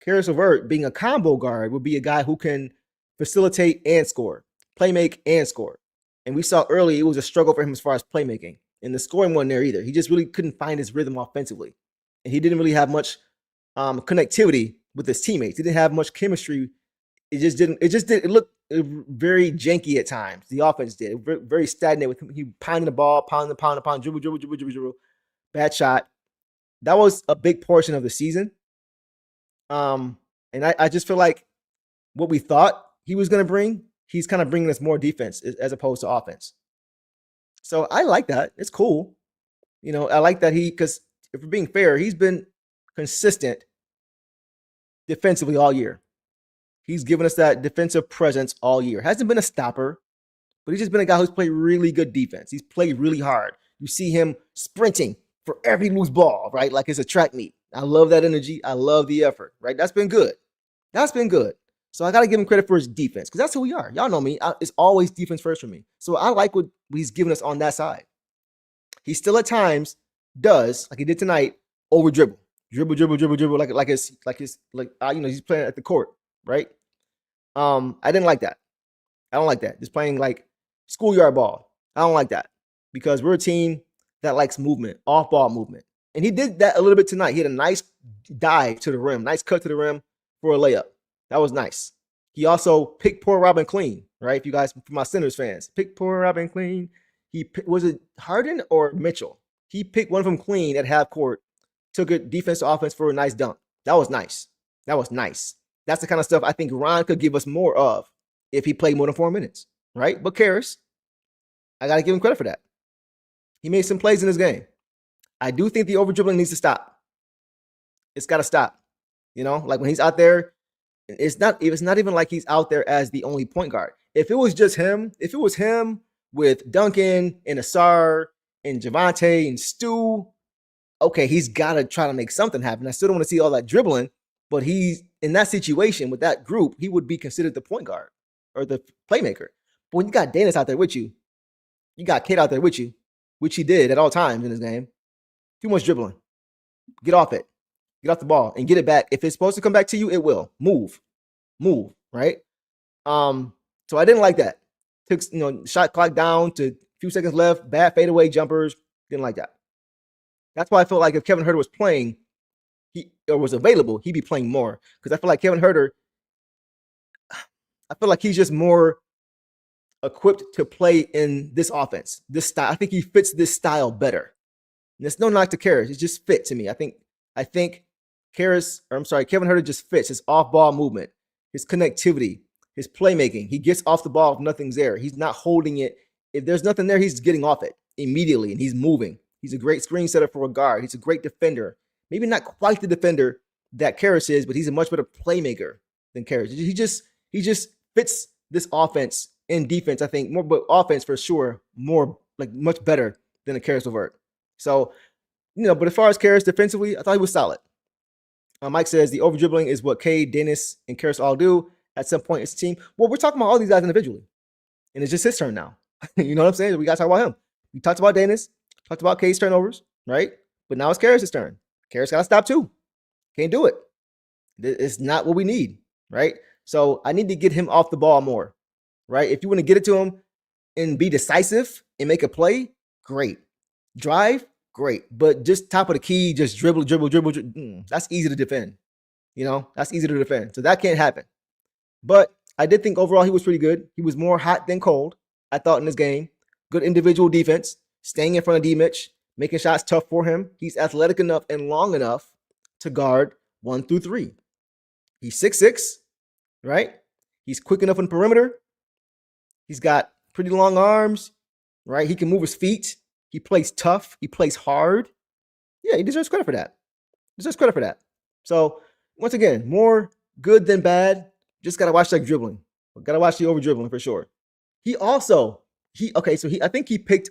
Caris LeVert, being a combo guard, would be a guy who can facilitate and score, playmake and score. And we saw early it was a struggle for him as far as playmaking. And the scoring wasn't there either. He just really couldn't find his rhythm offensively. And he didn't really have much connectivity with his teammates. He didn't have much chemistry. It looked very janky at times. The offense did. Very stagnant with him. He pounding the ball, pound, dribble. Bad shot. That was a big portion of the season. And I just feel like what we thought he was going to bring, he's kind of bringing us more defense as opposed to offense. So I like that. It's cool. I like that because if we're being fair, he's been consistent defensively all year. He's given us that defensive presence all year. Hasn't been a stopper, but he's just been a guy who's played really good defense. He's played really hard. You see him sprinting for every loose ball, right? Like it's a track meet. I love that energy. I love the effort, right? That's been good. So I got to give him credit for his defense because that's who we are. Y'all know me. It's always defense first for me. So I like what he's given us on that side. He still at times does, like he did tonight, over dribble, he's playing at the court, right? I didn't like that. I don't like that. Just playing like schoolyard ball. I don't like that because we're a team that likes movement, off-ball movement. And he did that a little bit tonight. He had a nice dive to the rim, nice cut to the rim for a layup. That was nice. He also picked poor Robin clean, right? If you guys, for my Sinners fans, picked poor Robin clean. Was it Harden or Mitchell? He picked one of them clean at half court, took it defense to offense for a nice dunk. That was nice. That's the kind of stuff I think Ron could give us more of if he played more than 4 minutes, right? But Caris, I got to give him credit for that. He made some plays in this game. I do think the over dribbling needs to stop. It's got to stop. Like when he's out there It's not even like he's out there as the only point guard. If it was just him, if it was him with Duncan and Ausar and Javonte and Stu, okay, he's got to try to make something happen. I still don't want to see all that dribbling, but he's in that situation with that group, he would be considered the point guard or the playmaker. But when you got Daniss out there with you, you got Cade out there with you, which he did at all times in his game. Too much dribbling. Get off it. Get off the ball and get it back. If it's supposed to come back to you, it will. Move, right? So I didn't like that. Took, shot clock down to a few seconds left, bad fadeaway jumpers. Didn't like that. That's why I felt like if Kevin Huerter was playing, or was available, he'd be playing more. Because I feel like Kevin Huerter, I feel like he's just more equipped to play in this offense, this style. I think he fits this style better. And it's no knock to Caris. It just fit to me. I think Kevin Huerter just fits his off-ball movement, his connectivity, his playmaking. He gets off the ball if nothing's there. He's not holding it. If there's nothing there, he's getting off it immediately, and he's moving. He's a great screen setter for a guard. He's a great defender. Maybe not quite the defender that Caris is, but he's a much better playmaker than Caris. He just fits this offense and defense, I think, more, but offense for sure, more like much better than a Caris LeVert. So, but as far as Caris defensively, I thought he was solid. Mike says the over dribbling is what Cade, Daniss, and Caris all do. At some point, it's a team. Well, we're talking about all these guys individually, and it's just his turn now. You know what I'm saying? We got to talk about him. We talked about Daniss, talked about Cade's turnovers, right? But now it's Caris' turn. Caris got to stop too. Can't do it. It's not what we need, right? So I need to get him off the ball more, right? If you want to get it to him and be decisive and make a play, great. Drive, great. But just top of the key, just dribble. That's easy to defend. That's easy to defend. So that can't happen. But I did think overall he was pretty good. He was more hot than cold, I thought, in this game. Good individual defense, staying in front of D-Mitch, making shots tough for him. He's athletic enough and long enough to guard 1 through 3. He's 6'6", right? He's quick enough on the perimeter. He's got pretty long arms, right? He can move his feet. He plays tough. He plays hard. Yeah, he deserves credit for that. So, once again, more good than bad. Just got to watch that dribbling. Got to watch the over dribbling for sure. I think he picked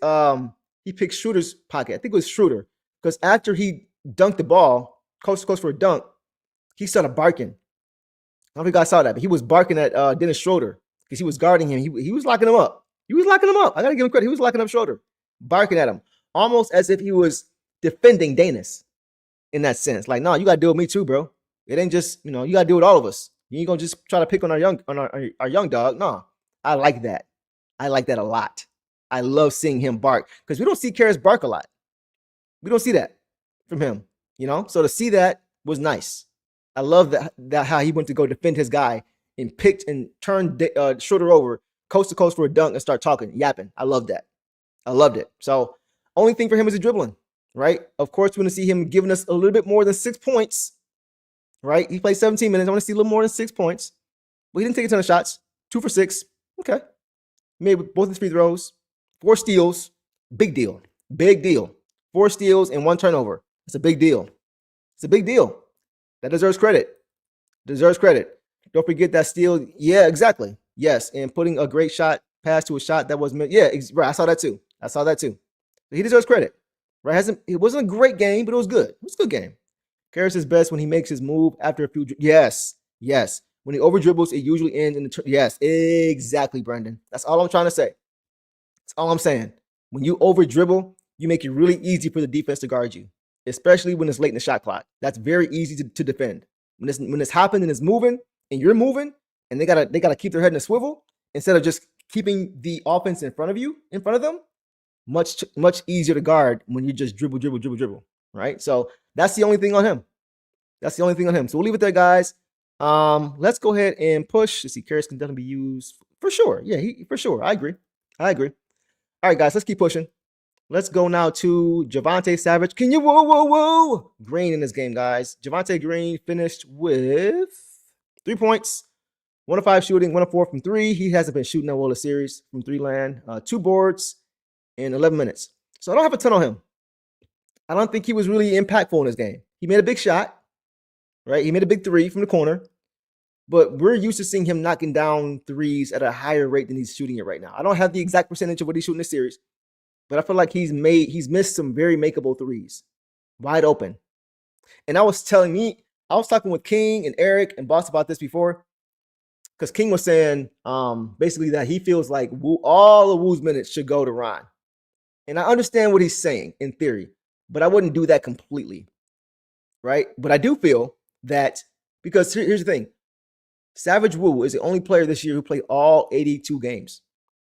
Schroeder's pocket. I think it was Schroeder, because after he dunked the ball, coast to coast for a dunk, he started barking. I don't know if you guys saw that, but he was barking at Dennis Schroeder because he was guarding him. He was locking him up. I got to give him credit. He was locking up Schroeder, barking at him, almost as if he was defending Daniss in that sense. Like, no, you got to deal with me too, bro. It ain't just, you got to deal with all of us. You ain't gonna just try to pick on our young dog. No, I like that. I like that a lot. I love seeing him bark because we don't see Caris bark a lot. We don't see that from him, So to see that was nice. I love that how he went to go defend his guy and picked and turned Schroeder over coast to coast for a dunk and start talking, yapping. I love that. I loved it. So only thing for him is the dribbling, right? Of course, we're gonna see him giving us a little bit more than 6 points. Right? He played 17 minutes. I want to see a little more than 6 points. But he didn't take a ton of shots. 2 for 6. Okay. Made both his free throws. 4 steals. Big deal. 4 steals and 1 turnover. It's a big deal. That deserves credit. Don't forget that steal. Yeah, exactly. Yes. And putting a great shot pass to a shot that was meant. Yeah, right. I saw that too. But he deserves credit. Right? It wasn't a great game, but it was good. It was a good game. Caris is best when he makes his move after a few. Yes. When he over dribbles, it usually ends in the. Yes, exactly, Brendan. That's all I'm trying to say. That's all I'm saying. When you over dribble, you make it really easy for the defense to guard you, especially when it's late in the shot clock. That's very easy to defend. When it's happening and it's moving and you're moving, and they gotta keep their head in a swivel instead of just keeping the offense in front of them. Much easier to guard when you just dribble. Right? So that's the only thing on him. So we'll leave it there, guys. Let's go ahead and push. Let's see, Caris can definitely be used for sure. Yeah, for sure. I agree. All right, guys, let's keep pushing. Let's go now to Javonte Savage. Can you whoa Green in this game, guys? Javonte Green finished with 3 points, 1 of 5 shooting, 1 of 4 from 3. He hasn't been shooting that well this series from 3 land. 2 boards in 11 minutes. So I don't have a ton on him. I don't think he was really impactful in this game. He made a big shot, right? He made a big 3 from the corner. but we're used to seeing him knocking down threes at a higher rate than he's shooting it right now. I don't have the exact percentage of what he's shooting this series, but I feel like he's missed some very makeable threes, wide open. And I was talking with King and Eric and Boss about this before, because King was saying basically that he feels like all of Wu's minutes should go to Ron. And I understand what he's saying in theory, but I wouldn't do that completely, right? But I do feel that, because here's the thing. Savage Wu is the only player this year who played all 82 games.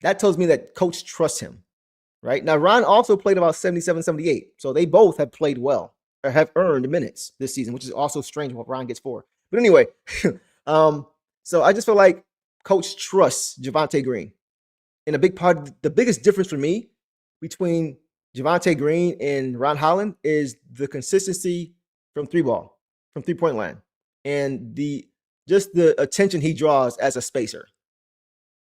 That tells me that coach trusts him, right? Now, Ron also played about 77, 78. So they both have played well or have earned minutes this season, which is also strange what Ron gets for. But anyway, so I just feel like coach trusts Javonte Green. And a big part, the biggest difference for me between Javonte Green and Ron Holland is the consistency from three-point line, and the attention he draws as a spacer,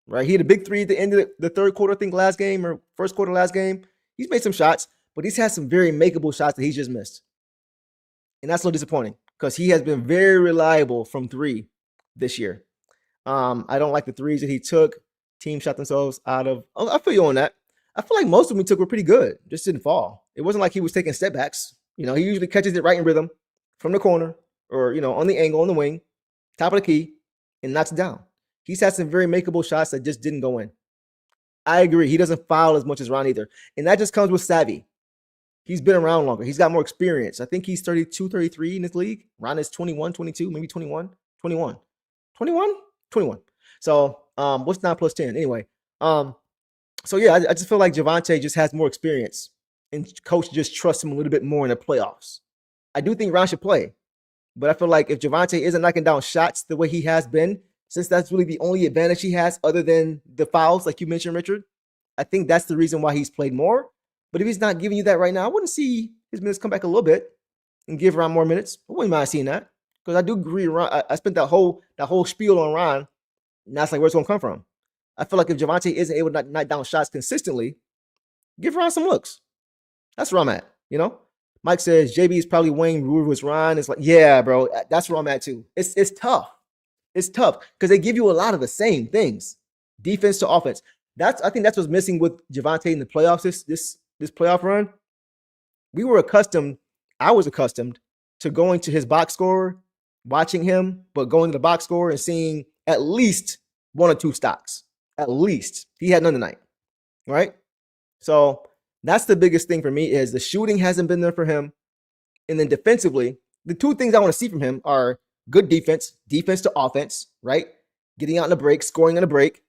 right? He had a big three at the end of the third quarter, I think last game, or first quarter last game. He's made some shots, but he's had some very makeable shots that he's just missed. And that's so disappointing because he has been very reliable from three this year. I don't like the threes that he took. Team shot themselves out of. I feel you on that. I feel like most of them he took were pretty good, just didn't fall. It wasn't like he was taking step backs. He usually catches it right in rhythm from the corner or, on the angle, on the wing, top of the key, and knocks it down. He's had some very makeable shots that just didn't go in. I agree. He doesn't foul as much as Ron either. And that just comes with savvy. He's been around longer. He's got more experience. I think he's 32, 33 in this league. Ron is 21, 22, maybe 21, 21. 21? 21. So what's 9 plus 10? Anyway, so yeah, I just feel like Javonte just has more experience and coach just trusts him a little bit more in the playoffs. I do think Ron should play, but I feel like if Javonte isn't knocking down shots the way he has been, since that's really the only advantage he has other than the fouls, like you mentioned, Richard, I think that's the reason why he's played more. But if he's not giving you that right now, I wouldn't see his minutes come back a little bit and give Ron more minutes. I wouldn't mind seeing that because I do agree. Ron, I spent that whole spiel on Ron, and that's like where it's going to come from. I feel like if Javonte isn't able to knock down shots consistently, give Ron some looks. That's where I'm at, Mike says JB is probably Wayne Ruler's Ron. It's like, yeah, bro, that's where I'm at too. It's tough. It's tough because they give you a lot of the same things, defense to offense. I think that's what's missing with Javonte in the playoffs. This playoff run, I was accustomed to going to his box score, watching him, but going to the box score and seeing at least one or two stocks. At least he had none tonight, right? So that's the biggest thing for me is the shooting hasn't been there for him. And then defensively, the two things I want to see from him are good defense to offense, right? Getting out in the break, scoring on a break,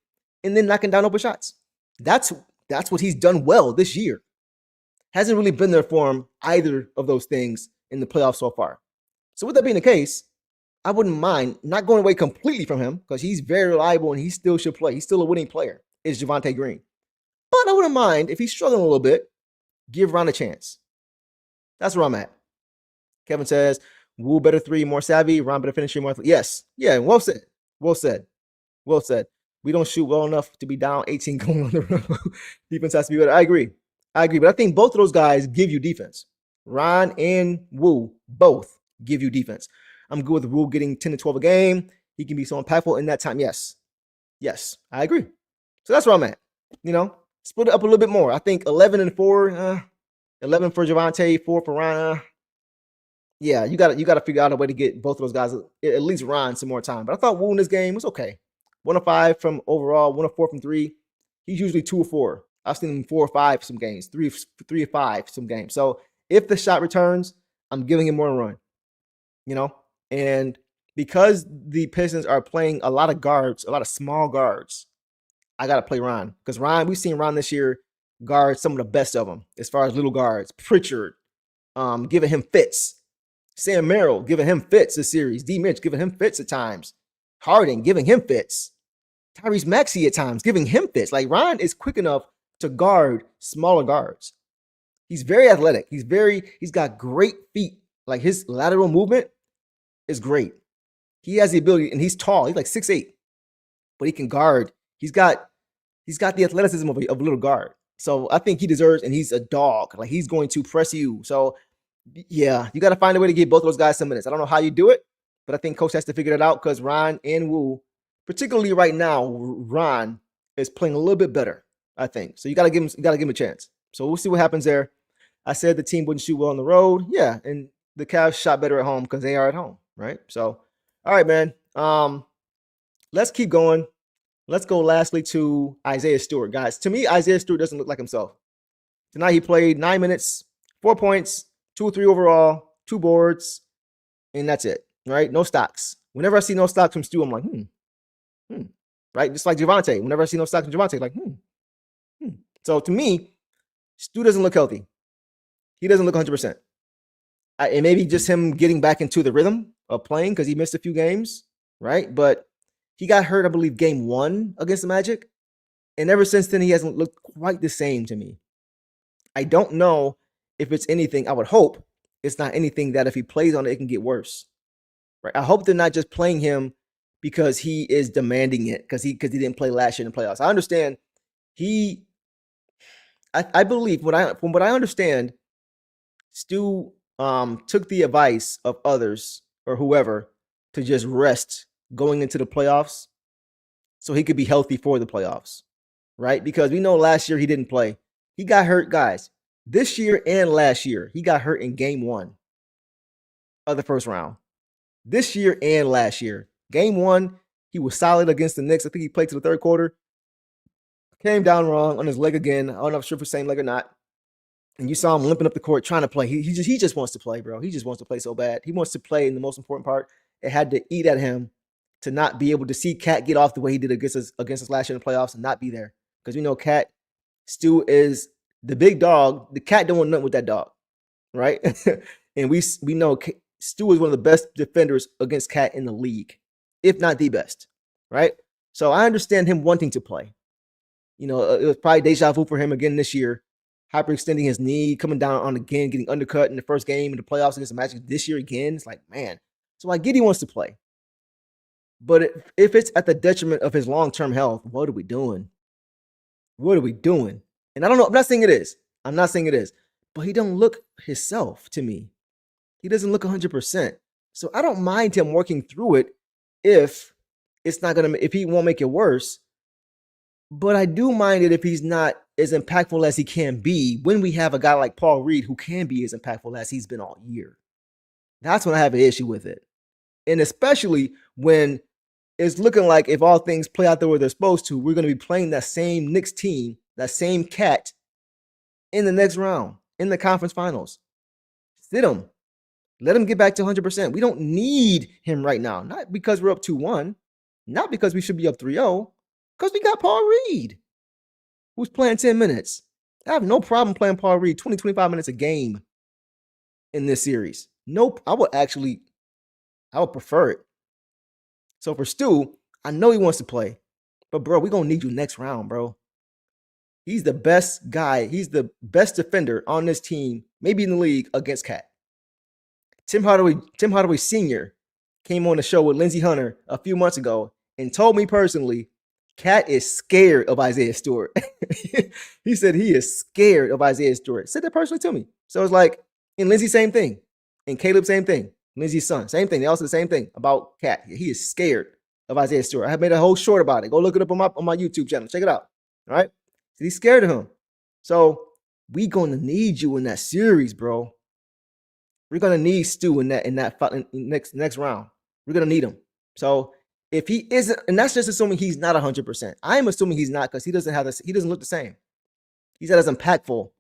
and then knocking down open shots. That's what he's done well this year. Hasn't really been there for him, either of those things in the playoffs so far. So with that being the case, I wouldn't mind not going away completely from him because he's very reliable and he still should play. He's still a winning player, is Javonte Green. But I wouldn't mind if he's struggling a little bit, give Ron a chance. That's where I'm at. Kevin says, Wu better three, more savvy. Ron better finish, more. Yes. Yeah, well said. Well said. Well said. We don't shoot well enough to be down 18 going on the road. Defense has to be better. I agree. But I think both of those guys give you defense. Ron and Wu both give you defense. I'm good with Wu getting 10 to 12 a game. He can be so impactful in that time. Yes, I agree. So that's where I'm at. Split it up a little bit more. I think 11 and 4, 11 for Javonte, 4 for Ron. Yeah, you got to figure out a way to get both of those guys, at least Ron, some more time. But I thought Wu in this game was okay. 1 of 5 from overall, 1 of 4 from 3. He's usually 2 or 4. I've seen him 4 or 5 some games, 3 or 5 some games. So if the shot returns, I'm giving him more run. And because the Pistons are playing a lot of guards, a lot of small guards, I got to play Ron. Because we've seen Ron this year guard some of the best of them as far as little guards. Pritchard, giving him fits. Sam Merrill giving him fits this series. D. Mitch giving him fits at times. Harden giving him fits. Tyrese Maxey at times giving him fits. Like Ron is quick enough to guard smaller guards. He's very athletic. He's got great feet. Like his lateral movement is great. He has the ability, and he's tall. He's like 6'8", but he can guard. He's got the athleticism of a little guard. So I think he deserves, and he's a dog. Like he's going to press you. So yeah, you got to find a way to give both those guys some minutes. I don't know how you do it, but I think coach has to figure that out because Ron and Wu, particularly right now, Ron is playing a little bit better, I think. So you gotta give him a chance. So we'll see what happens there. I said the team wouldn't shoot well on the road. Yeah, and the Cavs shot better at home because they are at home, right? So, all right, man. Let's keep going. Let's go lastly to Isaiah Stewart, guys. To me, Isaiah Stewart doesn't look like himself. Tonight he played 9 minutes, 4 points, 2 or 3 overall, 2 boards, and that's it, right? No stocks. Whenever I see no stocks from Stu, I'm like, right? Just like Javonte. Whenever I see no stocks from Javonte, like, So to me, Stu doesn't look healthy. He doesn't look 100%. And maybe just him getting back into the rhythm of playing because he missed a few games, right? But he got hurt, I believe, game 1 against the Magic. And ever since then, he hasn't looked quite the same to me. I don't know if it's anything. I would hope it's not anything that if he plays on it, it can get worse. Right? I hope they're not just playing him because he is demanding it because he didn't play last year in the playoffs. I understand I believe from what I understand, Stu took the advice of others or whoever to just rest going into the playoffs so he could be healthy for the playoffs, right? Because we know last year he didn't play. He got hurt, guys. This year and last year, he got hurt in game 1 of the first round. This year and last year. Game 1, he was solid against the Knicks. I think he played to the third quarter. Came down wrong on his leg again. I don't know if it's the same leg or not. And you saw him limping up the court trying to play. He just wants to play, bro. He just wants to play so bad. He wants to play in the most important part. It had to eat at him to not be able to see Cat get off the way he did against us last year in the playoffs and not be there. Because we know Cat, Stu is the big dog. The Cat don't want nothing with that dog, right? And we know Stu is one of the best defenders against Cat in the league, if not the best, right? So I understand him wanting to play. You know, it was probably deja vu for him again this year, hyperextending his knee, coming down on again, getting undercut in the first game in the playoffs against the Magic this year again. It's like, man. So I get he wants to play. But if it's at the detriment of his long-term health, what are we doing? What are we doing? And I don't know. I'm not saying it is. But he don't look himself to me. He doesn't look 100%. So I don't mind him working through it if he won't make it worse. But I do mind it if he's not as impactful as he can be when we have a guy like Paul Reed who can be as impactful as he's been all year. That's when I have an issue with it. And especially when it's looking like if all things play out the way they're supposed to, we're going to be playing that same Knicks team, that same Cat in the next round, in the conference finals. Sit him. Let him get back to 100%. We don't need him right now. Not because we're up 2-1. Not because we should be up 3-0. Because we got Paul Reed, who's playing 10 minutes. I have no problem playing Paul Reed 20, 25 minutes a game in this series. Nope. I would prefer it. So for Stu, I know he wants to play. But, bro, we're going to need you next round, bro. He's the best guy. He's the best defender on this team, maybe in the league, against Cat. Tim Hardaway Sr. came on the show with Lindsey Hunter a few months ago and told me personally, Cat is scared of Isaiah Stewart. He said he is scared of Isaiah Stewart. Said that personally to me. So it's like, and Lindsey, same thing. And Caleb, same thing. Lindsey's son, same thing. They all said the same thing about Cat. He is scared of Isaiah Stewart. I have made a whole short about it. Go look it up on my YouTube channel. Check it out. All right. So he's scared of him. So we gonna need you in that series, bro. We're gonna need Stu in that next round. We're gonna need him. So if he isn't, and that's just assuming he's not 100%. I am assuming he's not because he doesn't look the same. He's not as impactful.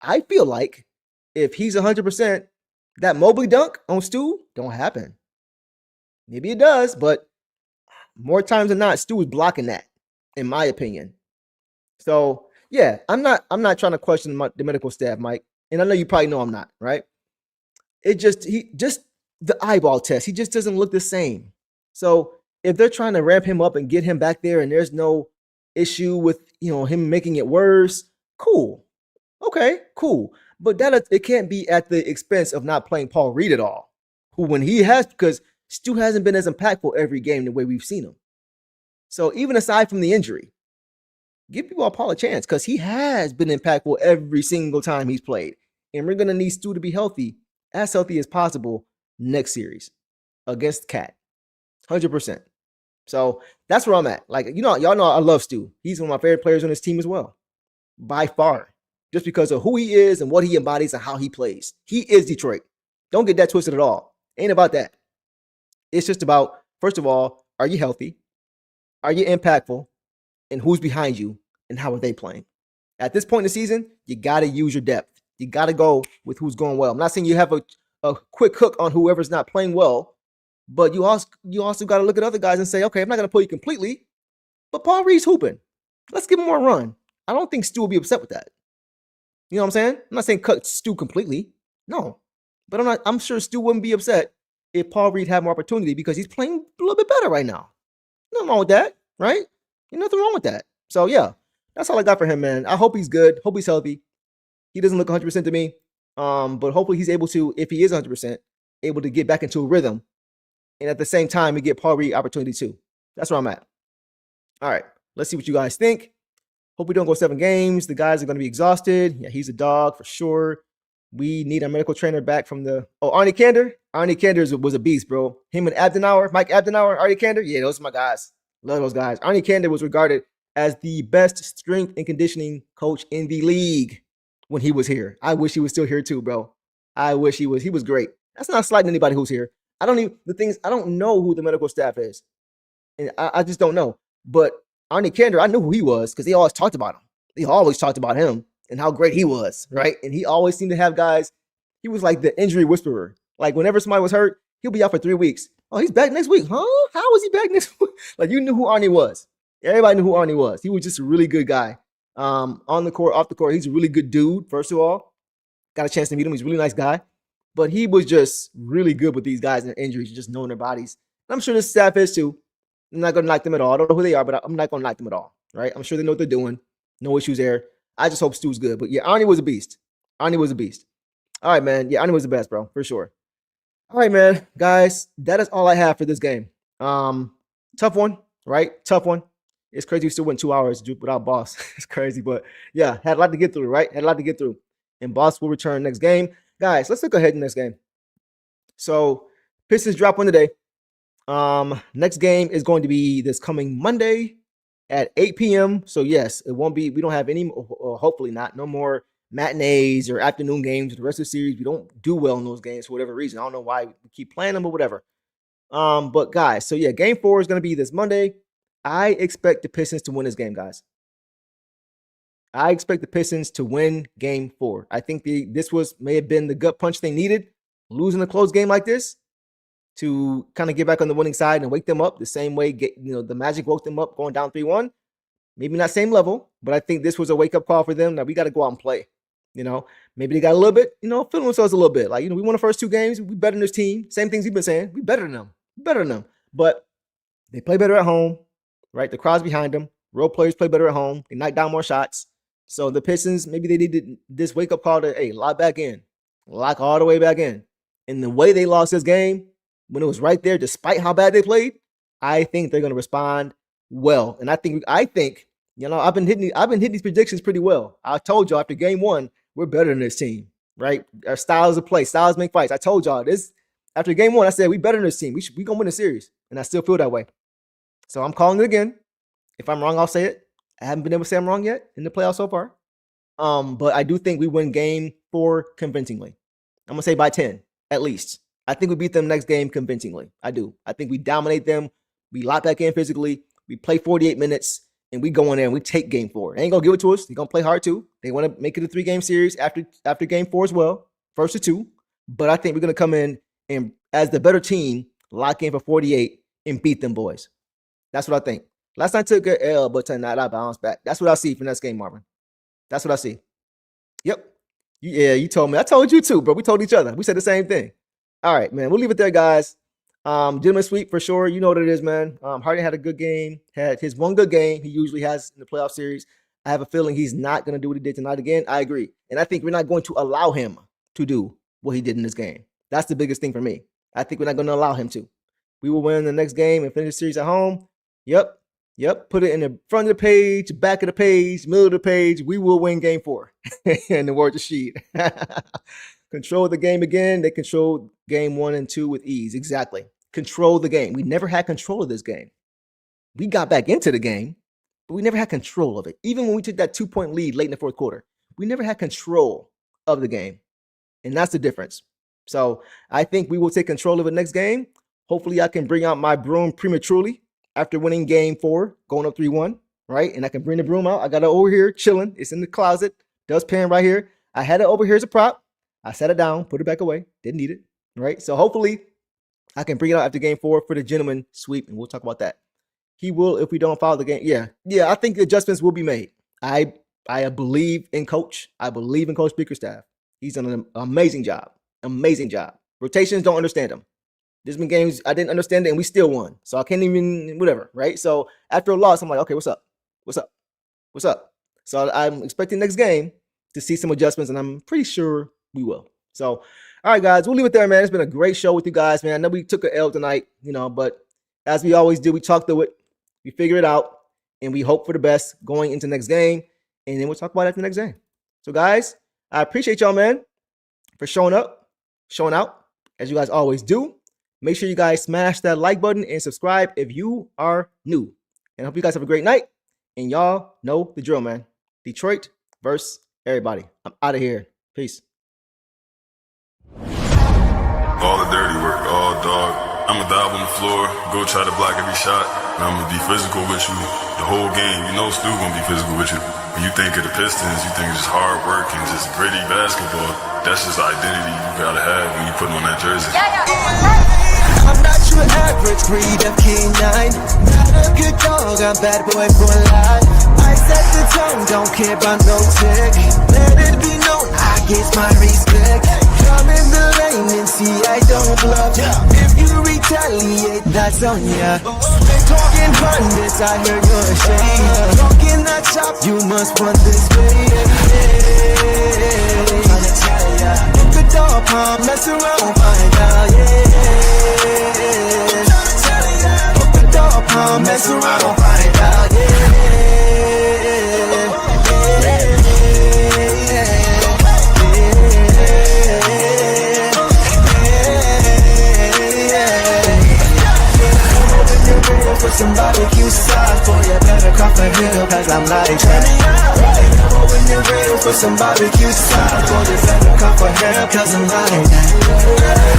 I feel like if he's 100%, that Mobley dunk on Stu don't happen. Maybe it does, but more times than not, Stu is blocking that, in my opinion. So yeah, I'm not trying to question the medical staff, Mike, and I know you probably know I'm not, right? It just the eyeball test. He just doesn't look the same. So if they're trying to ramp him up and get him back there, and there's no issue with him making it worse, cool, okay, cool. But it can't be at the expense of not playing Paul Reed at all, because Stu hasn't been as impactful every game the way we've seen him. So even aside from the injury, give people Paul a chance because he has been impactful every single time he's played. And we're going to need Stu to be healthy as possible next series. against Cat. 100%. So that's where I'm at. Like, y'all know I love Stu. He's one of my favorite players on this team as well, by far, just because of who he is and what he embodies and how he plays. He is Detroit. Don't get that twisted at all. Ain't about that. It's just about, first of all, are you healthy? Are you impactful? And who's behind you? And how are they playing? At this point in the season, you got to use your depth. You got to go with who's going well. I'm not saying you have a quick hook on whoever's not playing well, but you also got to look at other guys and say, okay, I'm not going to pull you completely, but Paul Reed's hooping. Let's give him more run. I don't think Stu will be upset with that. You know what I'm saying? I'm not saying cut Stu completely. No. But I'm sure Stu wouldn't be upset if Paul Reed had more opportunity because he's playing a little bit better right now. Nothing wrong with that, right? Nothing wrong with that. So, yeah, that's all I got for him, man. I hope he's good. Hope he's healthy. He doesn't look 100% to me, but hopefully he's able to, if he is 100%, able to get back into a rhythm. And at the same time, we get Paul Reed opportunity too. That's where I'm at. All right, let's see what you guys think. Hope we don't go 7 games. The guys are going to be exhausted. Yeah, he's a dog for sure. We need our medical trainer back from Arnie Kander. Arnie Kander was a beast, bro. Him and Mike Abdenauer, Arnie Kander. Yeah, those are my guys. Love those guys. Arnie Kander was regarded as the best strength and conditioning coach in the league when he was here. I wish he was still here too, bro. I wish he was. He was great. That's not slighting anybody who's here. I don't know who the medical staff is. And I just don't know. But Arnie Kander, I knew who he was because they always talked about him. They always talked about him and how great he was, right? And he always seemed to have guys. He was like the injury whisperer. Like whenever somebody was hurt, he'll be out for 3 weeks. Oh, he's back next week, huh? How is he back next week? Like you knew who Arnie was. Everybody knew who Arnie was. He was just a really good guy. On the court, off the court, he's a really good dude, first of all. Got a chance to meet him. He's a really nice guy. But he was just really good with these guys and their injuries, just knowing their bodies. And I'm sure the staff is too. I'm not going to knock them at all. I don't know who they are, but I'm not going to knock them at all, right? I'm sure they know what they're doing. No issues there. I just hope Stu's good. But yeah, Arnie was a beast. Arnie was a beast. All right, man. Yeah, Arnie was the best, bro, for sure. All right, man. Guys, that is all I have for this game. Tough one, right? Tough one. It's crazy we still went 2 hours without Boss. It's crazy, but yeah, had a lot to get through, right? Had a lot to get through. And Boss will return next game. Guys, let's look ahead in next game. So Pistons drop one today. Next game is going to be this coming Monday at 8 p.m. So yes, it won't be, we don't have any, hopefully not, no more matinees or afternoon games for the rest of the series. We don't do well in those games for whatever reason. I don't know why we keep playing them or whatever. But guys, so yeah, game 4 is going to be this Monday. I expect the Pistons to win this game, guys. I expect the Pistons to win game 4. I think this may have been the gut punch they needed, losing a close game like this, to kind of get back on the winning side and wake them up the same way the Magic woke them up going down 3-1. Maybe not same level, but I think this was a wake-up call for them. Now we got to go out and play. Maybe they got a little bit, feeling themselves a little bit. Like, we won the first 2 games. We better than this team. Same things we've been saying. We better than them. Better than them. But they play better at home, right? The crowd's behind them. Role players play better at home. They knock down more shots. So the Pistons, maybe they needed this wake-up call to, hey, lock back in. Lock all the way back in. And the way they lost this game, when it was right there, despite how bad they played, I think they're going to respond well. And I think I've been hitting these predictions pretty well. I told y'all after game 1, we're better than this team, right? Our styles of play, styles make fights. I told y'all this after game 1. I said we better than this team. We gonna win the series, and I still feel that way. So I'm calling it again. If I'm wrong, I'll say it. I haven't been able to say I'm wrong yet in the playoffs so far. But I do think we win game 4 convincingly. I'm gonna say by 10 at least. I think we beat them next game convincingly. I do. I think we dominate them. We lock back in physically. We play 48 minutes, and we go in there and we take game 4. They ain't going to give it to us. They're going to play hard too. They want to make it a 3-game series after game 4 as well, first of 2. But I think we're going to come in and, as the better team, lock in for 48 and beat them boys. That's what I think. Last night took an L, but tonight I bounce back. That's what I see for next game, Marvin. That's what I see. Yep. Yeah, you told me. I told you too, bro. We told each other. We said the same thing. All right, man. We'll leave it there, guys. Gentleman sweep for sure. You know what it is, man. Harden had a good game. Had his one good game he usually has in the playoff series. I have a feeling he's not going to do what he did tonight again. I agree. And I think we're not going to allow him to do what he did in this game. That's the biggest thing for me. I think we're not going to allow him to. We will win the next game and finish the series at home. Yep. Put it in the front of the page, back of the page, middle of the page. We will win game 4. In the words of Sheed. Control the game again. They control game 1 and 2 with ease. Exactly. control the game. We never had control of this game. We got back into the game, but we never had control of it. Even when we took that 2-point lead late in the fourth quarter, we never had control of the game. And that's the difference. So I think we will take control of the next game. Hopefully I can bring out my broom prematurely after winning game 4, going up 3-1, right? And I can bring the broom out. I got it over here chilling. It's in the closet. Dustpan right here. I had it over here as a prop. I set it down, put it back away. Didn't need it, right? So hopefully I can bring it out after game 4 for the gentleman sweep, and we'll talk about that. He will if we don't follow the game. Yeah, I think adjustments will be made. I believe in Coach. I believe in Coach Bickerstaff. He's done an amazing job. Amazing job. Rotations don't understand him. There's been games I didn't understand it, and we still won. So I can't even, whatever, right? So after a loss, I'm like, okay, what's up? What's up? What's up? So I'm expecting next game to see some adjustments, and I'm pretty sure we will. So, all right, guys, we'll leave it there, man. It's been a great show with you guys, man. I know we took an L tonight, but as we always do, we talk through it, we figure it out, and we hope for the best going into next game, and then we'll talk about it after the next game. So, guys, I appreciate y'all, man, for showing up, showing out, as you guys always do. Make sure you guys smash that like button and subscribe if you are new. And I hope you guys have a great night. And y'all know the drill, man. Detroit versus everybody. I'm out of here. Peace. All the dirty work, all dog. I'ma dive on the floor, go try to block every shot. And I'ma be physical with you the whole game. You know Stu gonna be physical with you. When you think of the Pistons, you think it's just hard work and just gritty basketball. That's just the identity you gotta have when you put on that jersey. I'm not your average breed of canine. Not a good dog, I'm bad boy for life. I set the tone, don't care about no tick. Let it be known, I get my respect. Come in the lane and see I don't bluff. If you retaliate, that's on ya. Talking hundreds, I hear you're ashamed. Talking that shop, you must want this way. If the dog palm, mess around, find out, If the dog palm, mess around, find out, For some barbecue sauce, boy, you better cough a hill, cause I'm like that. When you're ready for some barbecue sauce, boy, you better cough a hill, cause I'm like that.